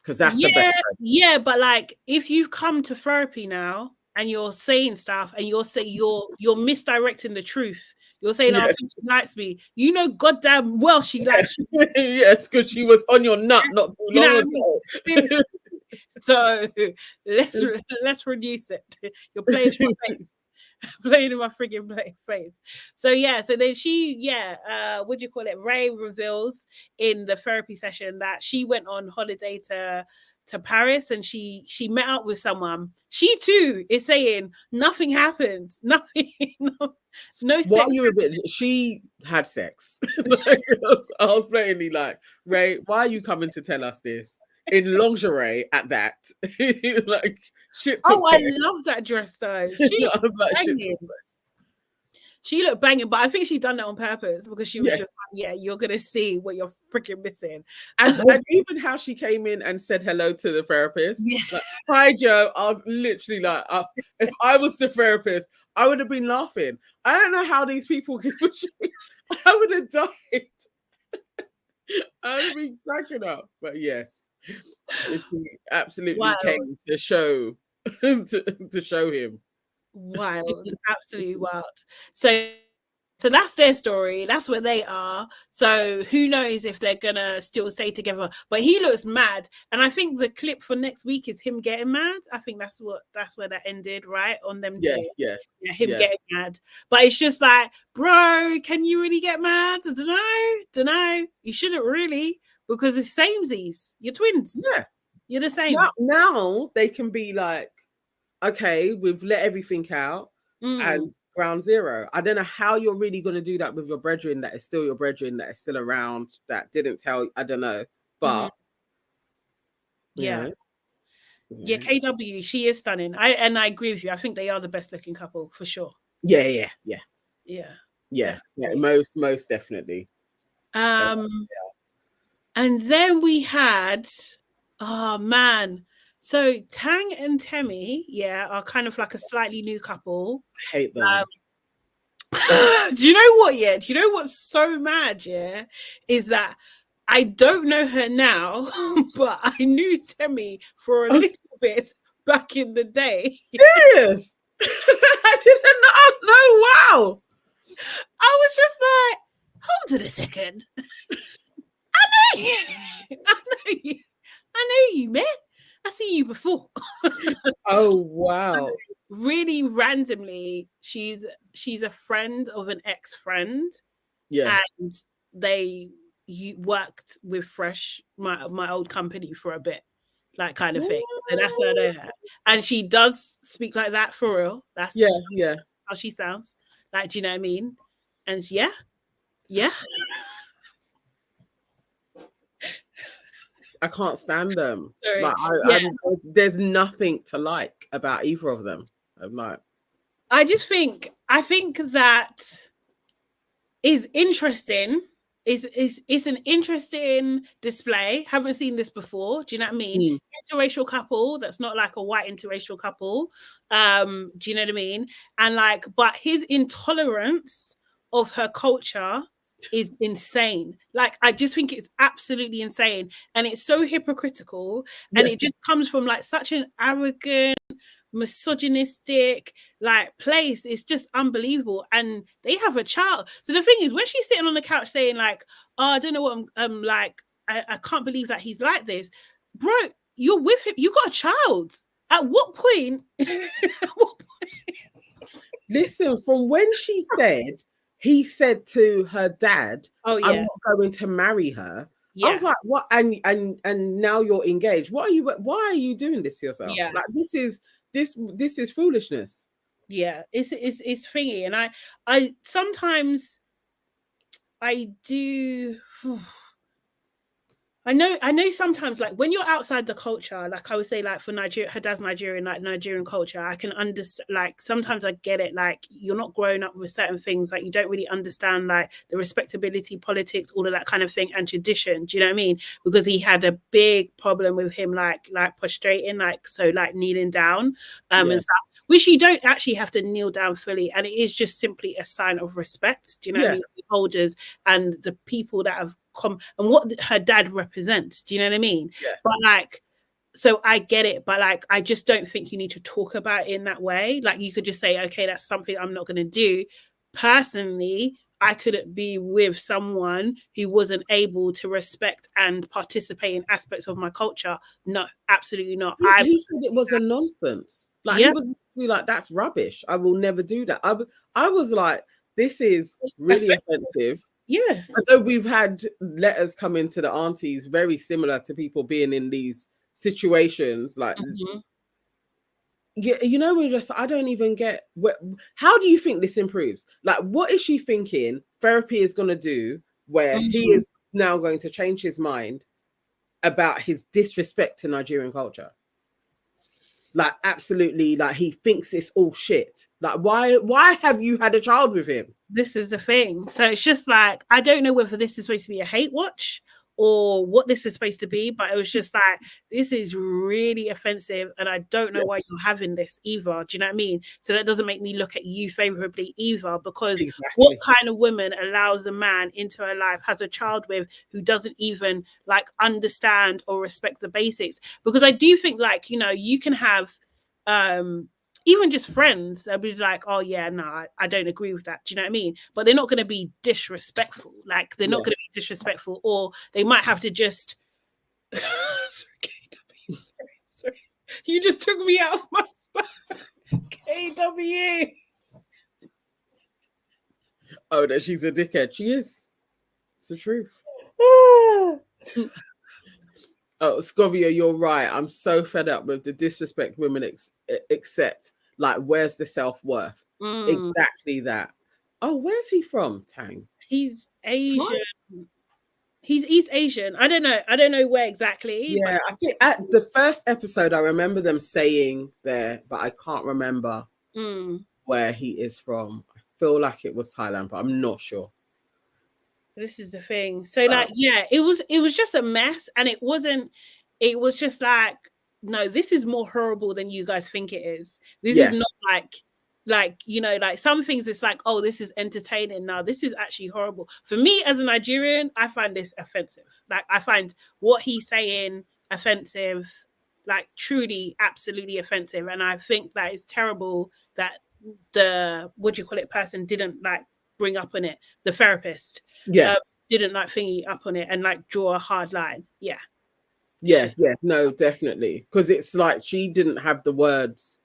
Because that's the best friend. Yeah, but like, if you've come to therapy now and you're saying stuff and you're misdirecting the truth. You're saying, I think she likes me. You know goddamn well she likes you. Yes, because she was on your nut not too long ago. So let's reduce it. You're playing in my face. Playing in my friggin' face. So yeah, so then what do you call it? Ray reveals in the therapy session that she went on holiday to Paris and she met up with someone. She too is saying nothing happened. Nothing, no sex. While you were a bit, she had sex. I was plainly like, Ray, why are you coming to tell us this? In lingerie at that. Like shit. I love that dress though. I was like, shit. She looked banging, but I think she done that on purpose because she was just like, yeah, you're gonna see what you're freaking missing. And even how she came in and said hello to the therapist. Yeah. Like, hi Joe. I was literally like, if I was the therapist, I would have been laughing. I don't know how these people give a shit. I would have died. I would have been cracking up. But yes. She absolutely came to show to show him. Wild, absolutely wild. So So that's their story. That's where they are. So who knows if they're gonna still stay together. But he looks mad. And I think the clip for next week is him getting mad. I think that's where that ended, right? On them two. Yeah, Him getting mad. But it's just like, bro, can you really get mad? I don't know. You shouldn't really, because it's samesies. You're twins. Yeah. You're the same. Now they can be like, okay, we've let everything out. And ground zero. I don't know how you're really going to do that with your brethren that is still your brethren, that is still around, that didn't tell. I don't know, but yeah, KW, she is stunning. I agree with you. I think they are the best looking couple for sure. Yeah. Most definitely. And then we had, oh man. So Tang and Temmie, are kind of like a slightly new couple. I hate them. Do you know what? Yeah, do you know what's so mad? Yeah, is that I don't know her now, but I knew Temmie for a little bit back in the day. Serious? I didn't know. Wow. I was just like, hold it a second. I know you, man. I see you before. Oh wow. Really randomly, she's a friend of an ex-friend. Yeah. And you worked with Fresh, my old company, for a bit, like kind of thing. So that's how I know her. And she does speak like that for real. That's how she sounds. Like, do you know what I mean? And yeah. I can't stand them. Sorry. Like, there's nothing to like about either of them. I'm like, I think that is interesting. It's an interesting display. Haven't seen this before. Do you know what I mean? Interracial couple that's not like a white interracial couple. Do you know what I mean? And like, but his intolerance of her culture is insane. Like, I just think it's absolutely insane, and it's so hypocritical, and it just comes from like such an arrogant, misogynistic like place. It's just unbelievable. And they have a child. So the thing is, when she's sitting on the couch saying like, oh, I don't know what I'm like, I can't believe that he's like this, bro. You're with him, you got a child. At what point? Listen, from when she said, he said to her dad, I'm not going to marry her. I was like, what? And now you're engaged. Why are you doing this to yourself? Like, this is foolishness. It's thingy. And I sometimes I do I know sometimes, like, when you're outside the culture, like I would say, like for Nigeria, her dad's Nigerian, like Nigerian culture, I can understand, like sometimes I get it, like you're not growing up with certain things, like you don't really understand like the respectability, politics, all of that kind of thing, and tradition. Do you know what I mean? Because he had a big problem with him like prostrating, like so like kneeling down and stuff, which you don't actually have to kneel down fully, and it is just simply a sign of respect. Do you know what I mean? The elders and the people that have come, and what her dad represents. Do you know what I mean? But like, so I get it, but like I just don't think you need to talk about it in that way. Like, you could just say, okay, that's something I'm not going to do. Personally, I couldn't be with someone who wasn't able to respect and participate in aspects of my culture. No, absolutely not. He said it was a nonsense. Like, he was like, that's rubbish. I will never do that. I was like, this is really offensive. Yeah. I know we've had letters come into the aunties very similar to people being in these situations. Like, you know, we're just, I don't even get, how do you think this improves? Like, what is she thinking therapy is going to do where he is now going to change his mind about his disrespect to Nigerian culture? Like, absolutely, like, he thinks it's all shit. Like, why have you had a child with him? This is the thing. So it's just like, I don't know whether this is supposed to be a hate watch or what this is supposed to be, but it was just like, this is really offensive, and I don't know why you're having this either. Do you know what I mean? So that doesn't make me look at you favorably either, because what kind of woman allows a man into her life, has a child with, who doesn't even like understand or respect the basics? Because I do think, like, you know, you can have even just friends, they'll be like, oh yeah, no, I don't agree with that. Do you know what I mean? But they're not going to be disrespectful. Like they're not going to be disrespectful, or they might have to just sorry. You just took me out of my spot. KW. Oh, that she's a dickhead. She is. It's the truth. Oh, Scovia, you're right. I'm so fed up with the disrespect women accept. Like, where's the self-worth? Exactly that. Oh, where's he from, Tang? He's Asian. He's East Asian. I don't know where exactly. Yeah, I think at the first episode, I remember them saying there, but I can't remember where he is from. I feel like it was Thailand, but I'm not sure. This is the thing. So like, yeah, it was just a mess, and it was just like, no, this is more horrible than you guys think it is. This is not like, you know, like some things it's like, oh, this is entertaining. Now this is actually horrible. For me as a Nigerian, I find this offensive. Like I find what he's saying offensive, like truly absolutely offensive. And I think that it's terrible that the person didn't like bring up on it, the therapist didn't like thingy up on it and like draw a hard line. Yes, no, definitely, because it's like she didn't have the words.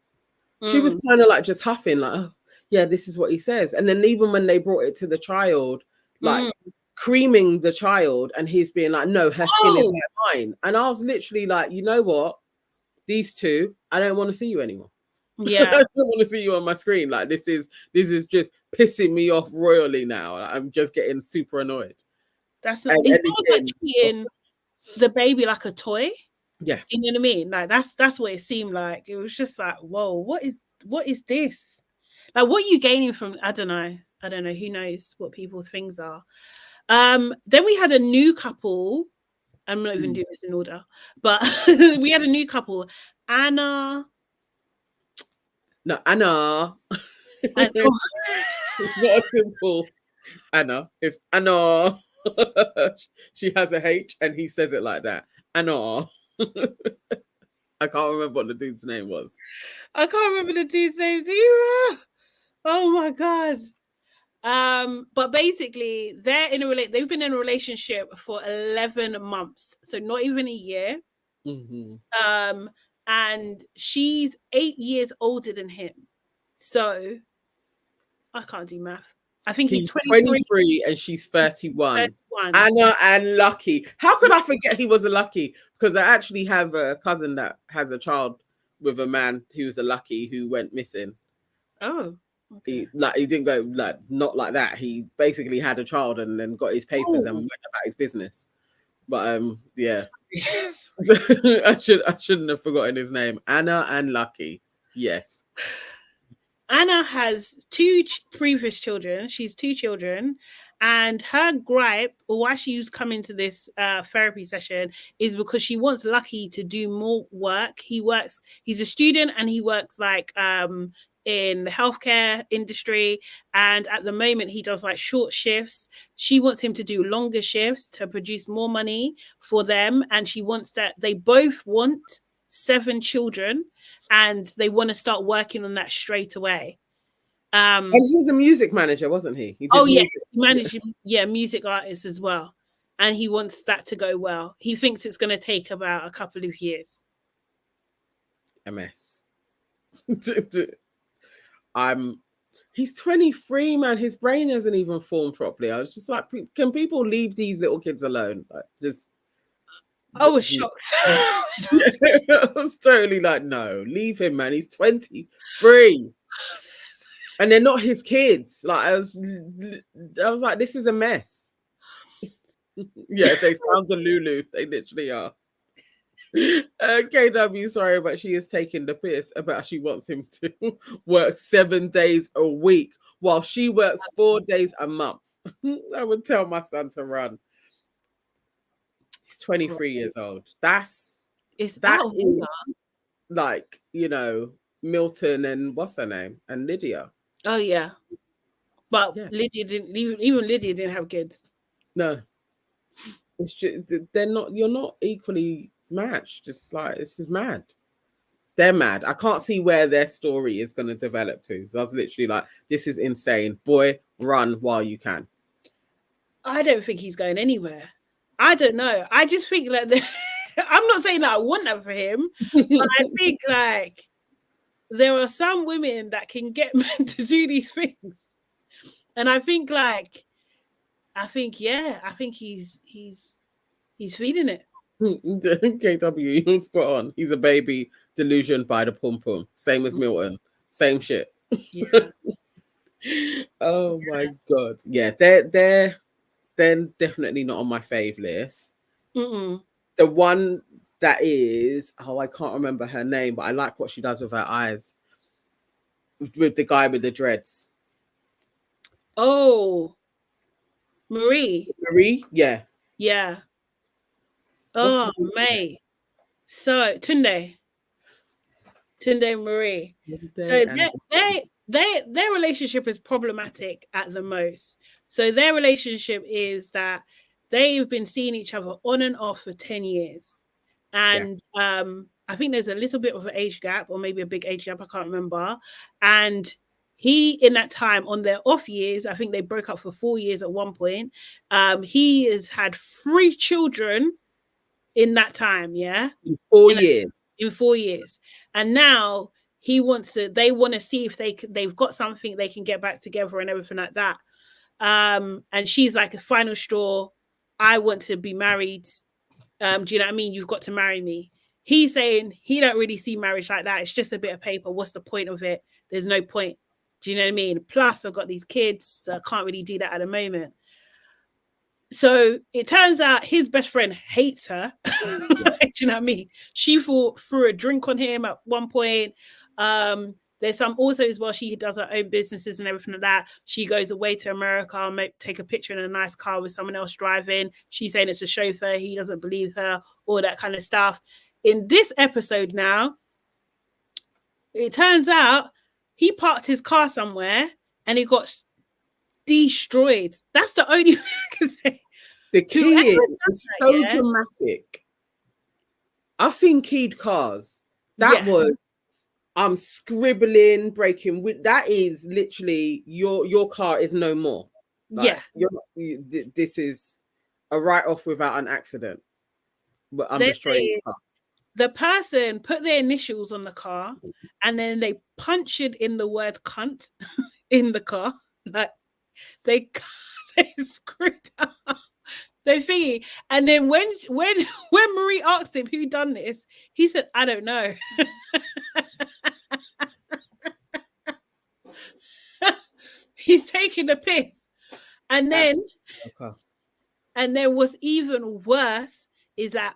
She was kind of like just huffing, like, oh yeah, this is what he says. And then even when they brought it to the child, like creaming the child, and he's being like, no, her skin is like mine. And I was literally like, you know what, these two, I don't want to see you anymore. Yeah. I don't want to see you on my screen. Like this is just pissing me off royally now. I'm just getting super annoyed. That's not, it's almost like treating the baby like a toy. Yeah. You know what I mean? Like that's what it seemed like. It was just like, whoa, what is this? Like what are you gaining from, I don't know. Who knows what people's things are. Then we had a new couple. I'm not even doing this in order, but we had a new couple. Anna. No, Anna. It's not a simple Anna. It's Anna. She has a H and he says it like that. Anna. I can't remember what the dude's name was. I can't remember the dude's name either. Oh my god. But basically they've been in a relationship for 11 months, so not even a year. And she's 8 years older than him, so I can't do math. I think he's 23 and she's 31. Anna and Lucky. How could I forget he was a Lucky? Because I actually have a cousin that has a child with a man who's a Lucky who went missing. Oh. Okay. He didn't go like not like that. He basically had a child and then got his papers and went about his business. But yeah. I shouldn't have forgotten his name. Anna and Lucky. Yes. Anna has 2 previous children. She's 2 children, and her gripe, or why she's coming to this therapy session, is because she wants Lucky to do more work. He's a student and he works like in the healthcare industry, and at the moment he does like short shifts. She wants him to do longer shifts to produce more money for them, and she wants that they both want 7 children and they want to start working on that straight away. And he was a music manager, wasn't he? He managed music artists as well, and he wants that to go well. He thinks it's going to take about a couple of years. A mess. He's 23, man. His brain hasn't even formed properly. I was just like, can people leave these little kids alone? Like, just I was shocked. I was totally like, no, leave him, man. He's 23. And they're not his kids. Like, I was like, this is a mess. Yeah, they sound the Lulu. They literally are. KW, sorry, but she is taking the piss about she wants him to work 7 days a week while she works 4 days a month. I would tell my son to run. He's 23 years old. That is like, you know, Milton and what's her name? And Lydia. Oh yeah. But yeah. Lydia didn't have kids. No. It's just, you're not equally matched. Just like, this is mad. They're mad. I can't see where their story is going to develop to. So I was literally like, this is insane. Boy, run while you can. I don't think he's going anywhere. I don't know. I just think like I'm not saying that I want that for him, but I think like there are some women that can get men to do these things. And I think he's feeding it. KW, you're spot on. He's a baby delusioned by the pum pum. Same as Milton. Same shit. Yeah. Oh my god. Yeah, they're definitely not on my fave list. The one that is, I can't remember her name, but I like what she does with her eyes. With the guy with the dreads. Oh, Marie. Yeah. Yeah. Oh, mate. So Tunde Marie. So their relationship is problematic at the most. So their relationship is that they've been seeing each other on and off for 10 years. And I think there's a little bit of an age gap, or maybe a big age gap, I can't remember. And he, in that time, on their off years, I think they broke up for 4 years at one point. He has had 3 children in that time, yeah? In 4 years. In 4 years. And now they want to see if they've got something they can get back together and everything like that. And she's like, a final straw, I want to be married. Do you know what I mean? You've got to marry me. He's saying he don't really see marriage like that. It's just a bit of paper. What's the point of it? There's no point. Do you know what I mean? Plus, I've got these kids, so I can't really do that at the moment. So it turns out his best friend hates her. Do you know what I mean? She threw a drink on him at one point. There's some also as well. She does her own businesses and everything like that. She goes away to America, take a picture in a nice car with someone else driving. She's saying it's a chauffeur. He doesn't believe her, all that kind of stuff. In this episode now, it turns out he parked his car somewhere and he got destroyed. That's the only thing I can say. The key is so dramatic. I've seen keyed cars. That was scribbling, breaking. That is literally your car is no more. Like, this is a write-off without an accident. But I'm destroying the car. The person put their initials on the car and then they punched in the word cunt in the car. Like they screwed up. They thingy. And then when Marie asked him who done this, he said, I don't know. He's taking the piss. And then what's even worse is that,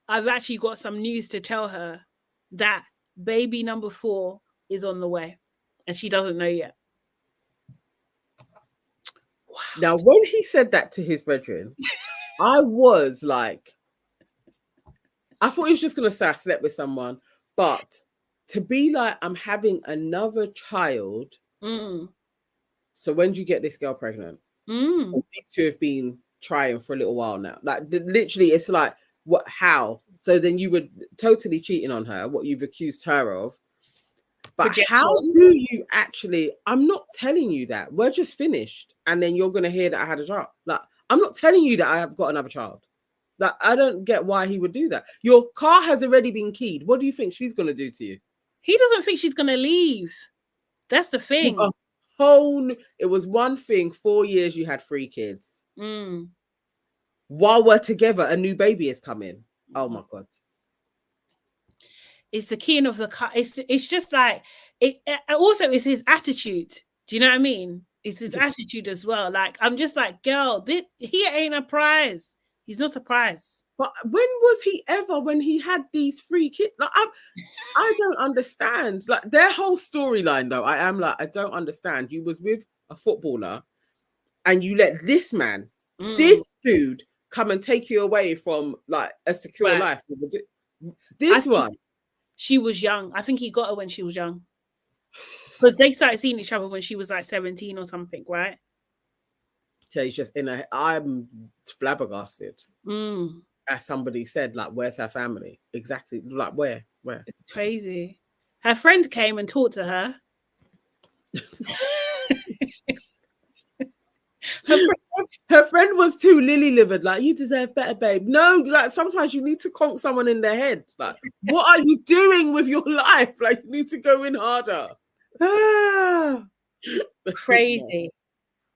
I've actually got some news to tell her that baby number 4 is on the way and she doesn't know yet. Wow. Now, when he said that to his brethren, I was like, I thought he was just going to say I slept with someone, but to be like, I'm having another child. So when do you get this girl pregnant? These two have been trying for a little while now. Like literally, it's like, how? So then you were totally cheating on her, what you've accused her of. But how do you actually, I'm not telling you that. We're just finished. And then you're going to hear that I had a child. Like, I'm not telling you that I have got another child. Like, I don't get why he would do that. Your car has already been keyed. What do you think she's going to do to you? He doesn't think she's going to leave. That's the thing. It was one thing, 4 years, you had 3 kids. While we're together, a new baby is coming. Oh my God. It's the keying of the car. It's just like it. Also, it's his attitude. Do you know what I mean? It's his attitude as well. Like, I'm just like, girl, he ain't a prize. He's not a prize. But when was he ever? When he had these 3 kids? Like, I don't understand. Like their whole storyline, though. I don't understand. You was with a footballer, and you let this man, this dude, come and take you away from like a secure life. This one. She was young. I think he got her when she was young. Because they started seeing each other when she was like 17 or something, right? So he's just I'm flabbergasted. as somebody said, like, where's her family? Exactly. Like, where? It's crazy. Her friend came and talked to her. Her friend was too lily-livered, like, you deserve better, babe. No, like, sometimes you need to conk someone in their head. Like, what are you doing with your life? Like, you need to go in harder. Crazy.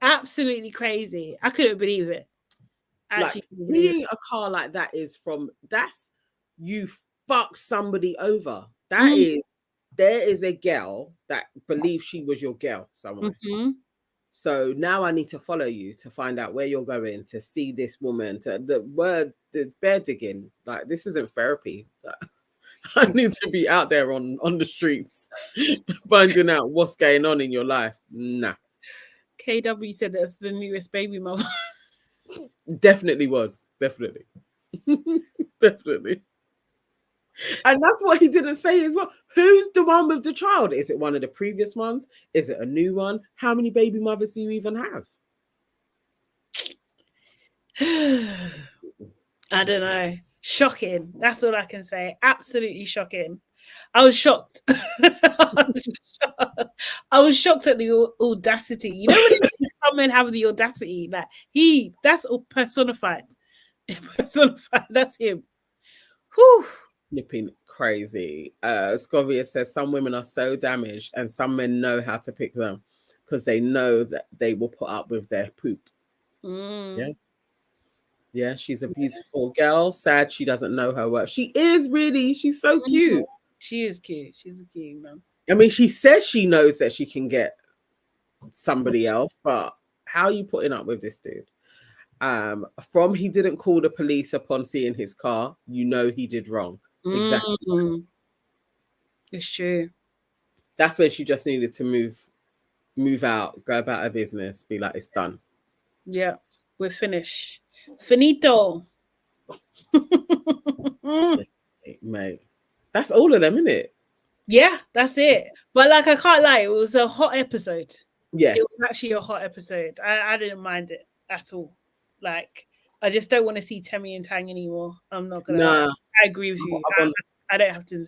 Absolutely crazy. I couldn't believe it. Like, being a car like that that's you fucked somebody over. That is, there is a girl that believes she was your girl somewhere. So now I need to follow you to find out where you're going, to see this woman, to the bear digging. Like, this isn't therapy. I need to be out there on the streets finding out what's going on in your life. Nah. KW said that's the newest baby mother. Definitely was. Definitely. Definitely. And that's what he didn't say as well. Who's the one with the child? Is it one of the previous ones? Is it a new one? How many baby mothers do you even have? I don't know. Shocking. That's all I can say. Absolutely shocking. I was shocked. I was shocked at the audacity. You know, when some men have the audacity, like that's all personified. Personified. That's him. Whew. Flipping crazy. Scovia says some women are so damaged and some men know how to pick them because they know that they will put up with their poop. Yeah, she's a beautiful girl. Sad she doesn't know her worth. She is really, she's so cute. She is cute. She's a cute man. I mean, she says she knows that she can get somebody else, but how are you putting up with this dude? From he didn't call the police upon seeing his car, you know he did wrong. Exactly. It's true. That's when she just needed to move out, go about her business, be like, it's done. Yeah, we're finished. Finito. Mate. That's all of them, isn't it? Yeah, that's it. But like, I can't lie, it was a hot episode. Yeah. It was actually a hot episode. I didn't mind it at all. Like, I just don't want to see Temmie and Tang anymore. I'm not gonna lie. I agree with you. I don't have to.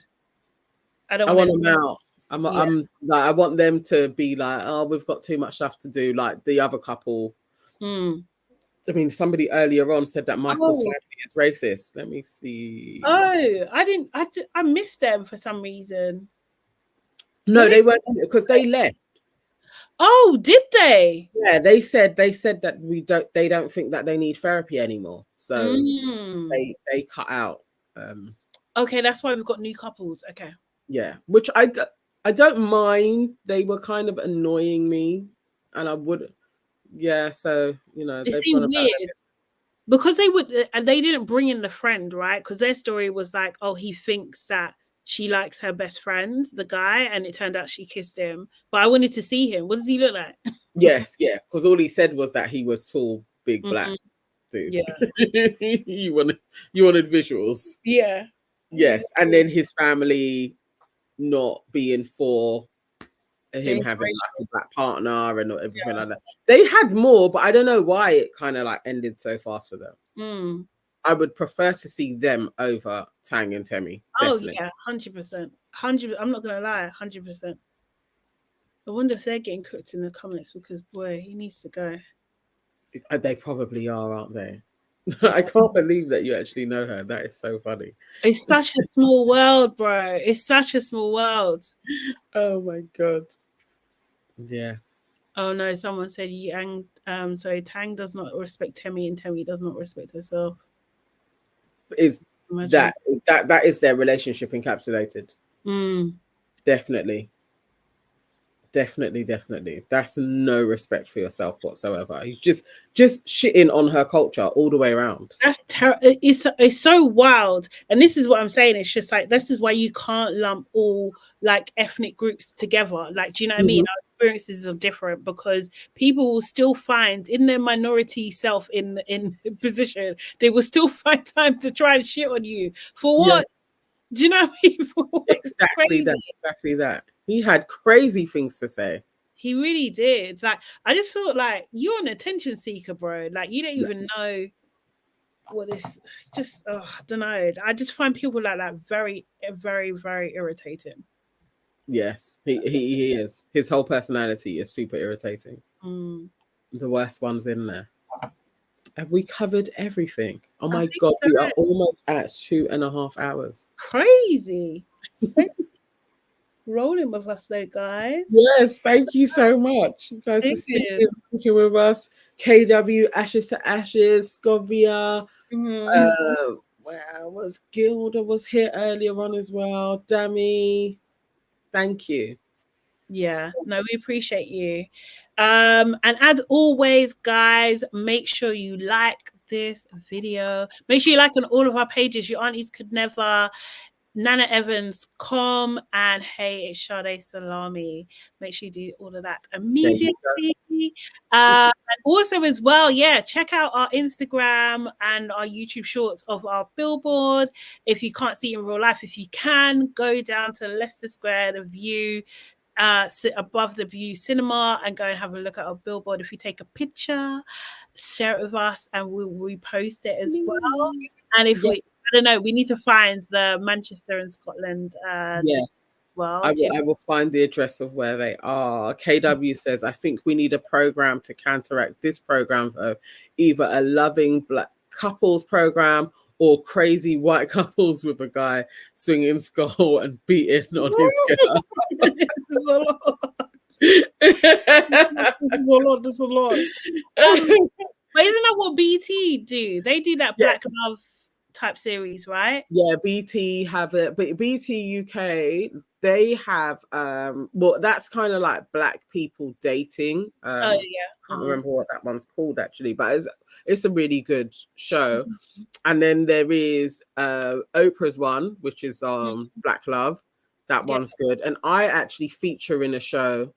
I want them out. I'm like, I want them to be like, oh, we've got too much stuff to do, like the other couple. I mean, somebody earlier on said that Michael's family is racist. Let me see. Oh, I missed them for some reason. No, they weren't, because they left. Oh, did they? Yeah, they said that they don't think that they need therapy anymore. So they cut out. Okay, that's why we've got new couples. Okay. Yeah, which I don't mind. They were kind of annoying me, and I would. Yeah, so you know, it seemed weird because they didn't bring in the friend, right? Because their story was like, oh, he thinks that she likes her best friend, the guy, and it turned out she kissed him. But I wanted to see him. What does he look like? Yes, yeah, because all he said was that he was tall, big, black dude. Yeah. you wanted visuals. Yeah. Yes, and then his family not being for him having like a black partner and everything like that. They had more, but I don't know why it kind of like ended so fast for them. I would prefer to see them over Tang and Temmie. Definitely. Oh yeah, 100%. 100. I'm not gonna lie, 100%. I wonder if they're getting cooked in the comments because boy, he needs to go. They probably are, aren't they? I can't believe that you actually know her. That is so funny. It's such a small world, bro. It's such a small world. Oh my god. Yeah. Oh no, someone said Tang does not respect Temmie and Temmie does not respect herself. Is that is their relationship encapsulated? Definitely. That's no respect for yourself whatsoever. He's just shitting on her culture all the way around. That's terrible. It's so wild. And this is what I'm saying. It's just like, this is why you can't lump all like ethnic groups together. Like, do you know what I mean? Our experiences are different because people will still find in their minority self in position, they will still find time to try and shit on you. For what? Yeah. Do you know what I mean? For what? Exactly that. He had crazy things to say. He really did. It's like, I just felt like you're an attention seeker, bro. Like, you don't even know. what is, it's just, I don't know. I just find people like that very, very, very irritating. Yes, he is. His whole personality is super irritating. Mm. The worst ones in there. Have we covered everything? Oh I my think God, so. we are almost at 2.5 hours. Crazy. Rolling with us though, guys. Yes, thank you so much, you guys, for Serious. sticking with us. KW, Ashes to Ashes, Scovia. Where was Gilda was here earlier on as well. Dammy, thank you. Yeah, no, we appreciate you. And as always, guys, make sure you like this video. Make sure you like on all of our pages. Your aunties could never, Nana Evans, and hey, it's Sade Salami. Make sure you do all of that immediately. And also as well, yeah, check out our Instagram and our YouTube shorts of our billboard. If you can't see in real life, if you can, go down to Leicester Square, the View, sit above the View Cinema, and go and have a look at our billboard. If you take a picture, share it with us and we'll repost it as well. And if we, I don't know, we need to find the Manchester and Scotland. Yes. Well, I will find the address of where they are. KW says, I think we need a program to counteract this program of either a loving black couples program or crazy white couples with a guy swinging skull and beating on his girl. This is a lot. This is a lot. This is a lot. But isn't that what BT do? They do that Black Love type series, right? Yeah, BT have it, but BT UK, they have well, that's kind of like black people dating. Oh yeah. I can't remember what that one's called actually, but it's a really good show. And then there is Oprah's one, which is Black Love. That one's good. And I actually feature in a show.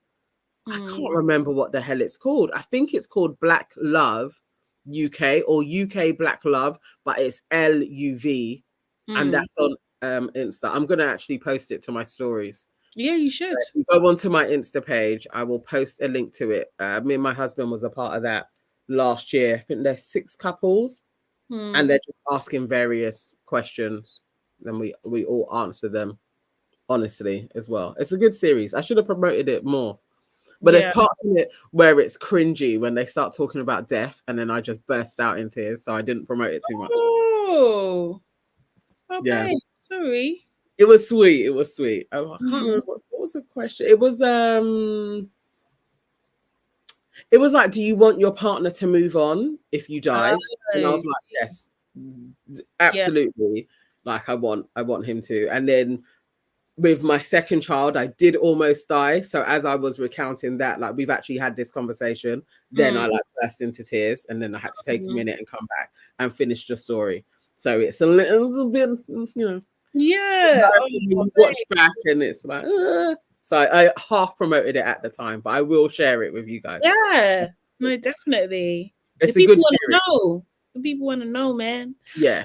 I can't remember what the hell it's called. I think it's called Black Love UK or UK Black Love, but it's LUV, and that's on Insta. I'm gonna actually post it to my stories. Yeah, you should. So if you go onto my Insta page. I will post a link to it. Me and my husband was a part of that last year. I think there's 6 couples, and they're just asking various questions. Then we all answer them honestly as well. It's a good series. I should have promoted it more. But there's parts in it where it's cringy when they start talking about death, and then I just burst out in tears. So I didn't promote it too much. Oh, okay. Yeah. Sorry. It was sweet. It was sweet. Oh, I can't remember what was the question. It was like, do you want your partner to move on if you died? And I was like, yes, absolutely. Like I want him to. And then with my second child, I did almost die. So as I was recounting that, like we've actually had this conversation, then I like burst into tears, and then I had to take a minute and come back and finish the story. So it's a little bit, you know. Yeah. You watch back and it's like, so I half promoted it at the time, but I will share it with you guys. Yeah, no, definitely. It's a good series. The people want to know, man. Yeah.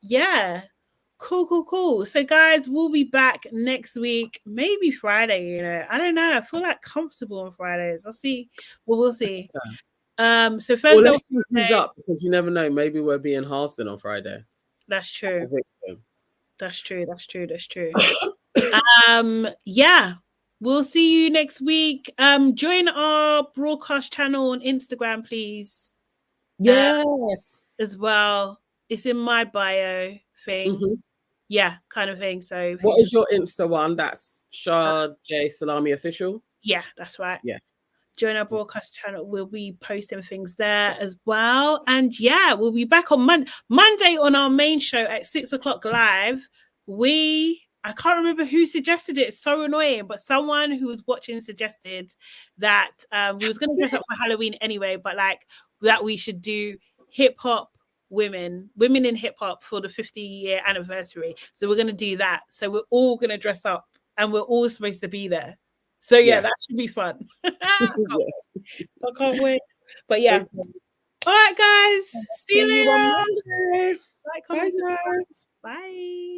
Yeah. Cool. So guys, we'll be back next week, maybe Friday, you know. I don't know. I feel like comfortable on Fridays. I'll see. Well, we'll see. So first let's see who's up, because you never know. Maybe we're being Harston on Friday. That's true. That's true. Yeah. We'll see you next week. Join our broadcast channel on Instagram, please. Yes. As well. It's in my bio thing. Yeah, kind of thing. So what is your Insta one? That's Shah J Salami Official. Yeah, that's right. Yeah. Join our broadcast channel. We'll be posting things there as well. And yeah, we'll be back on Monday on our main show at 6 o'clock live. I can't remember who suggested it. It's so annoying, but someone who was watching suggested that we was going to dress up for Halloween anyway, but like that we should do hip hop women in hip hop for the 50-year anniversary. So we're going to do that. So we're all going to dress up and we're all supposed to be there. So yeah, that should be fun. I can't wait. But yeah. All right, guys. See you later. Bye, guys. Bye.